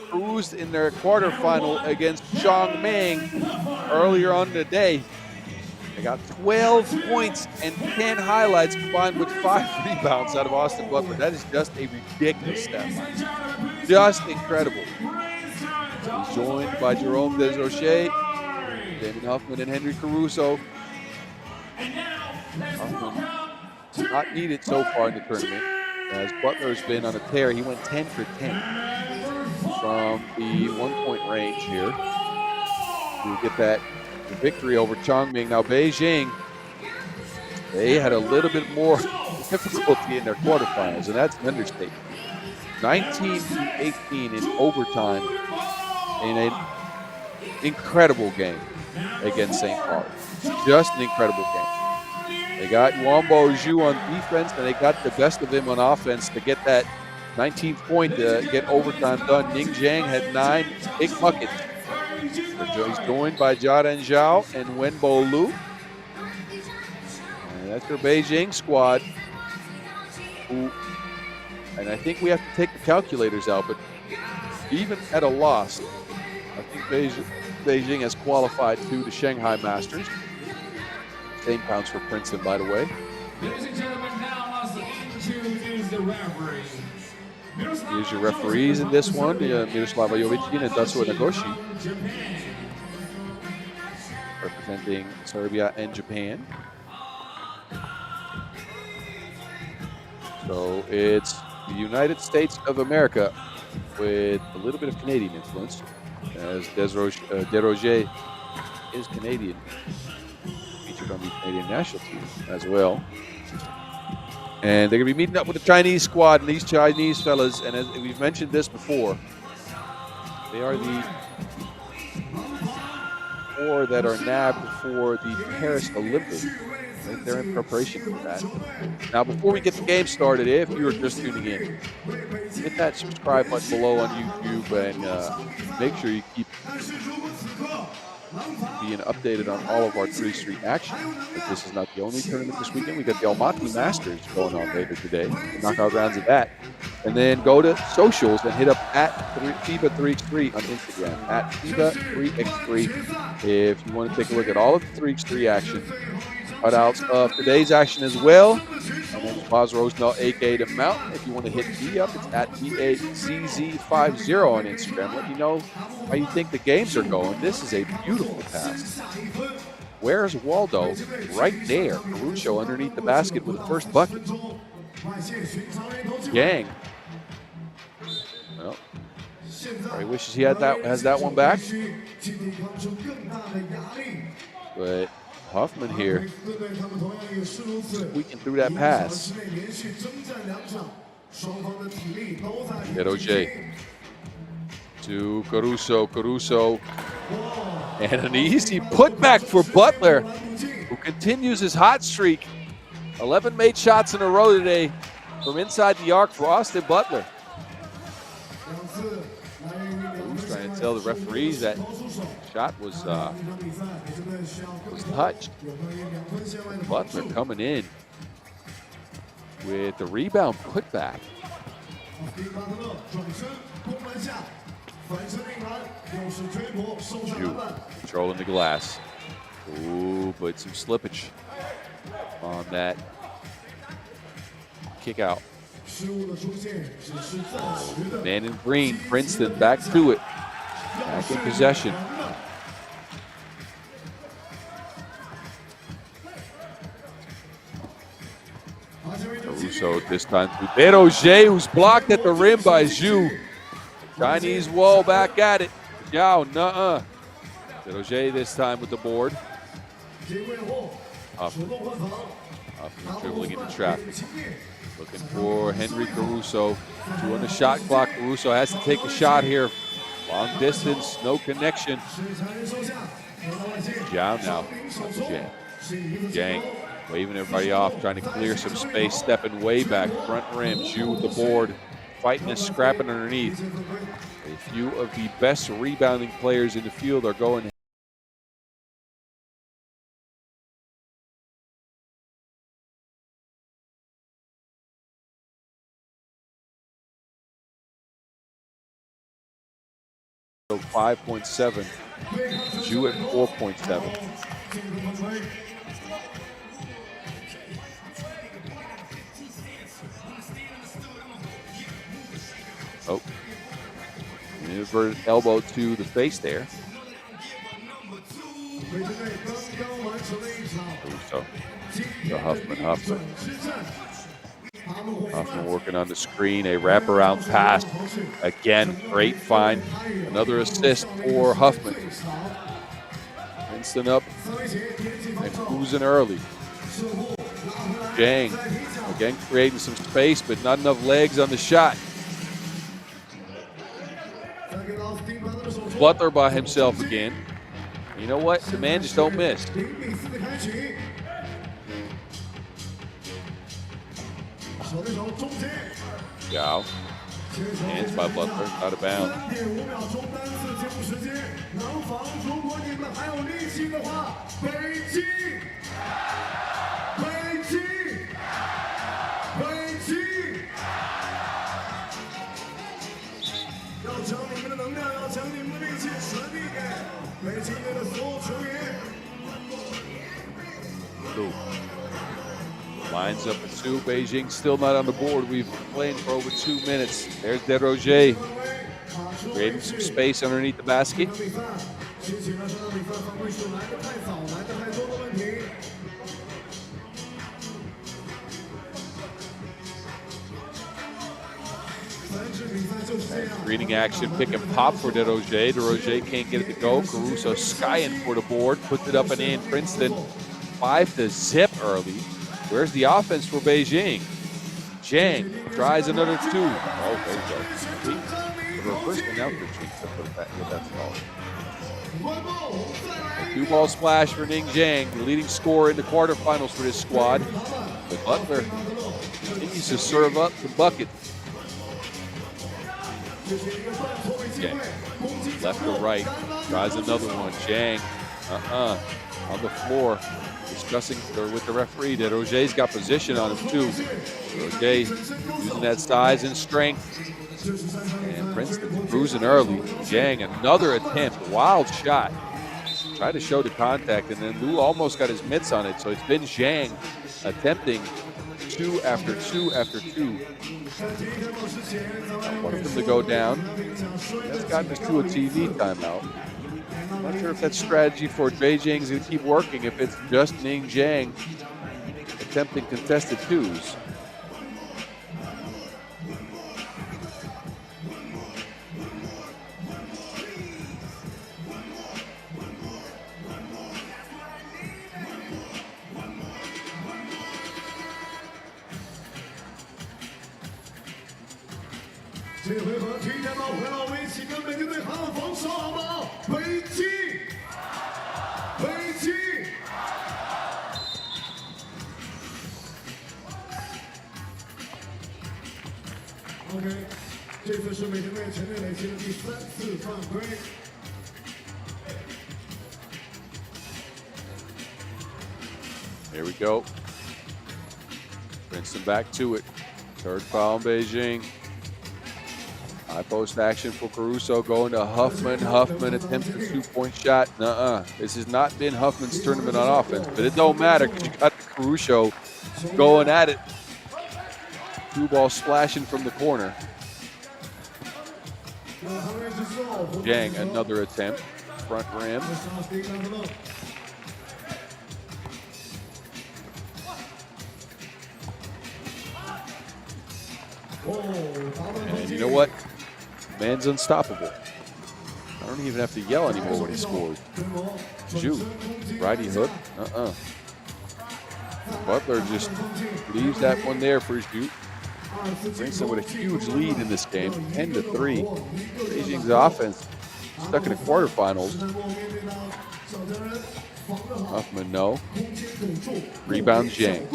[SPEAKER 1] cruised in their quarterfinal against Chongming earlier on in the day. They got 12 points and 10 highlights combined with 5 rebounds out of Austin Butler. That is just a ridiculous stat line. Just incredible. He's joined by Jerome Desrochers, Damon Huffman, and Henry Caruso. Huffman not needed so far in the tournament, as Butler's been on a tear. He went 10 for 10 from the 1-point range here to get that victory over Chongming. Now Beijing, they had a little bit more difficulty in their quarterfinals, and that's an understatement. 19-18 in overtime in an incredible game against St. Pauli. Just an incredible game. They got Wambo Zhu on defense, and they got the best of him on offense to get that 19th point to get overtime done. Ning Jiang had 9 big buckets. He's joined by Jiaren Zhao and Wenbo Lu. And that's their Beijing squad. And I think we have to take the calculators out, but even at a loss, I think Beijing has qualified to the Shanghai Masters. Same counts for Princeton, by the way.
[SPEAKER 3] Ladies and gentlemen, now let's introduce the referees.
[SPEAKER 1] Here's your referees in this one, Miroslava Jovicin and Dasu Nagoshi, representing Serbia and Japan. So it's the United States of America with a little bit of Canadian influence, as Desrochers is Canadian, featured on the Canadian national team as well. And they're going to be meeting up with the Chinese squad, and these Chinese fellas, and as we've mentioned this before, they are the 4 that are nabbed for the Paris Olympics. I think they're in preparation for that. Now, before we get the game started, if you're just tuning in, hit that subscribe button below on YouTube, and make sure you keep being updated on all of our 3x3 action. But this is not the only tournament this weekend. We got the Almaty Masters going on later today. The knockout rounds of that. And then go to socials and hit up at FIBA 3x3 on Instagram, at FIBA 3x3, if you want to take a look at all of the 3x3 action, cutouts of today's action as well. And then Boz Rosendahl, aka The Mountain. If you want to hit me up, it's at BAZZ50 on Instagram. Let me know how you think the games are going. This is a beautiful pass. Where's Waldo? Right there. Caruso underneath the basket with the first bucket. Yang. Well, he wishes he has that one back. But Huffman here squeaking through that pass. J to Caruso. Caruso. And an easy putback for Butler, who continues his hot streak. 11 made shots in a row today from inside the arc for Austin Butler. Who's trying to tell the referees that shot was touched. Butler coming in with the rebound putback. Controlling the glass. Ooh, but some slippage on that kick out. Man in green, Princeton back to it. Back in possession. Caruso this time to J, who's blocked at the rim by Zhu. Chinese wall back at it. Yao, nuh-uh. J this time with the board. Huffman dribbling into traffic. Looking for Henry Caruso. 2 on the shot clock. Caruso has to take a shot here. Long distance, no connection. Yao now. Yang waving everybody off, trying to clear some space, stepping way back. Front rim, Zhu with the board. Fighting and scrapping underneath. A few of the best rebounding players in the field are going. So 5.7. Zhu at 4.7. Oh, inverted elbow to the face there. So Huffman working on the screen, a wraparound pass. Again, great find. Another assist for Huffman. Princeton up and cruising early. Jang, again creating some space, but not enough legs on the shot. Butler by himself again. You know what? The man just don't miss. Yao. Hands by Butler, out of bounds. Lines up at 2. Beijing still not on the board. We've been playing for over 2 minutes. There's J creating some space underneath the basket. Screening action, pick and pop for J. J can't get it to go. Caruso skying for the board, puts it up and in. Princeton 5-0 early. Where's the offense for Beijing? Jang tries another 2. Oh, there we go. The reverse one out for that's called. A 2-ball splash for Ning Zhang, the leading scorer in the quarterfinals for this squad. But Butler continues to serve up the bucket. Jang, left to right, tries another one. Jang On the floor, discussing with the referee that Roger's got position on him too. Roger using that size and strength. And Princeton cruising early. Zhang, another attempt, wild shot. Tried to show the contact, and then Lu almost got his mitts on it. So it's been Zhang attempting 2 after 2 after 2. I wanted him to go down. That's gotten us to a TV timeout. I'm not sure if that's strategy for Beijing to keep working, if it's just Ning Zhang attempting contested 2s.
[SPEAKER 5] OK， 这次是美田队全队累积的第3次犯规。
[SPEAKER 1] Here we go. Princeton back to it. 3rd foul in Beijing. High post action for Caruso going to Huffman. Huffman attempts a 2-point shot. This has not been Huffman's tournament on offense, but it don't matter because you got the Caruso going at it. 2-ball splashing from the corner. Zhang, another attempt. Front rim. And you know what? Man's unstoppable. I don't even have to yell anymore when he scores. Zhu, righty hook. Butler just leaves that one there for Zhu. Princeton with a huge lead in this game, 10-3. Beijing's offense stuck in the quarterfinals. Huffman, no. Rebound, Zhang.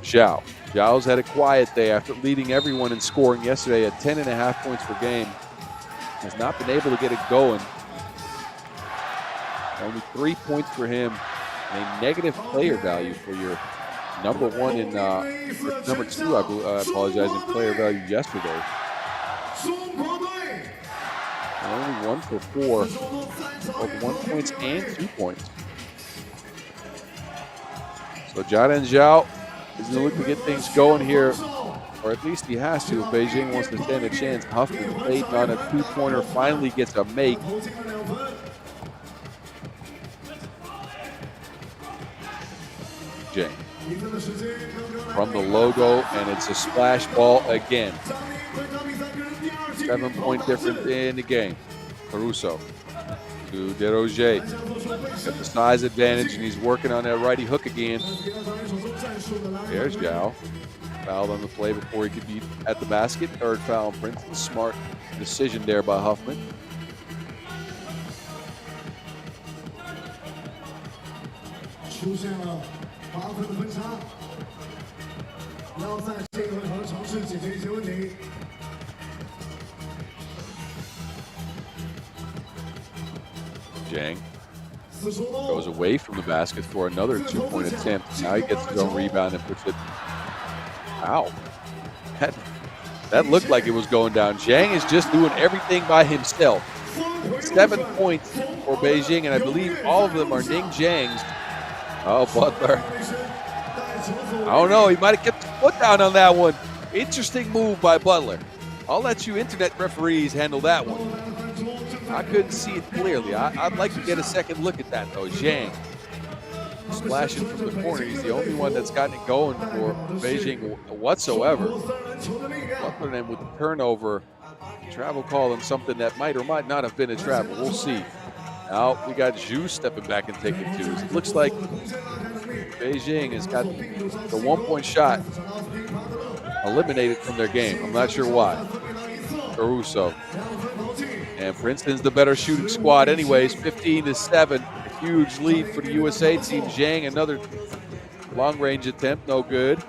[SPEAKER 1] Zhao. Zhao's had a quiet day after leading everyone in scoring yesterday at 10.5 points per game. Has not been able to get it going. Only 3 points for him. And a negative player value for your number 1 in number 2, I apologize, in player value yesterday. And only 1 for 4, both 1 points and 2 points. So Jiadan Zhao is going to look to get things going here, or at least he has to if Beijing wants to stand a chance. Huffman played on a 2-pointer, finally gets a make. Zhang from the logo, and it's a splash ball again. 7-point difference in the game. Caruso to DeRoger. Got the size advantage, and he's working on that righty hook again. There's Zhao. Fouled on the play before he could be at the basket. 3rd foul on Princeton. Smart decision there by Huffman. Zhang goes away from the basket for another 2-point attempt. Now he gets his own rebound and puts it out. That looked like it was going down. Zhang is just doing everything by himself. 7 points for Beijing, and I believe all of them are Ning Zhang's. Oh, Butler. I don't know. He might have kept his foot down on that one. Interesting move by Butler. I'll let you internet referees handle that one. I couldn't see it clearly. I'd like to get a second look at that, though. Zhang splashing from the corner. He's the only one that's gotten it going for Beijing whatsoever. Butler then with the turnover. Travel call on something that might or might not have been a travel. We'll see. Now we got Zhu stepping back and taking 2s. It looks like Beijing has got the 1-point shot eliminated from their game. I'm not sure why. Caruso. And Princeton's the better shooting squad anyways, 15-7. A huge lead for the USA team. Zhang, another long-range attempt, no good.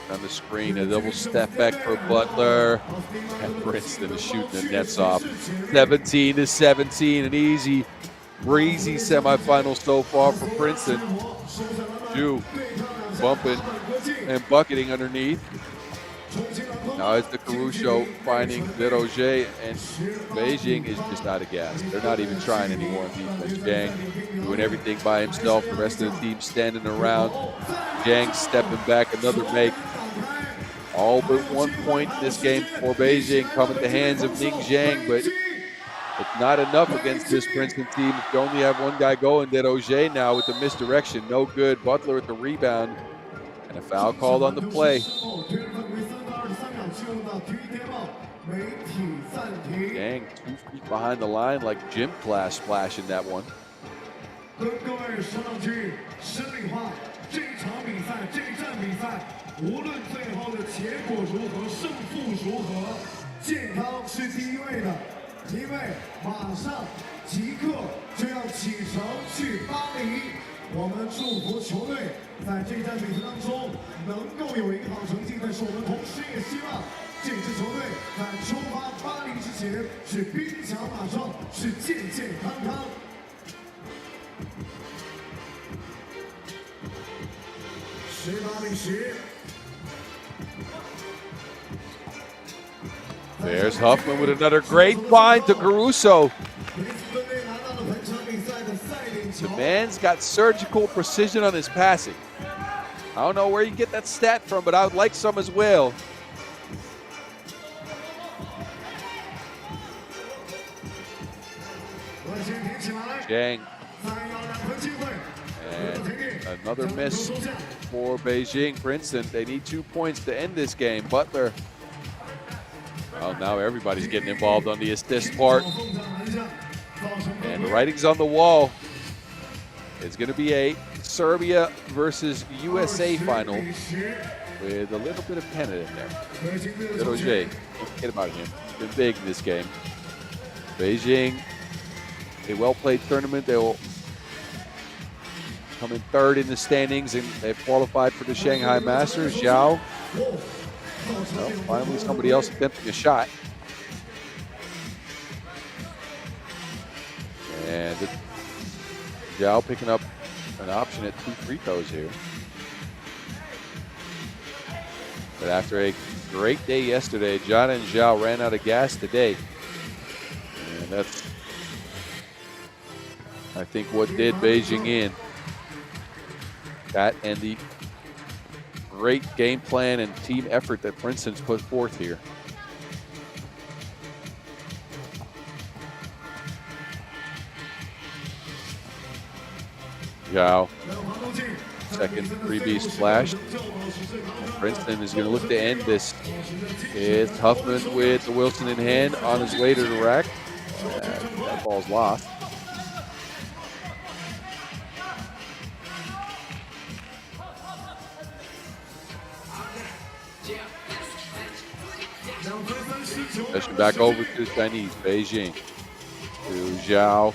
[SPEAKER 1] On the screen, a double step back for Butler. And Princeton is shooting the nets off. 17-17, an easy, breezy semifinal so far for Princeton. Ju bumping and bucketing underneath. Now it's the Caruso finding Deroger, and Beijing is just out of gas. They're not even trying anymore on defense. Zhang doing everything by himself. The rest of the team standing around. Zhang stepping back, another make. All but 1 point in this game for Beijing come at the hands of Ning Zhang, but it's not enough against this Princeton team. If you only have one guy going, Deroger now with the misdirection. No good. Butler with the rebound. And a foul called on the play. Zhang 2 feet behind the line like gym class splashing that one.
[SPEAKER 5] 跟各位说两句实力话，这一场比赛，这一站比赛，无论最后的结果如何，胜负如何，健康是第一位的，因为马上即刻就要启程去巴黎。我们祝福球队在这站比赛当中能够有一个好成绩，但是我们同时也希望这支球队在出发巴黎之前是兵强马壮，是健健康康。
[SPEAKER 1] There's Huffman with another great find to Caruso. The man's got surgical precision on his passing. I don't know where you get that stat from, but I would like some as well. Zhang. And another miss for Beijing. Princeton, they need 2 points to end this game. Butler. Well, now everybody's getting involved on the assist part. And the writing's on the wall. It's going to be a Serbia versus USA final with a little bit of Canada in there. Little J, don't forget about him. He's been big in this game. Beijing, a well-played tournament. They will come in third in the standings, and they've qualified for the Shanghai Masters. Zhao. Well, finally somebody else attempting a shot. And Zhao picking up an option at 2 free throws here. But after a great day yesterday, John and Zhao ran out of gas today. And that's, I think, what did Beijing in. That and the great game plan and team effort that Princeton's put forth here. Zhao, second 3B splash. Princeton is going to look to end this. It's Huffman with the Wilson in hand on his way to the rack. That ball's lost. Possession back over to the Chinese. Beijing to Zhao.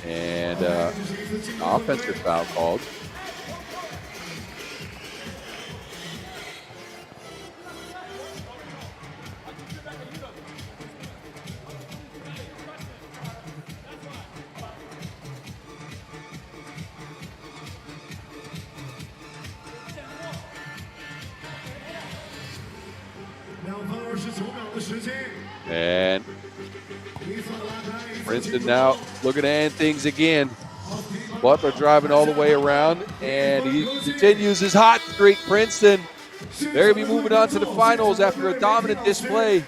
[SPEAKER 1] And offensive foul called. And Princeton now looking to end things again. Butler driving all the way around, and he continues his hot streak. Princeton, they're going to be moving on to the finals after a dominant display.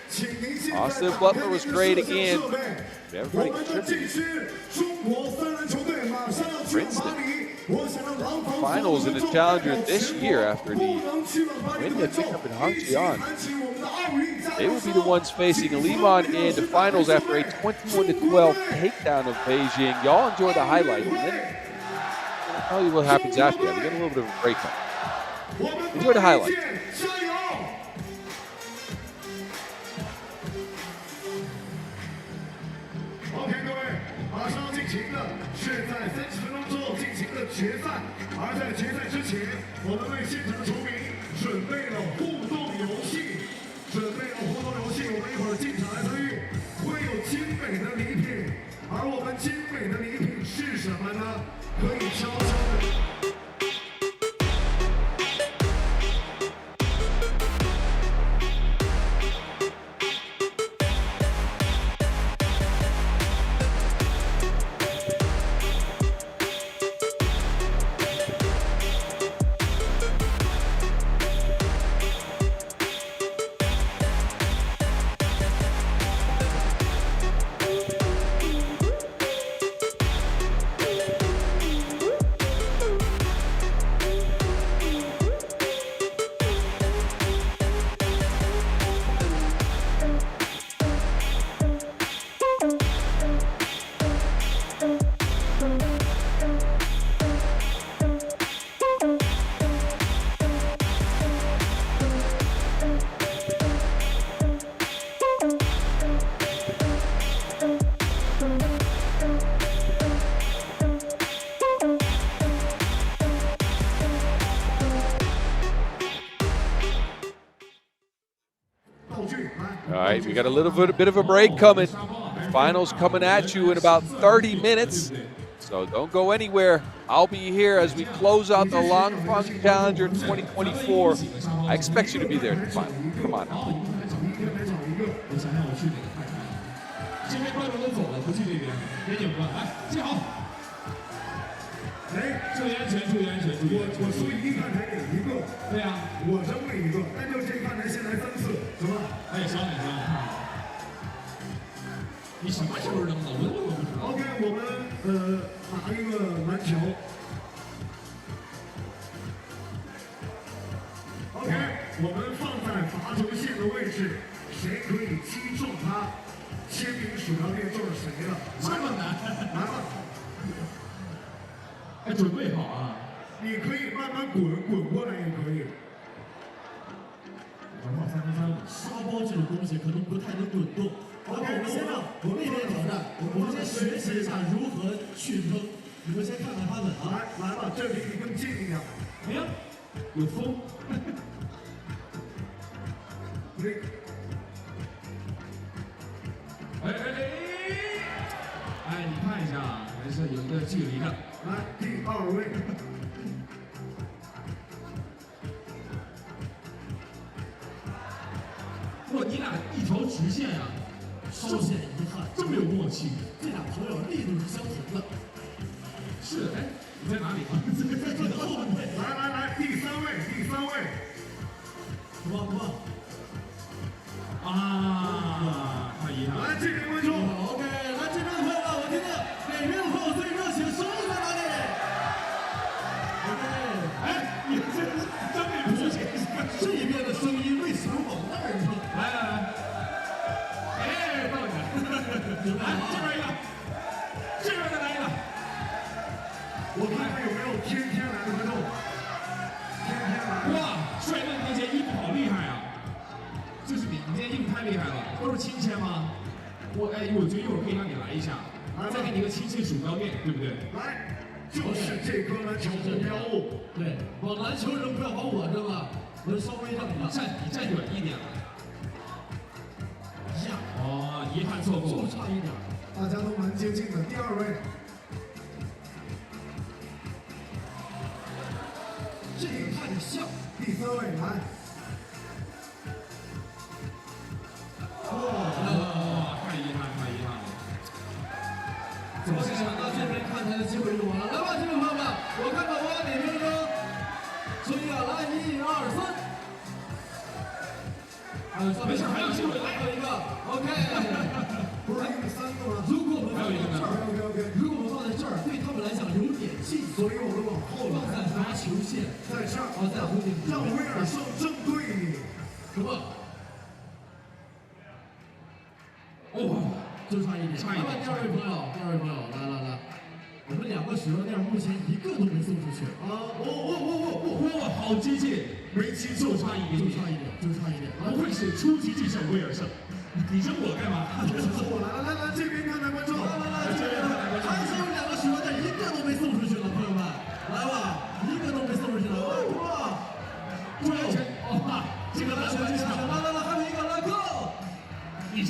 [SPEAKER 1] Austin Butler was great again. Everybody contributed. Princeton, finals in the Challenger this year after the win they picked up in Hangzhou. They will be the ones facing Liman in the finals after a 21-12 takedown of Beijing. Y'all enjoy the highlight, and then I'll tell you what happens after that. We get a little bit of a breakdown. Enjoy the highlight.
[SPEAKER 5] OK， 各位，马上要进行的是在30分钟之后进行的决赛。而在决赛之前，我们为现场的球迷准备了互动游戏。我们一会儿进场来参与，会有精美的礼品。而我们精美的礼品是什么呢？可以悄悄的。
[SPEAKER 1] All right, we got a little bit of a break coming. Finals coming at you in about 30 minutes. So don't go anywhere. I'll be here as we close out the Langfang Challenger 2024. I expect you to be there at the final. Come on now.
[SPEAKER 3] 这边观众都走了，不去这边，别紧张，来，记好。
[SPEAKER 5] 哎，
[SPEAKER 3] 注意安全，注意安全，注意安全。
[SPEAKER 5] 我说一看台给一个，
[SPEAKER 3] 对呀，
[SPEAKER 5] 我扔了一个，那就这看台先来3次，行吗？
[SPEAKER 3] 哎，小美生，你什么时候扔的？我都不知道。
[SPEAKER 5] OK， 我们拿一个篮球。OK， 我们放在罚球线的位置，谁可以击中它？签名鼠标垫就是谁了。
[SPEAKER 3] 这么难？
[SPEAKER 5] 来吧。
[SPEAKER 3] 还准备好啊！
[SPEAKER 5] 你可以慢慢滚过来也可以。
[SPEAKER 4] 玩到3-3，沙包这种东西可能不太能滚动。OK， 我们先让那边挑战，我们先学习一下如何去扔。你们先看看他们啊。
[SPEAKER 5] 来吧，这离你更近一点。
[SPEAKER 3] 哎呀，有风。哎，你看一下，还是有一个距离的。
[SPEAKER 5] 来，第2位。
[SPEAKER 3] 哇，你俩一条直线呀，
[SPEAKER 4] 稍显遗憾，
[SPEAKER 3] 这么有默契。
[SPEAKER 4] 这俩朋友力度是相同的。
[SPEAKER 3] 是，哎，你在哪里？
[SPEAKER 4] 在这个后面。
[SPEAKER 5] 来，第3位。
[SPEAKER 4] 什么？
[SPEAKER 3] 啊，太遗憾了。
[SPEAKER 5] 来，这边观众。
[SPEAKER 4] OK， 来这边的朋友，我听到哪边的朋友最热情，手在哪里 ？OK，
[SPEAKER 3] 哎，你这真没出息。
[SPEAKER 4] 这边的声音为什么往那儿呢？
[SPEAKER 3] 来，哎，到你了。来，这边一个，这边再来一个。
[SPEAKER 5] 我看看有没有天天来的观众。天天来。
[SPEAKER 3] 哇，帅哥，你今天衣服好厉害啊！就是你今天衣服太厉害了，都是亲签吗？我觉得一会儿可以让你来一下，再给你一个亲切鼠标垫，对不对？
[SPEAKER 5] 来，就是这颗篮球目标物。
[SPEAKER 4] 对，往篮球扔，不要往我扔啊！我稍微让
[SPEAKER 3] 你站远一点了。
[SPEAKER 4] 呀，
[SPEAKER 3] 哦，遗憾错过，
[SPEAKER 4] 就差一点。
[SPEAKER 5] 大家都蛮接近的。第2位。
[SPEAKER 4] 这个看着像。
[SPEAKER 5] 第3位，来。
[SPEAKER 3] 哇，太遗憾了！
[SPEAKER 4] 我想到这边看台的机会用完了，来吧，这位朋友们，我看看我往哪边扔。注意啊，来，1、2、3。
[SPEAKER 3] 没事，还有机会，
[SPEAKER 4] 还有一个 ，OK。
[SPEAKER 5] 不是你们3个吗？
[SPEAKER 4] 如果我们放在这儿
[SPEAKER 5] ，OK。
[SPEAKER 4] 如果我们放在这儿，对他们来讲有点近，
[SPEAKER 5] 所以我们往后
[SPEAKER 4] 放在罚球线，
[SPEAKER 5] 在这儿，
[SPEAKER 4] 在后面，
[SPEAKER 5] 让威尔胜正对你。
[SPEAKER 4] 什么？
[SPEAKER 3] 哇，
[SPEAKER 4] 就差一点，来吧，第2位朋友，来，我们2个鼠标垫目前1个都没送出去啊！
[SPEAKER 3] 哇，好接近，没击中，就差一点，不愧是初级制胜威尔胜，你扔我干嘛？
[SPEAKER 5] 来，这边看台观众，
[SPEAKER 4] 来，这边还是有2个鼠标垫1个都没送出去了，朋友们，来，来吧，一个都没送出去了，哇！哇，这个篮球就抢了，来，还有一个来 go！ 你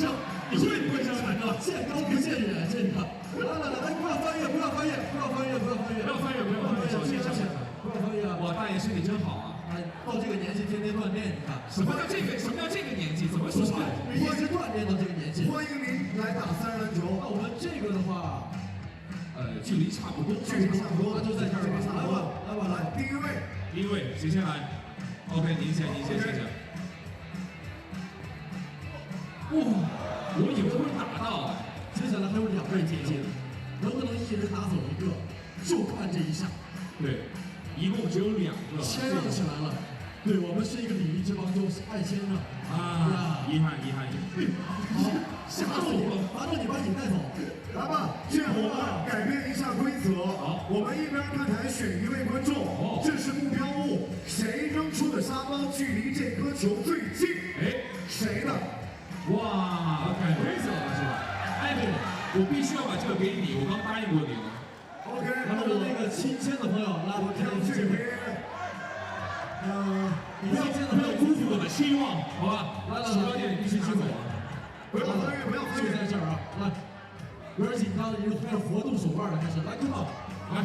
[SPEAKER 4] 会不会上传呢？见高不见远，这个。来，不要翻越，不要翻越，不要翻越，不要翻越，不要翻越，不要翻越，不要翻越啊！哇，大爷身体真好啊！到这个年纪天天锻炼，你看。什么叫这个年纪？怎么说？一直锻炼到这个年纪。
[SPEAKER 5] 欢迎您来打3人篮球。
[SPEAKER 4] 那我们这个的话，距离差不多，那就在这儿吧。来吧，
[SPEAKER 5] 第一位，
[SPEAKER 3] 谁先来 ？OK， 您先。哇，我以为会打到，
[SPEAKER 4] 接下来还有2位接近，能不能一人拿走一个，就看这一下。
[SPEAKER 3] 对，一共只有2个，
[SPEAKER 4] 谦让起来了。对，我们是一个礼仪之邦，就是爱谦让。
[SPEAKER 3] 啊，遗憾。
[SPEAKER 4] 好，吓住你了，罚住你把你带走。
[SPEAKER 5] 来吧，这样我们改变一下规则。好，我们一边看台选1位观众，这是目标物，谁扔出的沙包距离这颗球最近？谁的？
[SPEAKER 3] 哇，改规则了是吧？哎，对，我必须要把这个给你，我刚答应过你了。
[SPEAKER 5] OK，
[SPEAKER 4] 然后那个亲签的朋友，来，我挑这边。不要辜负我的期望，好吧？来，鼠标垫你必须拿走啊！
[SPEAKER 5] 不要翻越，
[SPEAKER 4] 就在这儿啊！来，有点紧张的，已经开始活动手腕了，开始来，看到，
[SPEAKER 3] 来，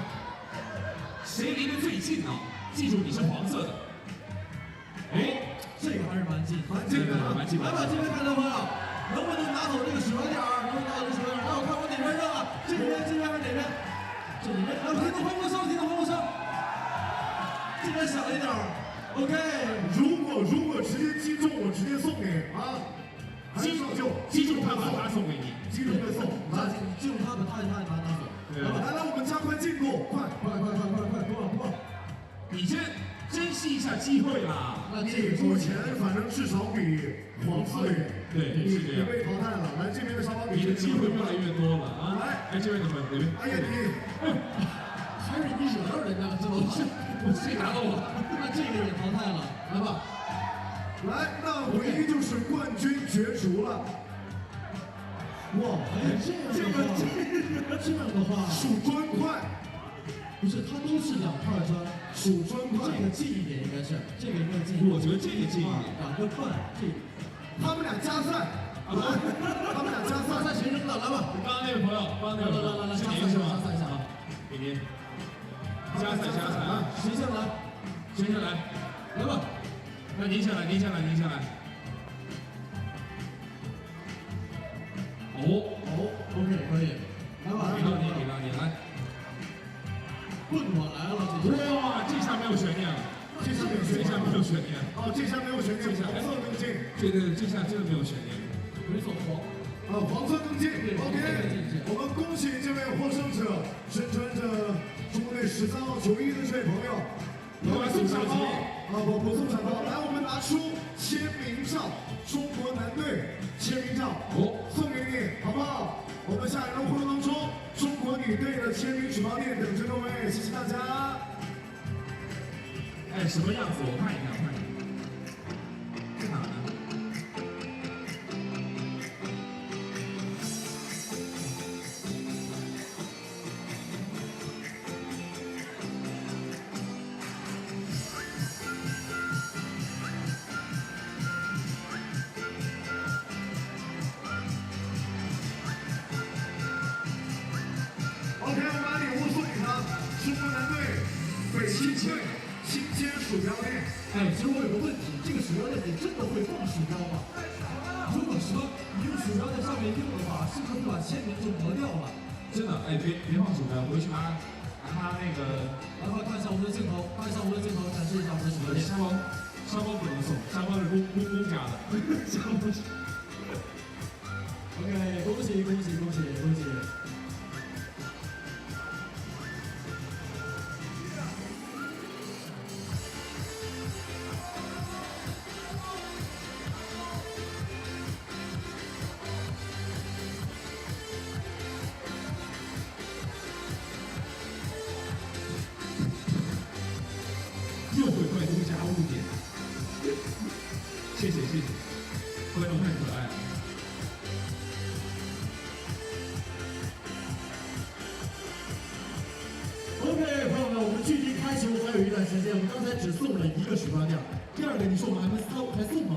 [SPEAKER 3] 谁离得最近呢？记住你是黄色的。
[SPEAKER 4] 这个还是蛮近，
[SPEAKER 3] 这个蛮近。
[SPEAKER 4] 来吧，这边看到朋友，能不能拿走这个鼠标垫儿？能不能拿走这个鼠标垫儿？让我看我哪边扔啊？这边还是哪边？这里面，来，听到欢呼声，这边小一点儿。OK，
[SPEAKER 5] 如果直接击中，我直接送你啊！
[SPEAKER 3] 击中他，把他送给你，
[SPEAKER 5] 击中再送，
[SPEAKER 4] 来，击中他，把他拿走。
[SPEAKER 5] 来，我们加快进度，快，多！
[SPEAKER 3] 你先珍惜一下机会啦。
[SPEAKER 5] 那你目前反正至少比黄色远，
[SPEAKER 3] 对，是这样。
[SPEAKER 5] 你被淘汰了，来这边的沙包比
[SPEAKER 3] 你的机会越来越多了啊！
[SPEAKER 5] 来，
[SPEAKER 3] 这边怎么？哪边？
[SPEAKER 5] 哎呀你，
[SPEAKER 4] 还是你惹到人家了，知道吗？谁打到我？那这个也淘汰了，来吧。
[SPEAKER 5] 来，那唯一就是冠军角逐了。
[SPEAKER 4] 哇，这样的话，
[SPEAKER 5] 数砖块，
[SPEAKER 4] 不是，它都是2块砖，
[SPEAKER 5] 数砖块，
[SPEAKER 4] 这个近一点应该是，这个应该近。
[SPEAKER 3] 我觉得这个近一点
[SPEAKER 4] ，2个半，这个。
[SPEAKER 5] 他们俩加赛，他们俩加赛，
[SPEAKER 4] 谁扔的？来吧。
[SPEAKER 3] 刚刚那位朋友，
[SPEAKER 4] 来，
[SPEAKER 3] 是您是吗？加赛一下啊，给您。加赛啊！
[SPEAKER 4] 谁先来？来吧。
[SPEAKER 3] 那您先来。
[SPEAKER 4] OK， 可以。来吧，
[SPEAKER 3] 给到你来。
[SPEAKER 4] 棍我来了，
[SPEAKER 3] 哇，这下没有悬念了，这下没有悬念。
[SPEAKER 5] 哦，这下没有悬念，黄色更近。
[SPEAKER 3] 对，这下真的没有悬念。
[SPEAKER 4] 没错，
[SPEAKER 5] 黄色更近。OK， 我们恭喜这位获胜者，身穿着中国队13号球衣的这位朋友。
[SPEAKER 3] 我送沙包
[SPEAKER 5] 不送沙包，来，我们拿出签名照，中国男队签名照，送给你，好不好？我们下一轮活动当中，中国女队的签名纸包店等着各位，谢谢大家。
[SPEAKER 3] 什么样子？我看一看，在哪呢？
[SPEAKER 5] 中国男队北京队新签鼠标垫。
[SPEAKER 4] 其实我有个问题，这个鼠标垫你真的会放鼠标吗？如果说你用鼠标在上面用的话，是不是会把签名就磨掉了？
[SPEAKER 3] 真的，别放鼠标，回去拿它那个。
[SPEAKER 4] 来吧，看一下我们的镜头，展示一下我们的鼠标垫。
[SPEAKER 3] 沙包不能送，沙包是公家的。
[SPEAKER 4] OK， 恭喜！
[SPEAKER 3] 又会怪多加污点，谢谢，观众太可爱了。
[SPEAKER 4] OK， 朋友们，我们距离时间，我们刚才只送了1个鼠标垫，第二个你说我们还送吗？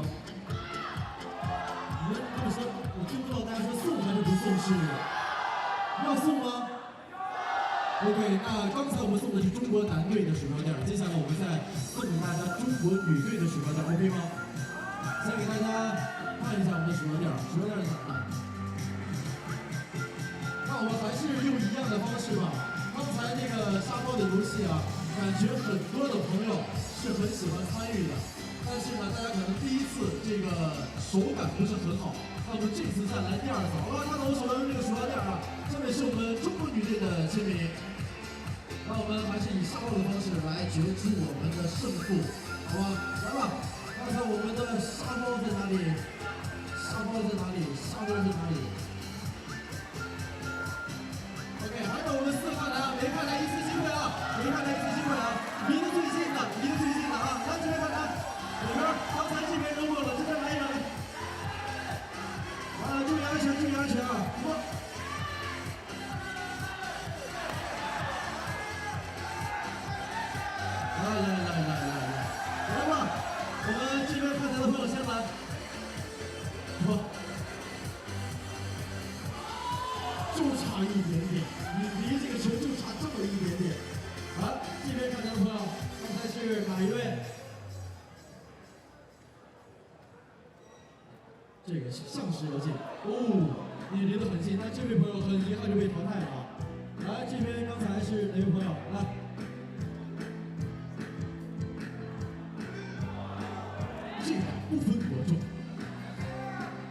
[SPEAKER 4] 你们这么说，我听不到大家说送还是不送是？要送吗 ？OK， 那刚才我们送的是中国男队的鼠标垫，接下来我们再送给大家中国女队的鼠标垫 ，OK 吗？先给大家看一下我们的鼠标垫，鼠标垫是哪的？那我们还是用一样的方式吧。刚才那个沙包的游戏啊，感觉很多的朋友是很喜欢参与的。但是呢，大家可能第一次这个手感不是很好，那我们这次再来第二次。好吧，看到我手上的这个鼠标垫啊，上面是我们中国女队的签名。那我们还是以沙包的方式来决出我们的胜负，好吧？来吧，看看我们的沙包在哪里？沙包在哪里？沙包在哪里 ？OK， 还有我们4看台，每看台一次机会啊，每看台一次机会啊，离得最近的，离得最近的啊，来这边看台。左边，刚才这边扔过了，这边来一个。完了，注意安全，注意安全啊！来吧，我们这边看台的朋友先来。就差一点点，你离这个球就差这么一点点。好，这边看台的朋友，刚才是哪一位？这个像是要进哦，你离得很近，但这位朋友很遗憾就被淘汰了啊。来，这边刚才是哪位朋友？来，这个不分伯仲。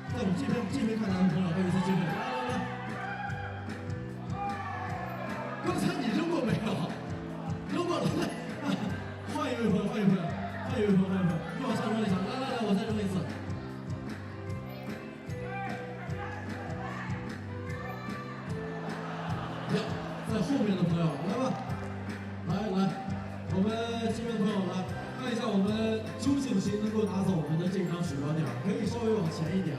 [SPEAKER 4] 在我们这边看台的朋友还有一次机会，来。刚才你扔过没有？扔过了，换一位朋友，换一位朋友，你往下扔一下，来，我再扔一次。在后面的朋友来吧，来，我们这边的朋友来看一下我们究竟谁能够拿走我们的这张鼠标垫，可以稍微往前一点，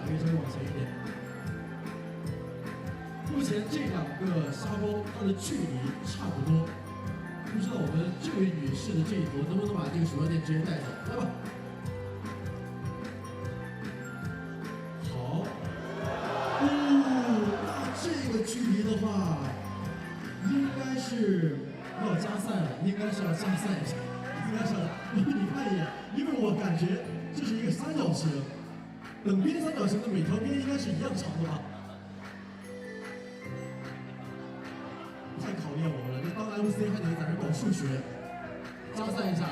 [SPEAKER 4] 目前这2个沙包它的距离差不多，不知道我们这位女士的这一头能不能把这个鼠标垫直接带走？来吧。好，那这个距离的话。应该是要加赛了，应该是要加赛一下，你看一眼，因为我感觉这是一个3角形，等边3角形的每条边应该是一样长的吧？太考验我们了，这当 MC 还得在这搞数学。加赛一下，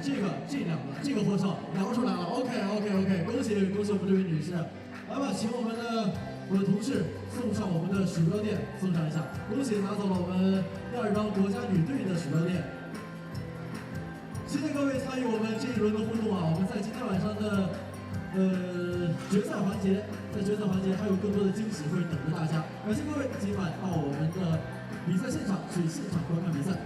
[SPEAKER 4] 这个货上聊出来了 ，OK， 恭喜我们这位女士，来吧，请我的同事送上我们的鼠标垫，送上一下，恭喜拿走了我们第2张国家女队的鼠标垫。谢谢各位参与我们这一轮的互动啊！我们在今天晚上的决赛环节，还有更多的惊喜会等着大家。感谢各位今晚到我们的比赛现场去现场观看比赛。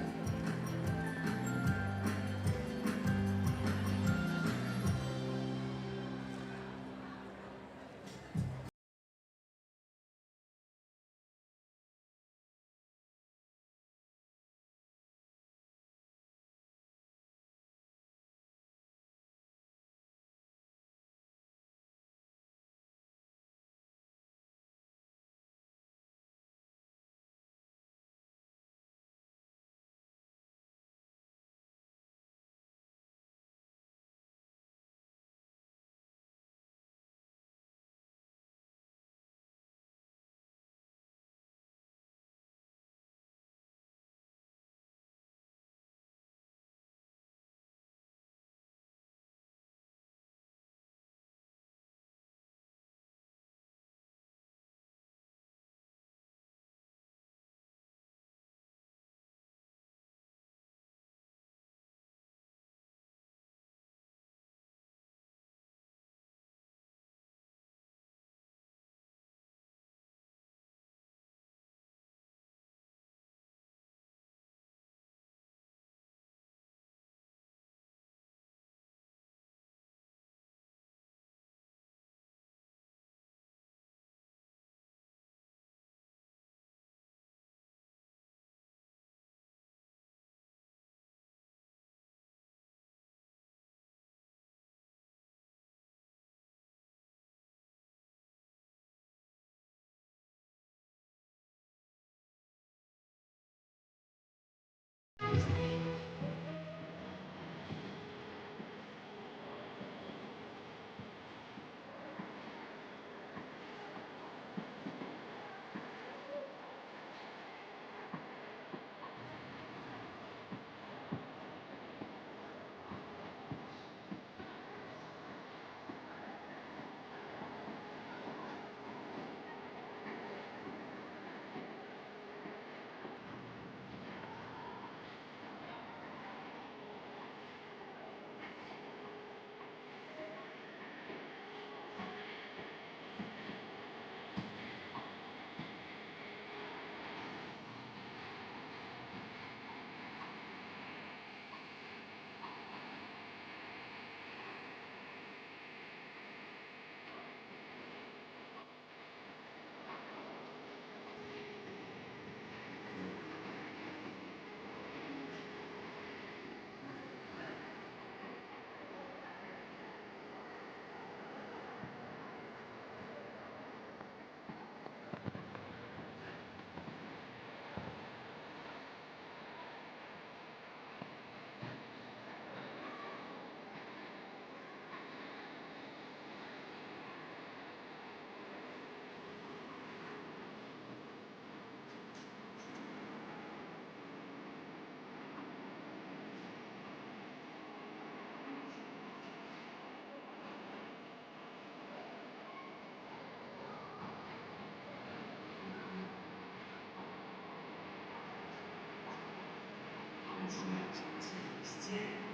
[SPEAKER 6] 进入总计时间。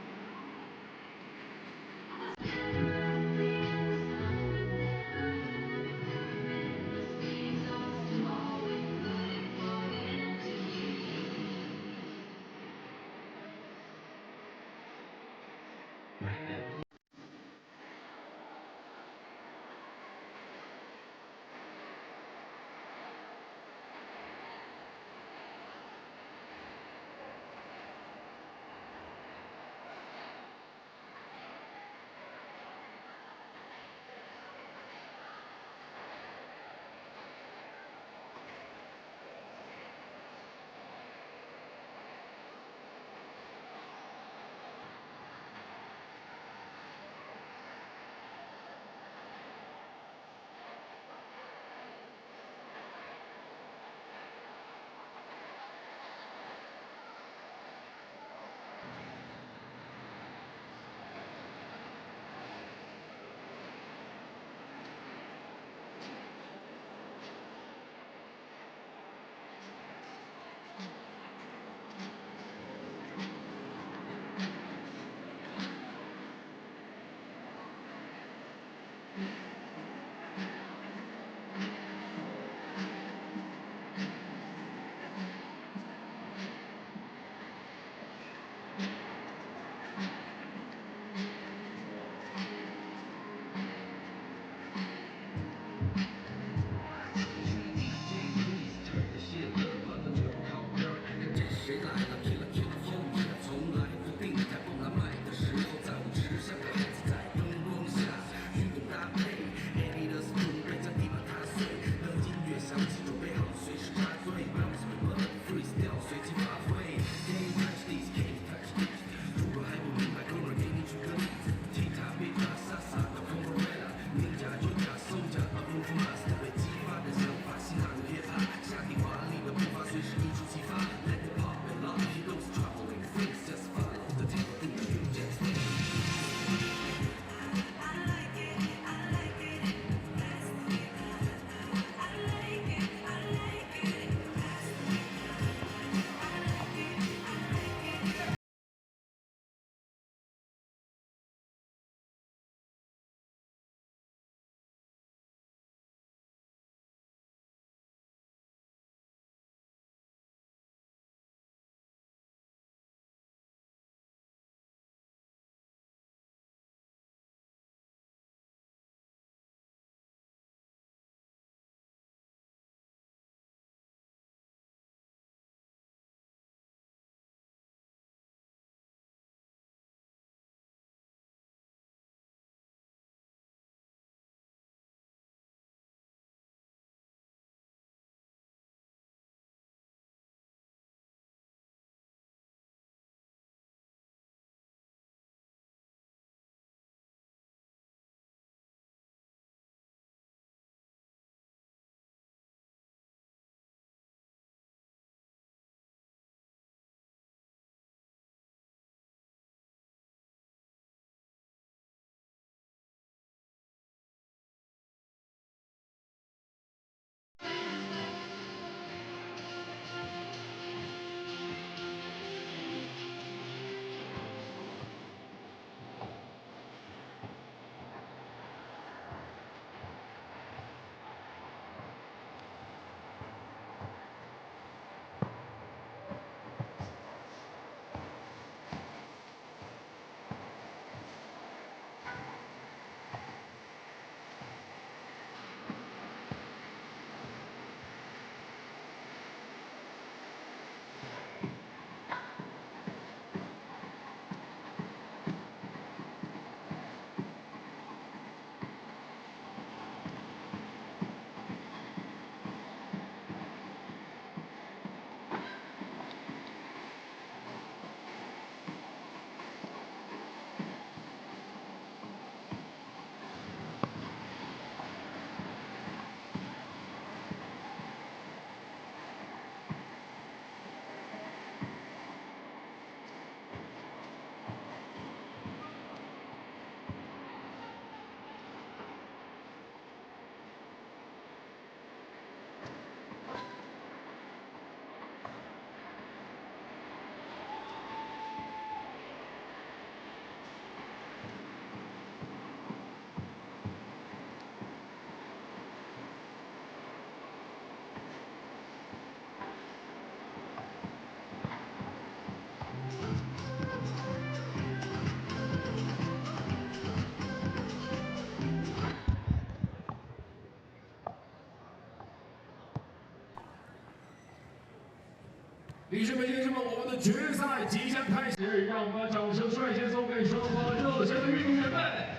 [SPEAKER 3] 弟兄们、姐姐们，我们的决赛即将开始，让我们把掌声率先送给双方热身的运动员们。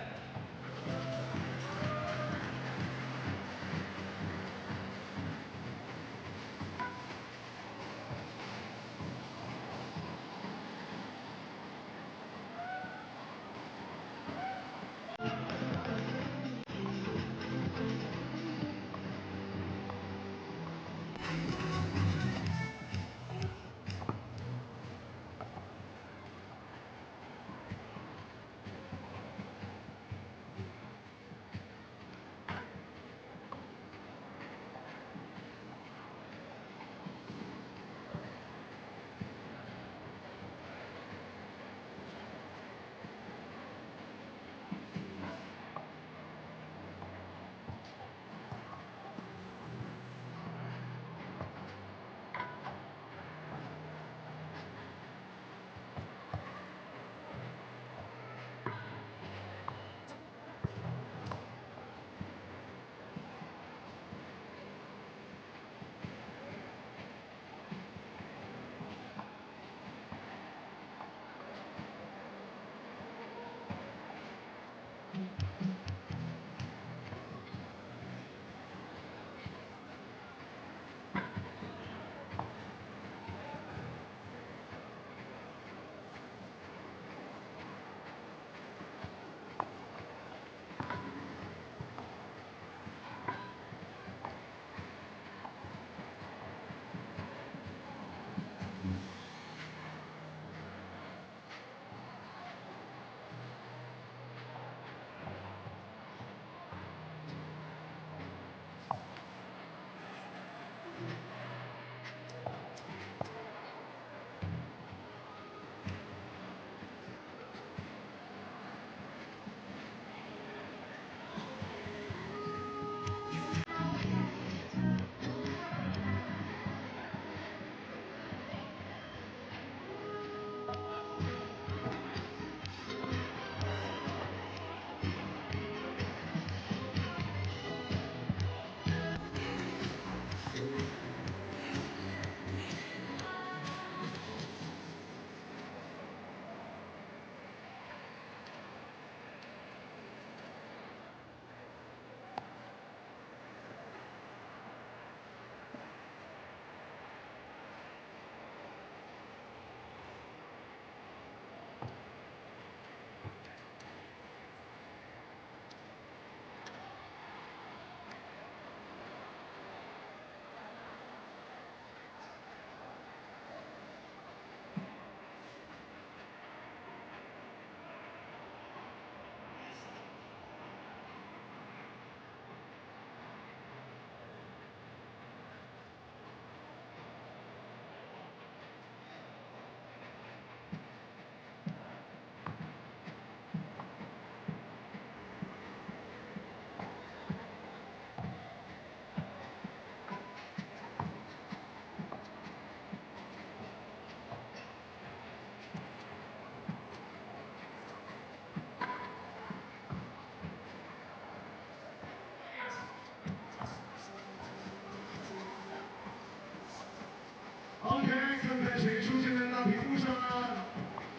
[SPEAKER 5] OK， 看看谁出现在大屏幕上了？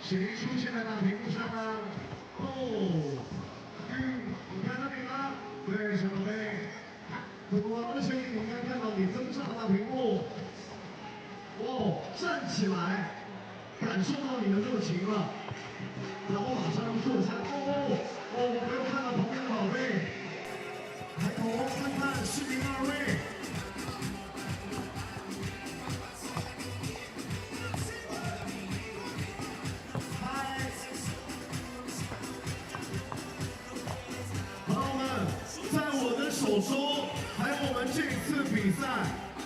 [SPEAKER 5] 谁出现在大屏幕上了？哦，你看到你了，对，小宝贝。很王的声音，你应该看到你登上了大屏幕。哦，站起来，感受到你的热情了。然后马上要坐下。我没有看到旁边的宝贝。抬头看看视频二位。 手中还有我们这次比赛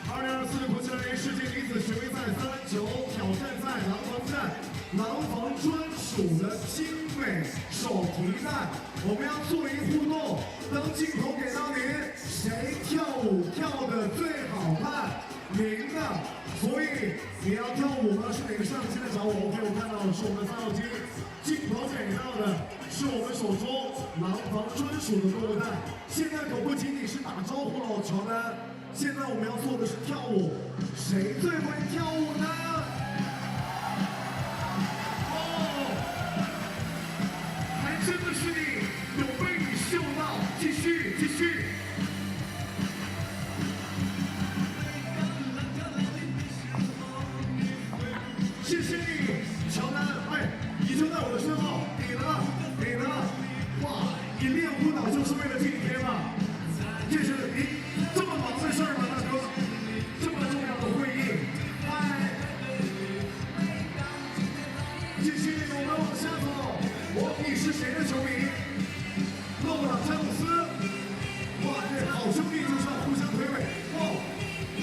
[SPEAKER 5] 2024国际篮联世界女子巡回赛3×9挑战赛廊坊站廊坊专属的精美手提袋，我们要做一互动。当镜头给到您，谁跳舞跳得最好看，赢的。所以你要跳舞吗？是哪个相机来找我 ？OK， 我看到的是我们的3号机，镜头给到的是我们手中廊坊专属的购物袋。 现在可不仅仅是打招呼了，乔丹。现在我们要做的是跳舞，谁最会跳舞呢？的球迷，勒布朗詹姆斯，哇，这好兄弟就是要互相推诿。哇，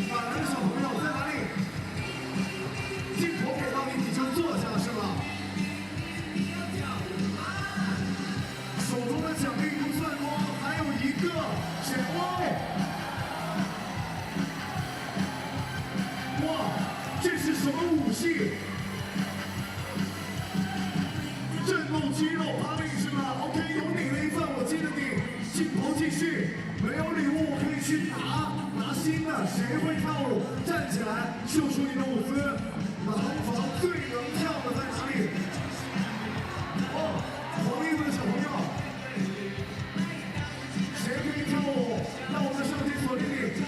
[SPEAKER 5] 哪来的小朋友在哪里？镜头给到你，你就坐下是吧？手中的奖励不算多，还有一个谁？哇，这是什么武器？震动肌肉，Pauli是吗 ？OK， 有你的一份，我记得你。镜头继续，没有礼物我可以去拿新的。谁会跳舞？站起来，秀出你的舞姿。廊坊最能跳的在哪里？哦，黄衣服的小朋友，谁可以跳舞？让我们的相机锁定你。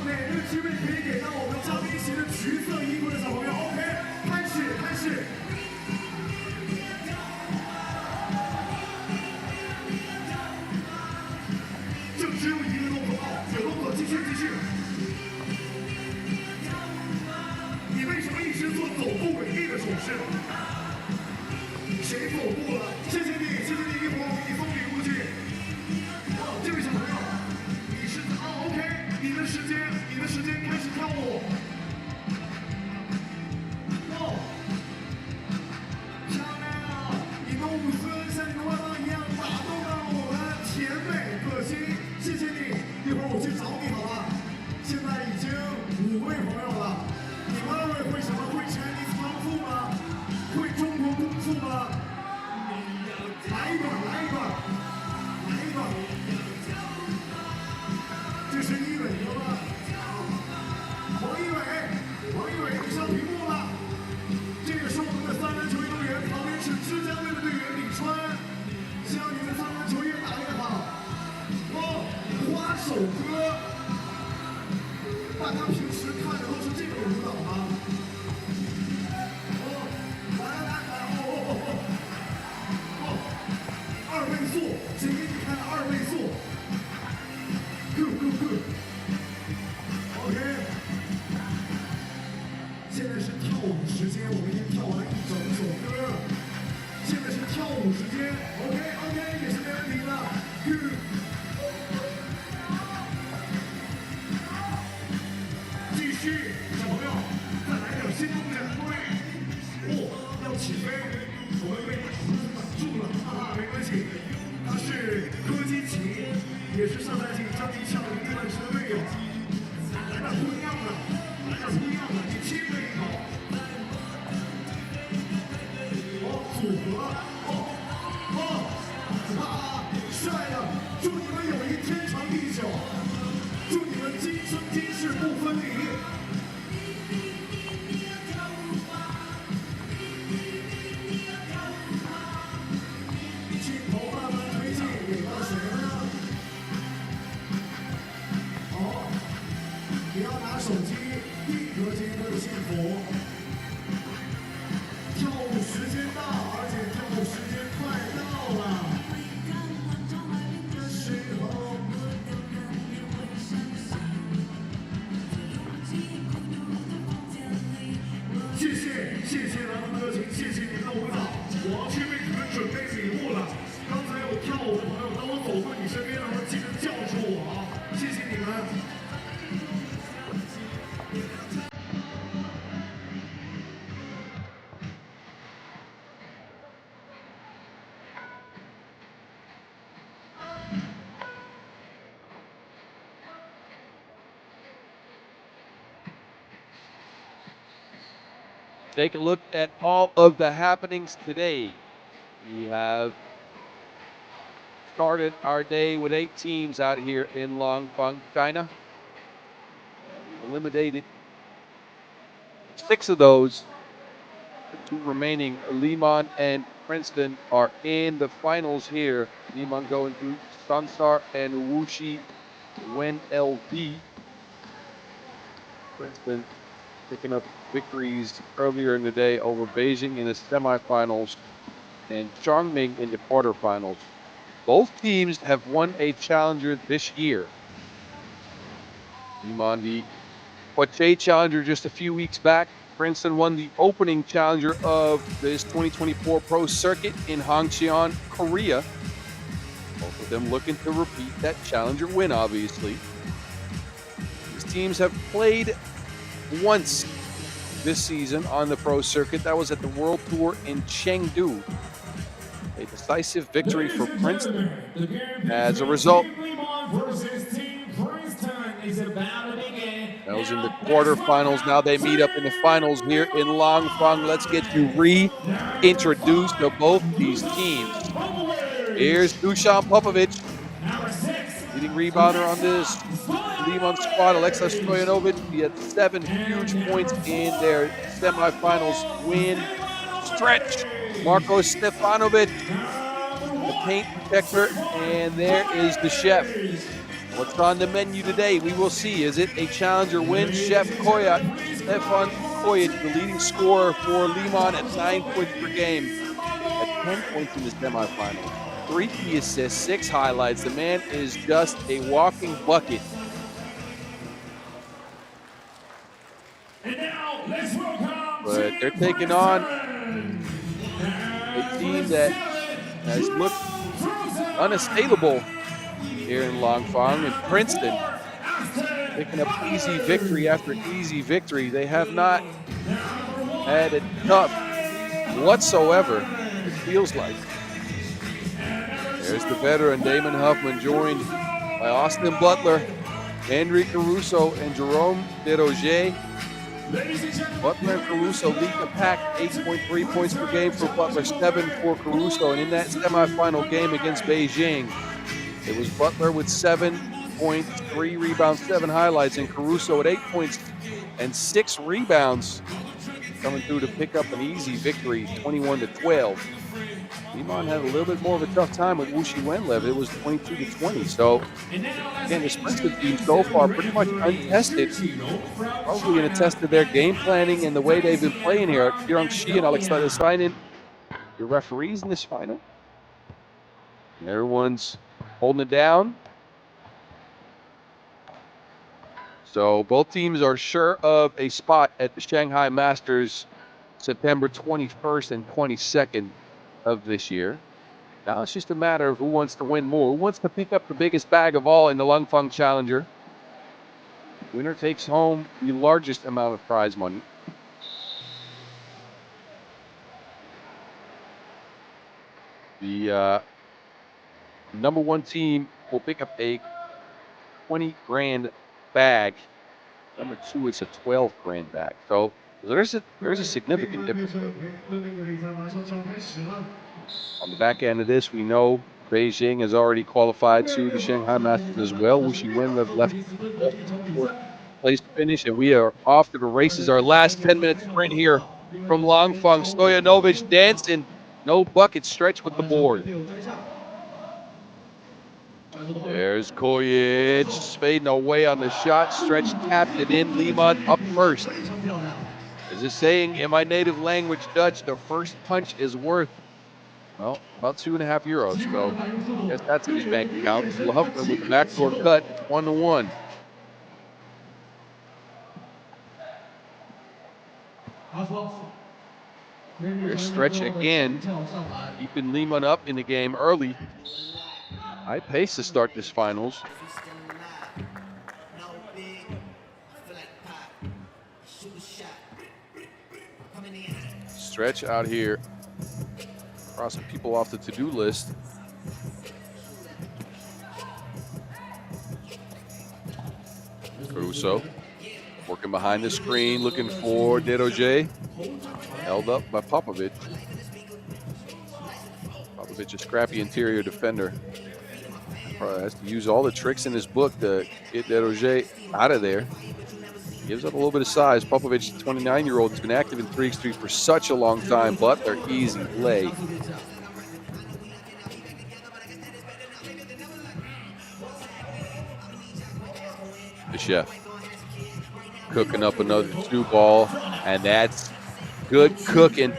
[SPEAKER 5] 哪个机位可以给到我们嘉宾席的橘色衣服的小朋友 ？OK， 开始。只有一个动作，有动作，继续。你为什么一直做走步违例的手势？谁走步了？谢谢你，一会儿我给你送礼物去。哦，这位小朋友，你是OK， 你的时间开始跳舞。哦，漂亮！你的舞姿像你的外貌一样打动了我们，甜美可心。谢谢你，一会儿我去找你好吧？现在已经5位朋友了，你们2位会什么？会 Chinese 功夫吗？会中国功夫吗？来一段。这是一伟哥吗？王一伟，你上屏幕了。这个是我们的3篮球运动员，旁边是浙江队的队员李川，希望你们3篮球越打越好。花手歌，大家平时看的都是这个舞蹈吗？2倍速，谁给你看2倍速 ？Good。OK， 现在是跳舞时间，我们已经跳完一整首歌，现在是跳舞时间。OK， 也是没问题的。Good。继续，小朋友，再来点新动作，对，要起飞，我们被挡住了，没关系，他是柯基奇，也是上赛季张继强1万的队友，来点不一样的，你亲了一口，组合，帅的，祝你们友谊天长地久。祝你们今生今世不分离。镜头慢慢推进，给到谁呢？好，你要拿手机1格间都有幸福。跳舞时间到，而且跳舞时间快到了。时候。谢谢咱们的热情，谢谢你们的舞蹈，我要去为你们准备礼物了。刚才有跳舞的朋友，当我走过你身边的时候，记得叫住我，谢谢你们。
[SPEAKER 1] Take a look at all of the happenings today. We have started our day with 8 teams out here in Langfang, China. Eliminated 6 of those. The 2 remaining, Liman and Princeton, are in the finals here. Liman going to Sansar and Wuxi, WenLv. Princeton picking up victories earlier in the day over Beijing in the semifinals and Chongming in the quarterfinals. Both teams have won a challenger this year. Liman, the Wuxi Challenger just a few weeks back, Princeton won the opening challenger of this 2024 pro circuit in Hongcheon, Korea. Both of them looking to repeat that challenger win, obviously. These teams have played once this season on the pro circuit. That was at the World Tour in Chengdu. A decisive victory for Princeton. As a result, that was in the quarterfinals. Now they meet up in the finals here in Langfang. Let's get you reintroduced to both these teams. Here's Dusan Popovic, leading rebounder on this Liman squad. Alexa Stojanovic, he had 7 huge points in their semifinals win. Stretch, Marko Stefanovic, the paint protector, and there is the chef. What's on the menu today? We will see. Is it a challenger win? Chef Koyat, Stefan Koyat, the leading scorer for Liman at 9 points per game, at 10 points in the semifinals. 3 key assists, 6 highlights. The man is just a walking bucket. But they're taking on a team that has looked unassailable here in Langfang, and Princeton picking up easy victory after easy victory. They have not had it tough whatsoever, it feels like. There's the veteran Damon Huffman, joined by Austin Butler, Henry Caruso, and Jerome Desroger. Butler and Caruso lead the pack, 8.3 points per game for Butler, 7 for Caruso. And in that semifinal game against Beijing, it was Butler with 7 points, 3 rebounds, 7 highlights, and Caruso at 8 points and 6 rebounds, coming through to pick up an easy victory, 21-12. Liman had a little bit more of a tough time with Wuxi WenLv. It was 22-20. So, again, this Princeton team so far pretty much untested. Probably going to test their game planning and the way they've been playing here. Langfang Shi and Alexander Steinen, your referees in this final. And everyone's holding it down. So both teams are sure of a spot at the Shanghai Masters September 21st and 22nd of this year. Now it's just a matter of who wants to win more, who wants to pick up the biggest bag of all in the Langfang Challenger. Winner takes home the largest amount of prize money. The number 1 team will pick up a 20 grand bag. Number 2 is a 12 grand bag. So there's a significant difference. On the back end of this, we know Beijing has already qualified to the Shanghai Masters as well. Wuxi WenLv left place to finish, and we are off to the races. Our last 10-minute sprint here from Langfang. Stojanovic dancing, no bucket, Stretch with the board. There's Kojic fading away on the shot. Stretch tapped it in. Liman up first. As it's saying in my native language, Dutch, the first punch is worth, well, about €2.5. So I guess that's in his bank account. Huffman with the backdoor cut, 1-1. There's Stretch again, keeping Liman up in the game early. High pace to start this finals. Stretch out here, crossing people off the to-do list. Caruso working behind the screen, looking for Desroger. Held up by Popovic. Popovic, a scrappy interior defender. Probably has to use all the tricks in his book to get Desroger out of there. Gives up a little bit of size. Popovic, 29-year-old, has been active in 3x3 for such a long time. Butler, easy play. The chef cooking up another 2-ball, and that's good cooking.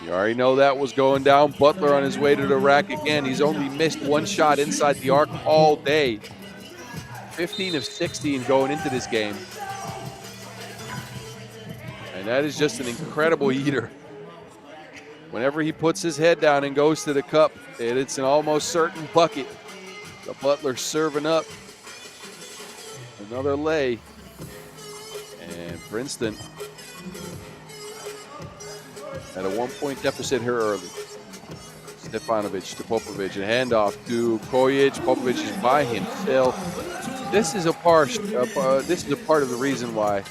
[SPEAKER 1] You already know that was going down. Butler on his way to the rack again. He's only missed 1 shot inside the arc all day. 15 of 16 going into this game. And that is just an incredible eater. Whenever he puts his head down and goes to the cup, it's an almost certain bucket. The Butler serving up. Another lay. And Princeton at a 1-point deficit here early. Stefanovic to Popovic, a handoff to Kojic. Popovic is by himself. This is a part of the reason why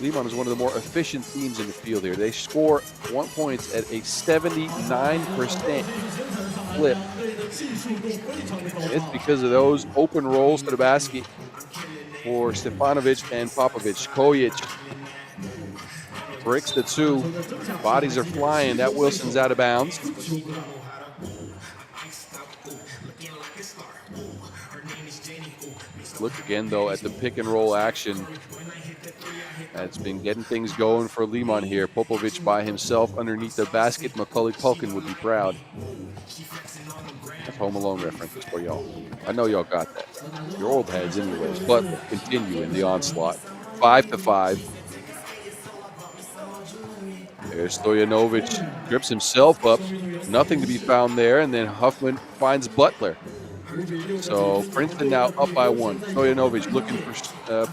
[SPEAKER 1] Liman is one of the more efficient teams in the field here. They score 1 points at a 79% clip. And it's because of those open rolls to the basket for Stefanovic and Popovic. Kojic bricks the two. Bodies are flying. That Wilson's out of bounds. Look again, though, at the pick and roll action. That's been getting things going for Liman here. Popovic by himself underneath the basket. Macaulay Culkin would be proud. That's Home Alone references for y'all. I know y'all got that. Your old heads anyways. But continue in the onslaught. 5-5. There's Stojanovic. Grips himself up. Nothing to be found there. And then Huffman finds Butler. So Princeton now up by 1. Stojanovic looking for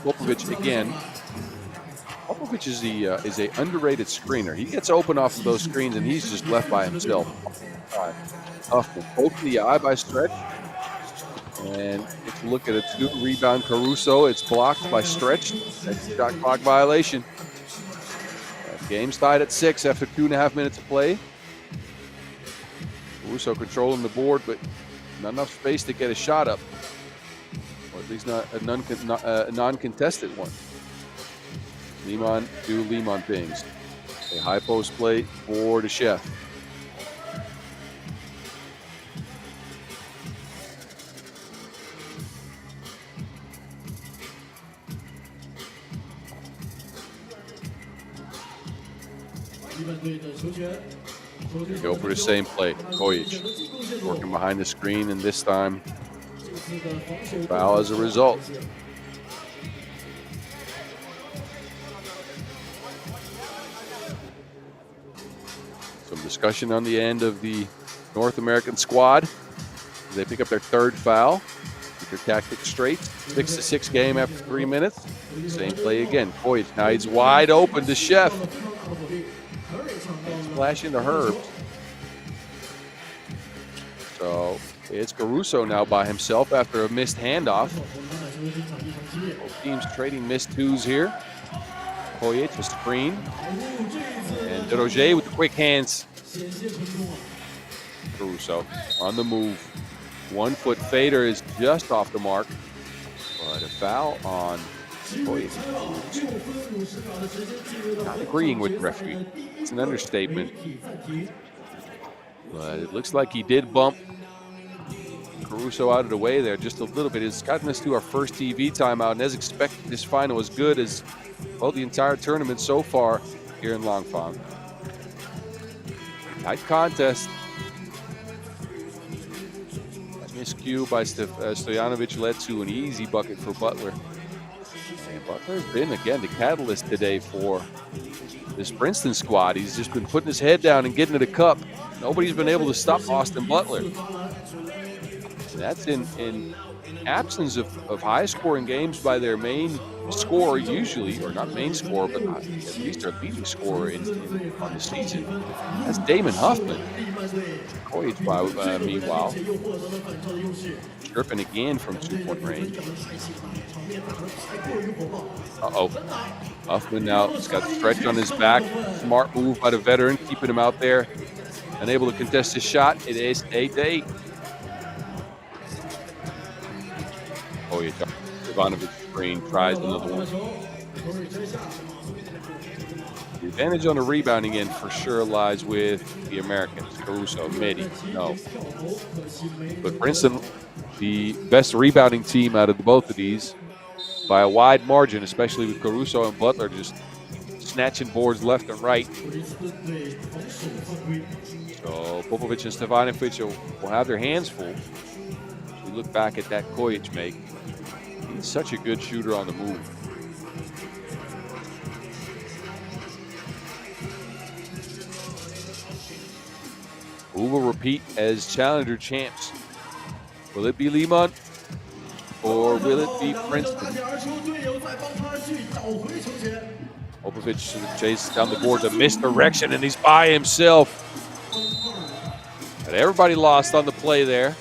[SPEAKER 1] Popovic again. Popovic is a underrated screener. He gets open off of those screens, and he's just left by himself. Huffman poked the eye by Stretch. And if you look at a 2-rebound Caruso, it's blocked by Stretch. That's a shot clock violation. Game's tied at 6 after 2.5 minutes of play. Caruso controlling the board, but not enough space to get a shot up. Or at least not a non-contested one. Liman do Liman things. A high post play for the chef. Go for the same play. Kojic working behind the screen, and this time foul as a result. Some discussion on the end of the North American squad. They pick up their 3rd foul. Keep their tactics straight. 6-6 game after 3 minutes. Same play again. Kojic now he's wide open to Chef. Splash into Herb. So it's Caruso now by himself after a missed handoff. Both teams trading missed 2s here. Kojic a screen. And Roger with the quick hands. Caruso on the move. 1-foot fader is just off the mark. But a foul on Kojic. Not agreeing with the referee. It's an understatement. But it looks like he did bump Caruso out of the way there just a little bit. It's gotten us to our first TV timeout, and as expected, this final is good as well the entire tournament so far here in Langfang. Tight contest. Miscue by Stojanovic led to an easy bucket for Butler. And Butler's been, again, the catalyst today for this Princeton squad. He's just been putting his head down and getting to the cup. Nobody's been able to stop Austin Butler. And that's in absence of high-scoring games by their main scorer usually, or not main scorer, but at least their leading scorer on the season. That's Damon Huffman. Kojic, meanwhile, chirping again from 2-point range. Uh-oh. Huffman now has got Stretch on his back. Smart move by the veteran, keeping him out there. Unable to contest his shot. It is 8-8. Kojic, Ivanovic screen, tries another one. The advantage on the rebounding end for sure lies with the Americans. Caruso, Medi, no. But Princeton, the best rebounding team out of both of these by a wide margin, especially with Caruso and Butler just snatching boards left and right. So Popovic and Stefanovic will have their hands full. We look back at that Kojic make. He's such a good shooter on the move. who will repeat as challenger champs? Will it be Liman or will it be Princeton? Popovich chases down the board to misdirection, and he's by himself. And everybody lost on the play there.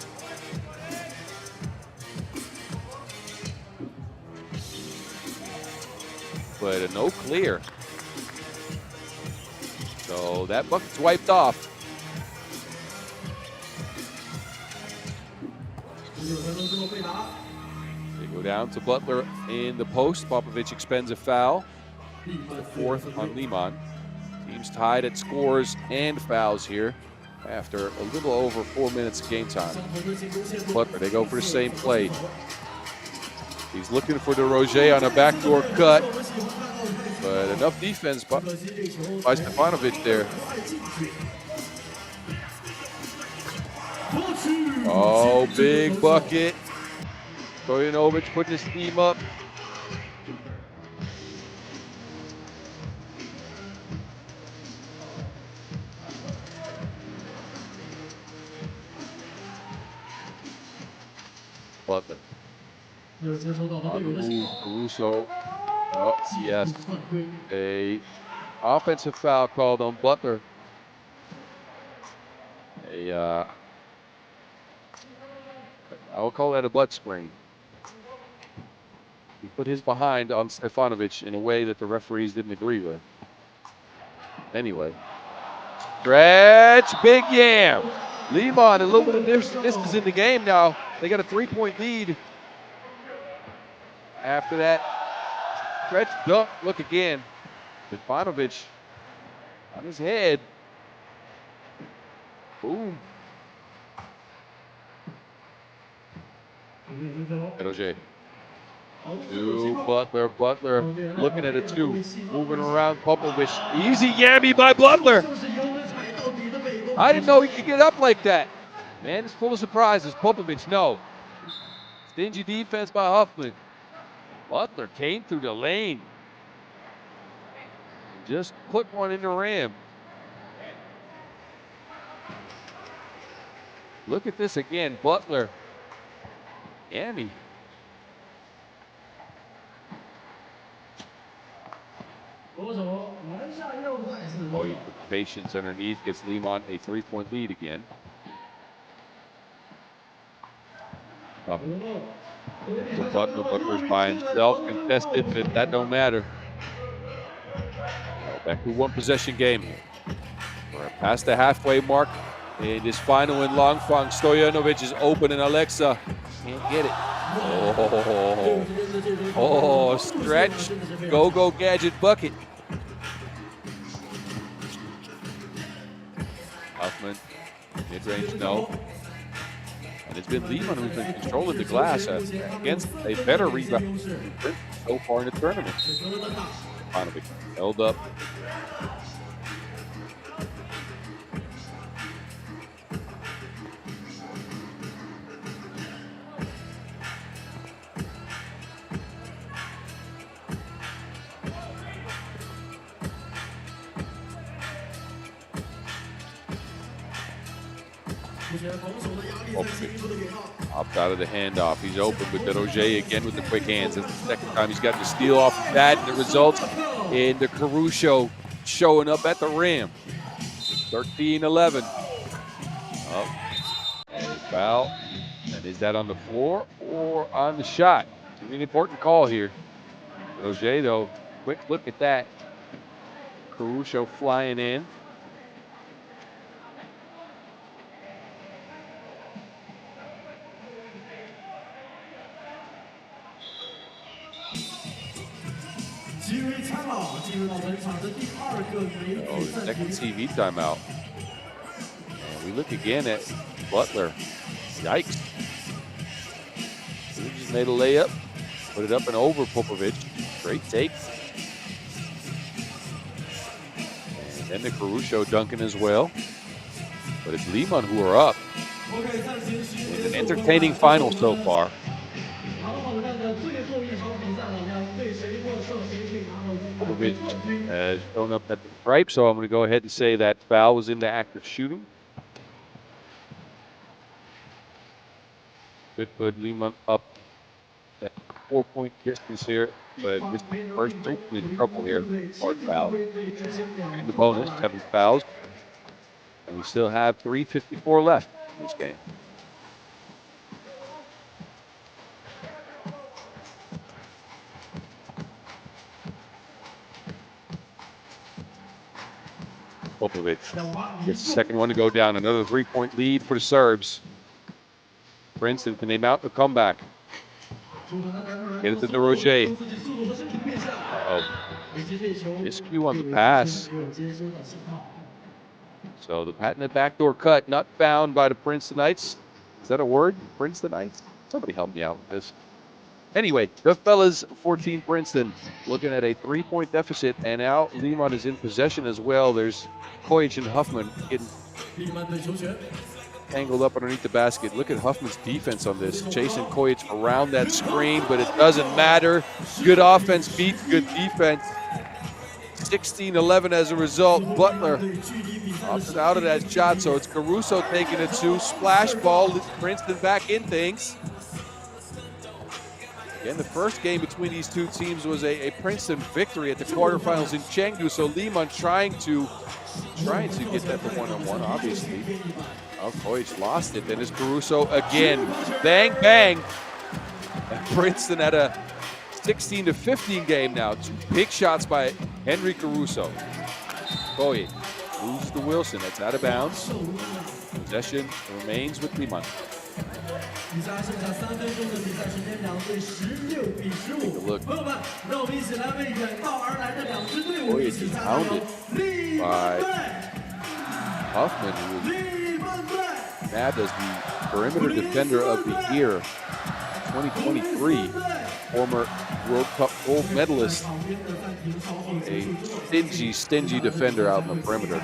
[SPEAKER 1] But a no clear. So that bucket's wiped off. They go down to Butler in the post. Popovich expends a foul. The fourth on Liman. Teams tied at scores and fouls here after a little over 4 minutes of game time. Butler, they go for the same play. He's looking for the Roger on a backdoor cut, but enough defense by Stefanovic there. Oh, big bucket. Stojanovic putting his team up. Butler. Caruso. Oh, yes. A offensive foul called on Butler. I will call that a butt sprain. He put his behind on Stefanovic in a way that the referees didn't agree with. Anyway. Stretch, big yam. Liman, a little bit of distance in the game now. They got a 3-point lead. After that stretch dunk, look again. Stefanovic on his head. Boom. Roger. To Butler. Butler looking at a two. Moving around Popovich. Easy yammy by Butler. I didn't know he could get up like that. Man, it's full of surprises. Popovich, no. Stingy defense by Huffman. Butler came through the lane. Just put one in the rim. Look at this again. Butler. Yammy. Oh, he took patience underneath. Gets Liman a 3-point lead again. So Butler's by himself, contested, but that don't matter. Back to one possession game. We're past the halfway mark in this final in Langfang. Stojanovic is open and Alexa can't get it. Oh, stretch, go gadget bucket. Huffman, mid-range no. And it's been Liman who's been controlling the glass against a better rebound so far in the tournament. Stefanovic held up. Opt out of the handoff. He's open with Roger again with the quick hands. It's the second time he's got the steal off of that, and it results in the Caruso showing up at the rim. 13-11. Oh, and a foul. And is that on the floor or on the shot? It's an important call here. Roger, though, quick look at that. Caruso flying in. Oh, the second TV timeout. And we look again at Butler. Yikes. He just made a layup, put it up and over Popovich. Great take. And then the Caruso dunking as well. But it's Liman who are up. It's an entertaining final so far. Popovich has shown up at the stripe, so I'm going to go ahead and say that foul was in the act of shooting.
[SPEAKER 7] Could put Liman up at 4-point distance here, but this first break in trouble here. Hard foul. In the bonus, 7 fouls. And we still have 3:54 left in this game. Popovic gets the second one to go down. Another 3-point lead for the Serbs. Princeton, can they mount a comeback? Get it to Roger. Uh-oh. Miscue on the pass. So the patented backdoor cut not found by the Princetonites. Is that a word? Princetonites? Somebody help me out with this. Anyway, the fellas 14 Princeton looking at a 3-point deficit, and now Liman is in possession as well. There's Kojic and Huffman getting tangled up underneath the basket. Look at Huffman's defense on this. Chasing Kojic around that screen, but it doesn't matter. Good offense beats good defense. 16-11 as a result. Butler opted out of that shot, so it's Caruso taking it to. Splash ball, Princeton back in things. Again, the first game between these two teams was a Princeton victory at the quarterfinals in Chengdu, so Liman trying to get that to one-on-one, obviously. Oh, Kojic lost it. Then it's Caruso again. Bang, bang. And Princeton at a 16-15 game now. 2 big shots by Henry Caruso. Kojic moves to Wilson. That's out of bounds. Possession remains with Liman. Take a look. Kojic is hounded by Huffman, who was nabbed as the perimeter defender of the year 2023. Former World Cup gold medalist. A stingy defender out in the perimeter.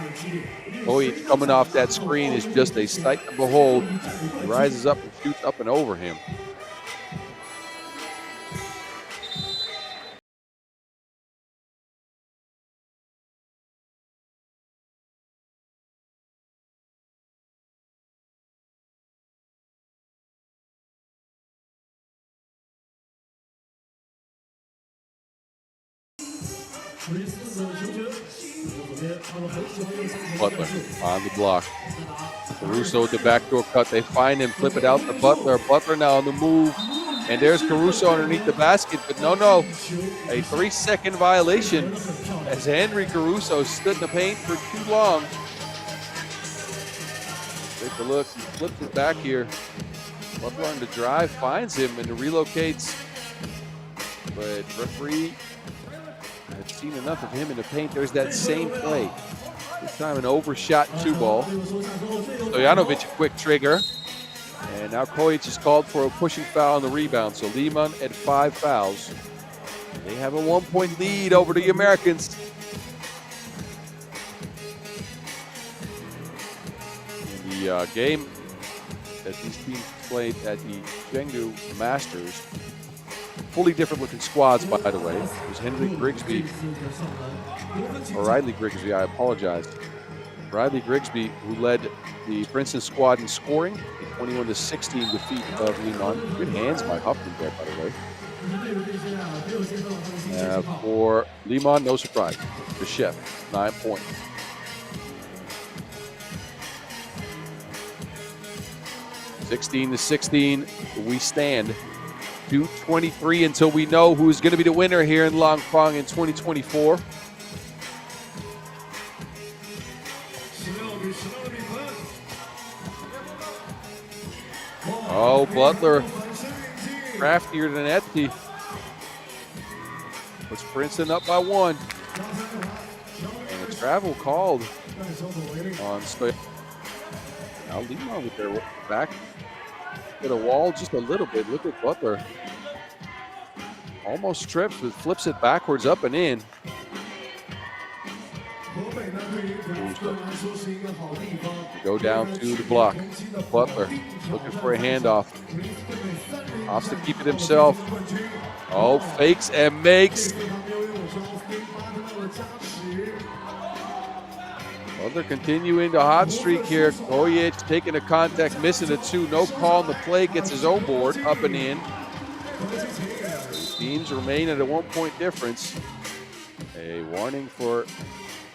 [SPEAKER 7] Kojic coming off that screen is just a sight to behold. He rises up and shoots up and over him. Butler on the block. Caruso with the backdoor cut. They find him, flip it out to Butler. Butler now on the move. And there's Caruso underneath the basket. But no. A 3-second violation as Henry Caruso stood in the paint for too long. Take a look. He flips it back here. Butler on the drive finds him and relocates. But referee had seen enough of him in the paint. There's that same play. This time an overshot 2-ball. Stojanovic a quick trigger. And now Kojic is called for a pushing foul on the rebound. So Liman at 5 fouls. They have a 1-point lead over the Americans. In the game that these teams played at the Chengdu Masters, fully different looking squads, by the way. It was Riley Grigsby, I apologize. Riley Grigsby, who led the Princeton squad in scoring, a 21-16 defeat of Liman. Good hands by Huffman there, by the way. For Liman, no surprise. The chef, 9 points. (16-16), we stand. 2:23 until we know who's going to be the winner here in Langfang in 2024. Oh, Butler, craftier than Etsy. Puts Princeton up by 1. And a travel called on Stoy. Now Liman with their back to the wall just a little bit. Look at Butler. Almost trips, but flips it backwards up and in. Go down to the block. Butler looking for a handoff. Opts to keep it himself. Oh, fakes and makes. Well, they're continuing the hot streak here. Kojic taking a contact, missing a 2. No call on the play, gets his own board up and in. Teams remain at a 1-point difference. A warning for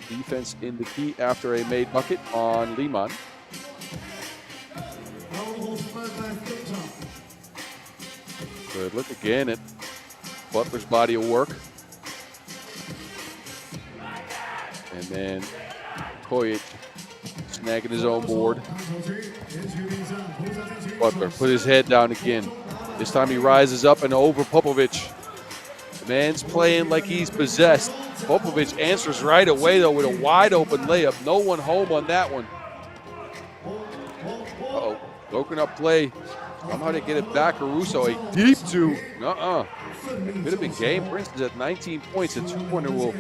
[SPEAKER 7] defense in the key after a made bucket on Liman. Good look again at Butler's body of work. And then Kojic snagging his own board. Butler put his head down again. This time he rises up and over Popovic. The man's playing like he's possessed. Popovic answers right away, though, with a wide open layup. No one home on that one. Uh-oh. Broken up play. Somehow they get it back. Caruso, a deep 2. Could have been game. Princeton's at 19 points. A 2-pointer will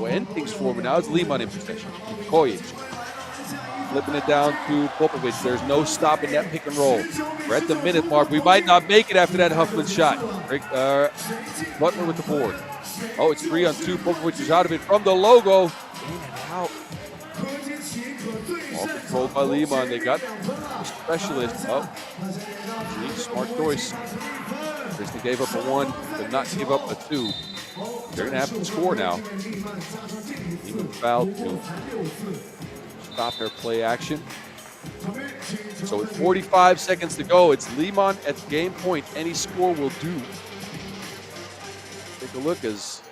[SPEAKER 7] end things for him. Now it's Liman in possession. Kojic flipping it down to Popovic. There's no stopping that pick and roll. We're at the minute mark. We might not make it after that Huffman shot. Butler with the board. Oh, it's 3-on-2. Popovic is out of it from the logo. In and out. All controlled by Liman. They got the specialist. Oh, smart choice. Princeton gave up a 1, but not give up a 2. They're going to have to score now. Even fouled to stop their play action. So with 45 seconds to go, it's Liman at the game point. Any score will do. Take a look as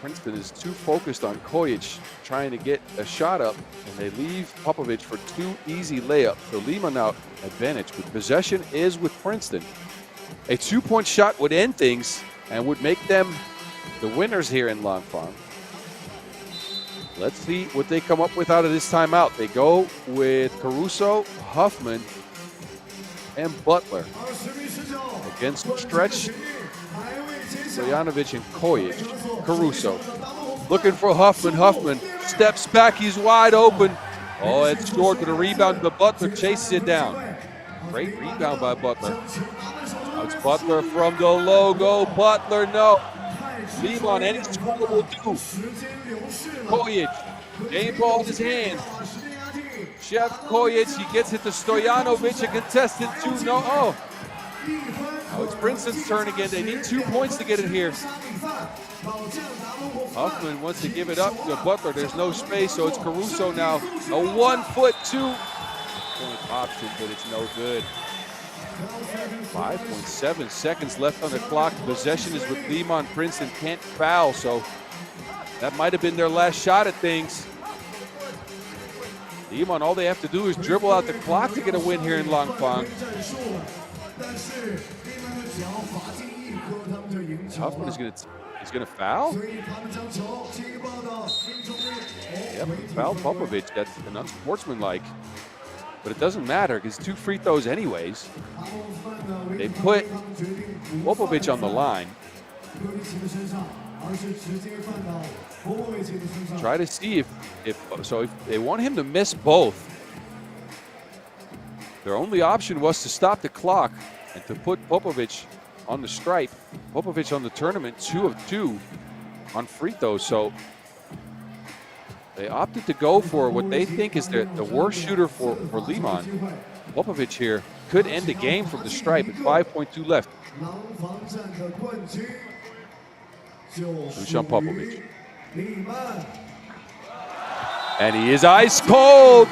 [SPEAKER 7] Princeton is too focused on Kojic trying to get a shot up, and they leave Popovic for 2 easy layups. So Liman now advantage, but possession is with Princeton. A 2-point shot would end things and would make them the winners here in Langfang. Let's see what they come up with out of this timeout. They go with Caruso, Huffman, and Butler against stretch Stojanovic and Kojic. Caruso looking for Huffman. Huffman steps back. He's wide open. Oh, it's short with a rebound, but Butler chases it down. Great rebound by Butler. Now it's Butler from the logo. Butler, no. Liman, any score will do. Kojic, game ball in his hand. Chef Kojic, he gets it to Stojanovic, a contested 2. No, oh. Now it's Princeton's turn again. They need 2 points to get it here. Huffman wants to give it up to Butler. There's no space, so it's Caruso now. A 1-foot 2-point option, but it's no good. 5.7 seconds left on the clock. Possession is with Liman. Princeton can't foul, so that might have been their last shot at things. Liman, all they have to do is dribble out the clock to get a win here in Langfang. Huffman is going to foul? Yep, he fouled Popovic. That's unsportsmanlike. But it doesn't matter because 2 free throws anyways. They put Popovic on the line. Try to see if they want him to miss both. Their only option was to stop the clock and to put Popovic on the stripe. Popovic on the tournament, 2 of 2 on free throws. So they opted to go for what they think is the worst shooter for Liman. Popovic here could end the game from the stripe at 5.2 left. Dusan Popovic. And he is ice cold.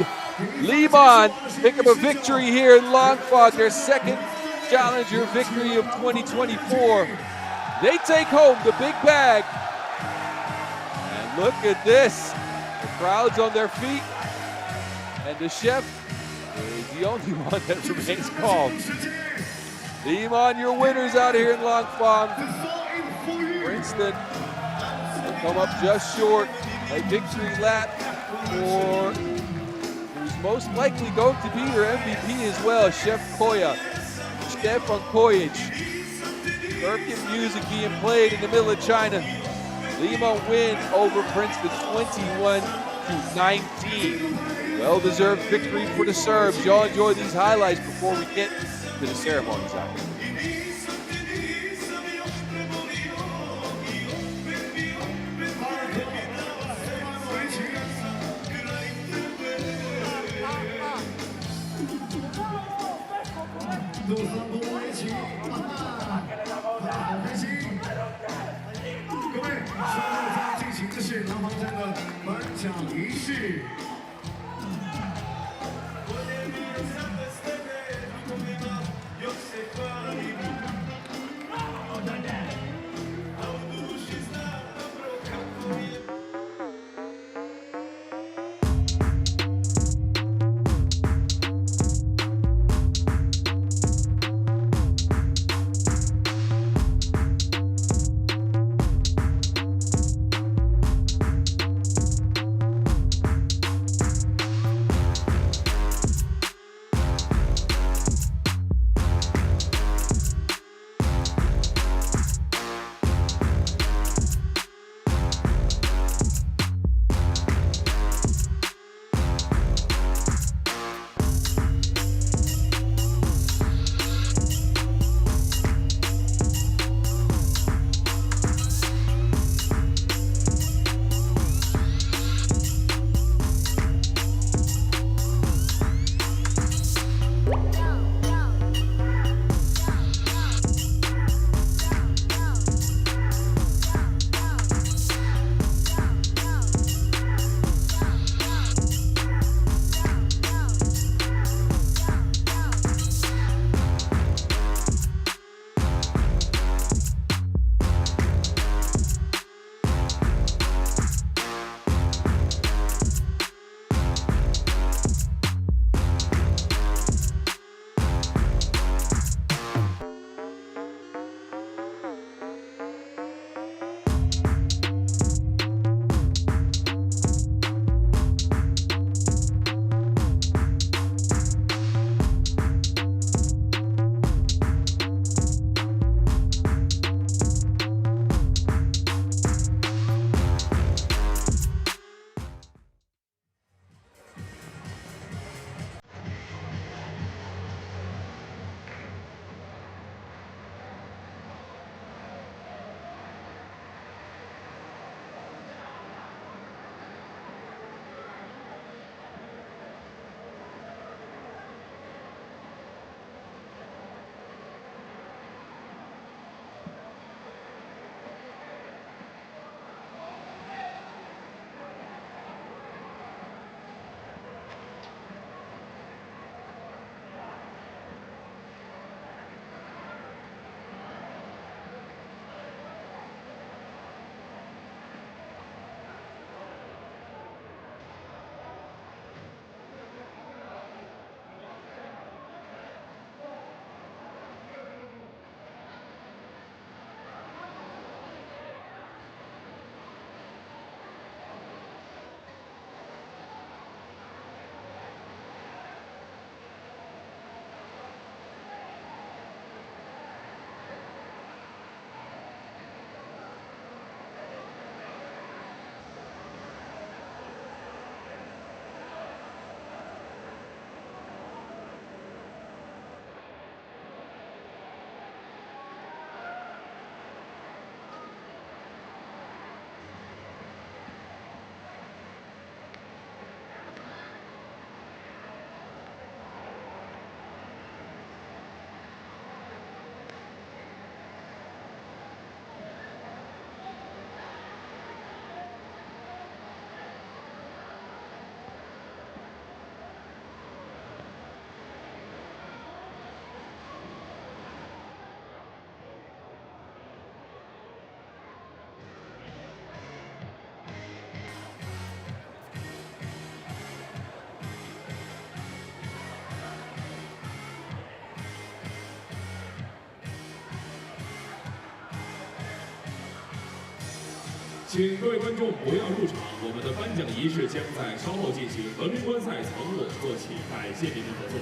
[SPEAKER 7] Liman pick up a victory here in Langfang, their second Challenger victory of 2024. They take home the big bag. And look at this. The crowd's on their feet. And the chef is the only one that remains calm. Liman, your winners out here in Langfang. Princeton will come up just short. A victory lap for who's most likely going to be your MVP as well, Chef Koya. Stefan Kojic. Turkish music being played in the middle of China. Liman win over Princeton 21-19. Well-deserved victory for the Serbs. Y'all enjoy these highlights before we get to the ceremonies out here.
[SPEAKER 5] 陆三波围棋，好开心！各位，稍后将进行的是廊坊站的颁奖仪式。
[SPEAKER 3] 请各位观众不要入场，我们的颁奖仪式将在稍后进行。文明观赛从我做起，感谢您的合作。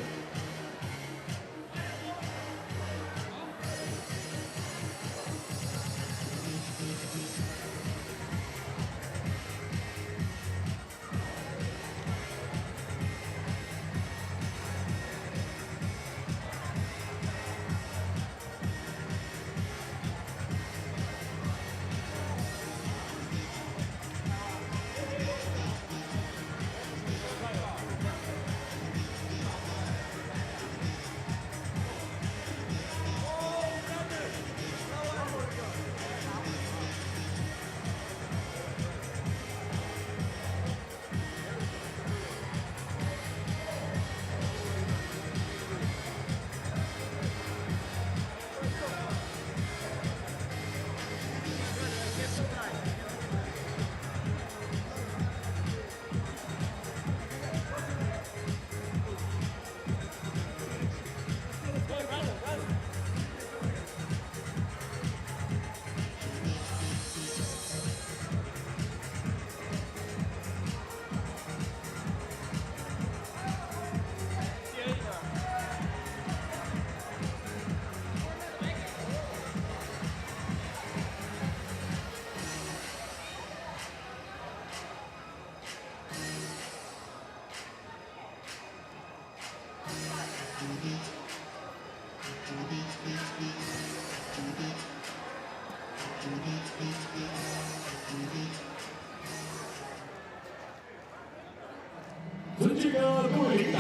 [SPEAKER 3] 尊敬的各位领导、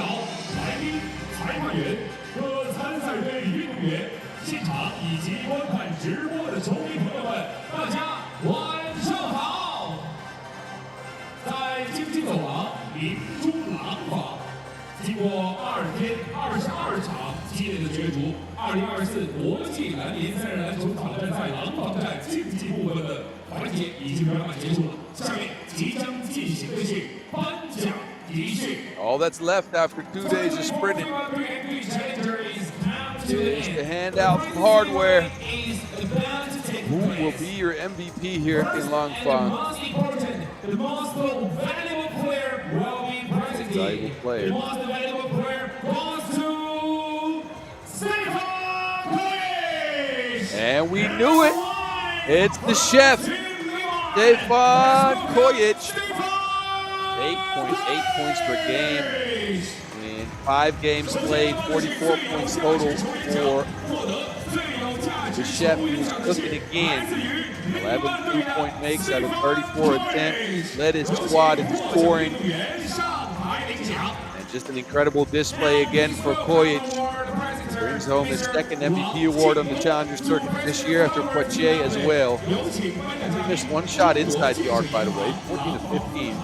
[SPEAKER 3] 来宾、裁判员、各参赛队运动员、现场以及观看直播的球迷朋友们，大家晚上好！在京津走廊明珠廊坊，经过2天22场激烈的角逐，2024国际篮联3人篮球挑战赛廊坊站竞技部分的环节已经圆满结束了。下面即将进行的是颁奖。
[SPEAKER 7] All that's left after 2 days of sprinting is to hand out some hardware. Who will be your MVP here in Langfang?
[SPEAKER 3] The most valuable player will be presented.
[SPEAKER 7] Valuable player.
[SPEAKER 3] The most valuable player goes to Stefan.
[SPEAKER 7] And we knew it. It's the chef, Stefan Kojic. 8 points per game in 5 games played, 44 points total for the chef, who's cooking again. 11 3-point makes out of 34 attempts, led his squad in scoring. And just an incredible display again for Kojic. Brings home his second MVP award on the Challenger circuit this year after Poitiers as well. He missed one shot inside the arc, by the way, 14 of 15.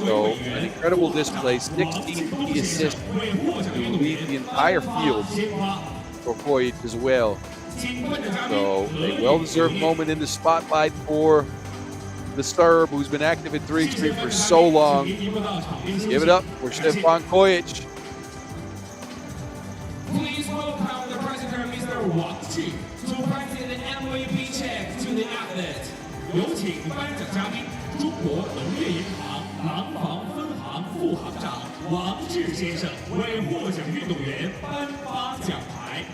[SPEAKER 7] So an incredible display, 16 key assists to lead the entire field for Kojic as well. So a well-deserved moment in the spotlight for the Serb, who's been active in 3x3 for so long. Give it up for Stefan Kojic.
[SPEAKER 3] Please welcome the president, Mr. Wuxi, to present the MVP check to the athlete. 有请颁奖嘉宾，中国农业银行廊坊分行副行长王志先生为获奖运动员颁发奖牌。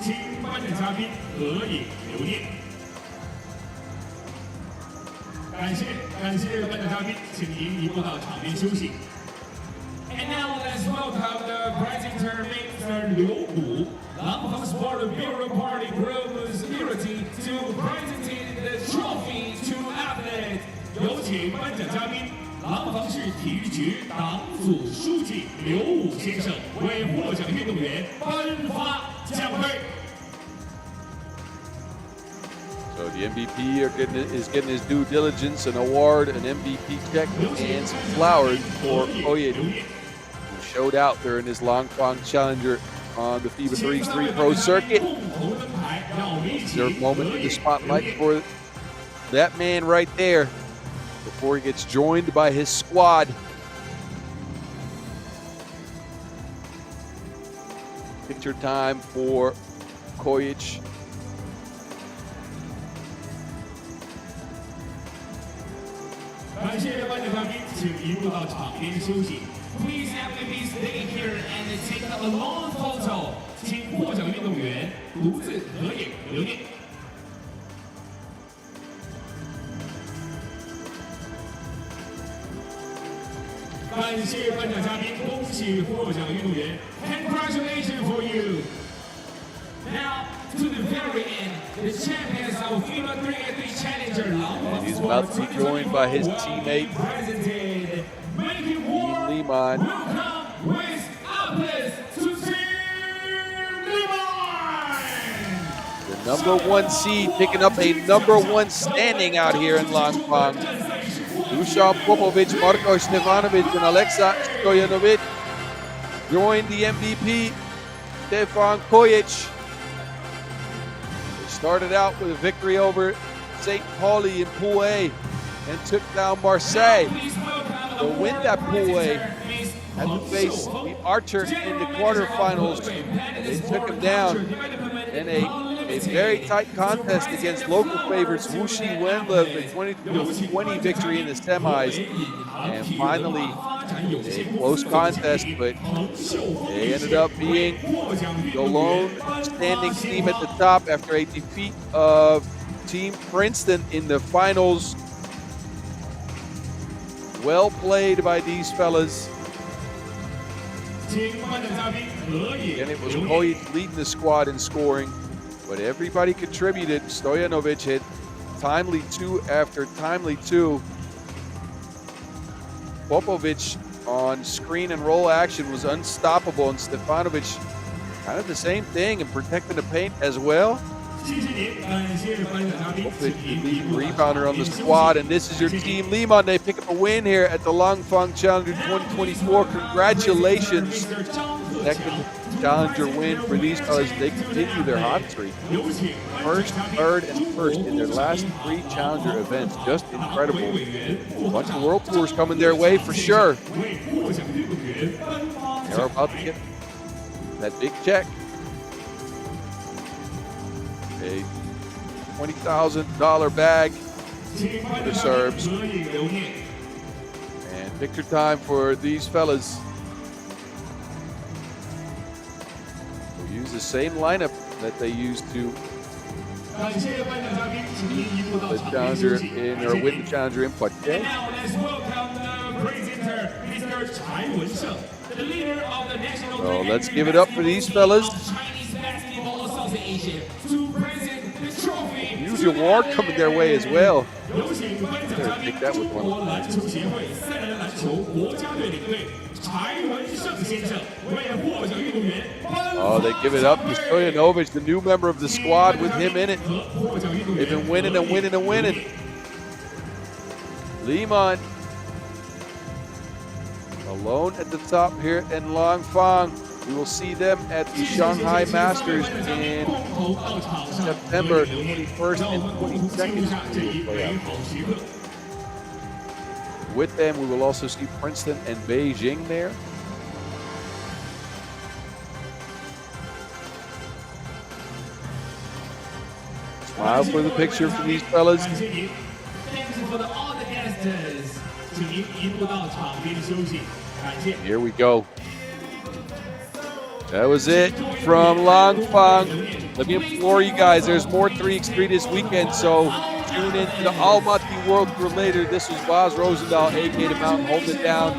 [SPEAKER 3] 请颁奖嘉宾合影留念。感谢颁奖嘉宾，请您移步到场边休息。And now let's welcome the presenter, Mr. Liu Gu, Langfang Sport Bureau Party Group's ability to present the trophy to athlete. 有请颁奖嘉宾，廊坊市体育局党组书记刘武先生为获奖运动员颁发奖杯。
[SPEAKER 7] So the MVP is getting his due diligence, an award, an MVP check, and some flowers for Kojic, who showed out during his Langfang Challenger on the FIBA 3x3 Pro Circuit. Deserved moment in the spotlight for that man right there before he gets joined by his squad. Picture time for Kojic.
[SPEAKER 3] Please everybody stay here and take a long photo. 请获奖运动员独自合影留念。感谢颁奖嘉宾，恭喜获奖运动员 ！Congratulations for you. Now to the very end, the champions of FIBA 3x3 Challenger Langfang.
[SPEAKER 7] He's about to be joined by his teammate Liman.
[SPEAKER 3] Welcome with applause to Team Liman.
[SPEAKER 7] The #1 seed picking up a #1 standing out here in Langfang. Dusan Popovic, Marko Stefanovic, and Alexa Stojanovic joined the MVP, Stefan Kojic. They started out with a victory over St. Pauli in Pool A and took down Marseille. To win that Pool A, had to face the Archer in the quarterfinals, and they took him down in a very tight contest against local favorites Wuxi WenLv, a 20-20 victory in the semis, and finally a close contest, but they ended up being the lone standing team at the top after a defeat of Team Princeton in the finals. Well played by these fellas.
[SPEAKER 3] 请颁奖嘉宾可以
[SPEAKER 7] And it was
[SPEAKER 3] 留
[SPEAKER 7] Pauli
[SPEAKER 3] 念。
[SPEAKER 7] leading the squad in scoring, but everybody contributed. Stojanovic hit timely 2 after timely 2. Popovic on screen and roll action was unstoppable, and Stefanovic kind of the same thing and protecting the paint as well.
[SPEAKER 3] 谢谢您，感谢颁奖嘉宾，
[SPEAKER 7] Popovic,
[SPEAKER 3] 请
[SPEAKER 7] the
[SPEAKER 3] 您
[SPEAKER 7] leading rebounder on the squad, and this is your team, Liman. They pick up a win here at the Langfang Challenger 2024. Congratulations. Second Challenger win for these fellas. They continue their hot streak.
[SPEAKER 3] 有请
[SPEAKER 7] First, third, and first in their last 3 Challenger events. Just incredible. A bunch of world tours coming their way for sure.
[SPEAKER 3] 为获奖队伍员颁发
[SPEAKER 7] They're about to get that big check. A $20,000 bag
[SPEAKER 3] 请颁
[SPEAKER 7] the
[SPEAKER 3] 奖嘉
[SPEAKER 7] Serbs.
[SPEAKER 3] 宾可以留念。
[SPEAKER 7] And picture time for these fellas. We'll use the same lineup that they used to
[SPEAKER 3] 感谢颁奖嘉宾，请您移步到
[SPEAKER 7] the
[SPEAKER 3] 场边
[SPEAKER 7] Challenger
[SPEAKER 3] 休息。
[SPEAKER 7] in
[SPEAKER 3] 感
[SPEAKER 7] or
[SPEAKER 3] 谢
[SPEAKER 7] win the
[SPEAKER 3] 您。
[SPEAKER 7] Challenger in
[SPEAKER 3] And
[SPEAKER 7] Poitiers.
[SPEAKER 3] now let's welcome the presenter, Mr. Chai Wen-sheng, the leader of the National
[SPEAKER 7] So
[SPEAKER 3] League
[SPEAKER 7] let's give it up for these fellas.
[SPEAKER 3] of Chinese Basketball Association to present the trophy.
[SPEAKER 7] Huge award coming their way as well.
[SPEAKER 3] 有请颁奖嘉宾，
[SPEAKER 7] Take that with
[SPEAKER 3] 中
[SPEAKER 7] one.
[SPEAKER 3] 国篮球协会3人篮球国家队领队柴文胜先生为获奖运动员颁
[SPEAKER 7] Oh, they give it up to Stojanovic, the new member of the squad with him in it.
[SPEAKER 3] 和获奖运动
[SPEAKER 7] They've
[SPEAKER 3] 员
[SPEAKER 7] been winning and winning and winning. Liman alone at the top here in Langfang. We will see them at the Shanghai Masters in
[SPEAKER 3] 共同到场上
[SPEAKER 7] September
[SPEAKER 3] 为
[SPEAKER 7] 21st
[SPEAKER 3] 让我
[SPEAKER 7] and
[SPEAKER 3] 们共同记录
[SPEAKER 7] 22nd.
[SPEAKER 3] 下这一美好时刻。
[SPEAKER 7] With them, we will also see Princeton and Beijing there. Smile for the picture for these fellas.
[SPEAKER 3] 感谢您 Thanks for the all the guests. 请您移步到场边休息。感谢。
[SPEAKER 7] Here we go. That was it from Langfang. Let me implore you guys, there's more 3x3 this weekend, so tune in to the Almaty World Tour later. This was Boz Rosendahl, aka The Mountain, holding it down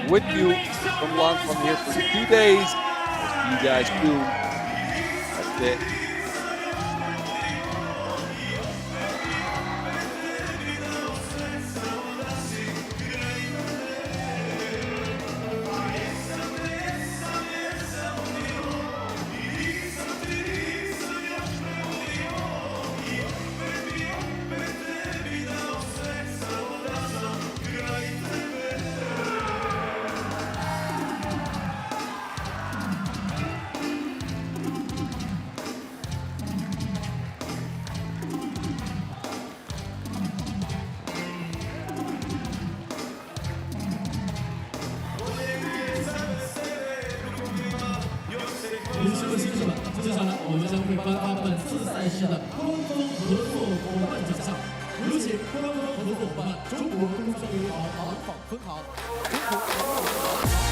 [SPEAKER 7] with you from Langfang here for 2 days. We'll see you guys soon. That's it.
[SPEAKER 4] Langfang 分行。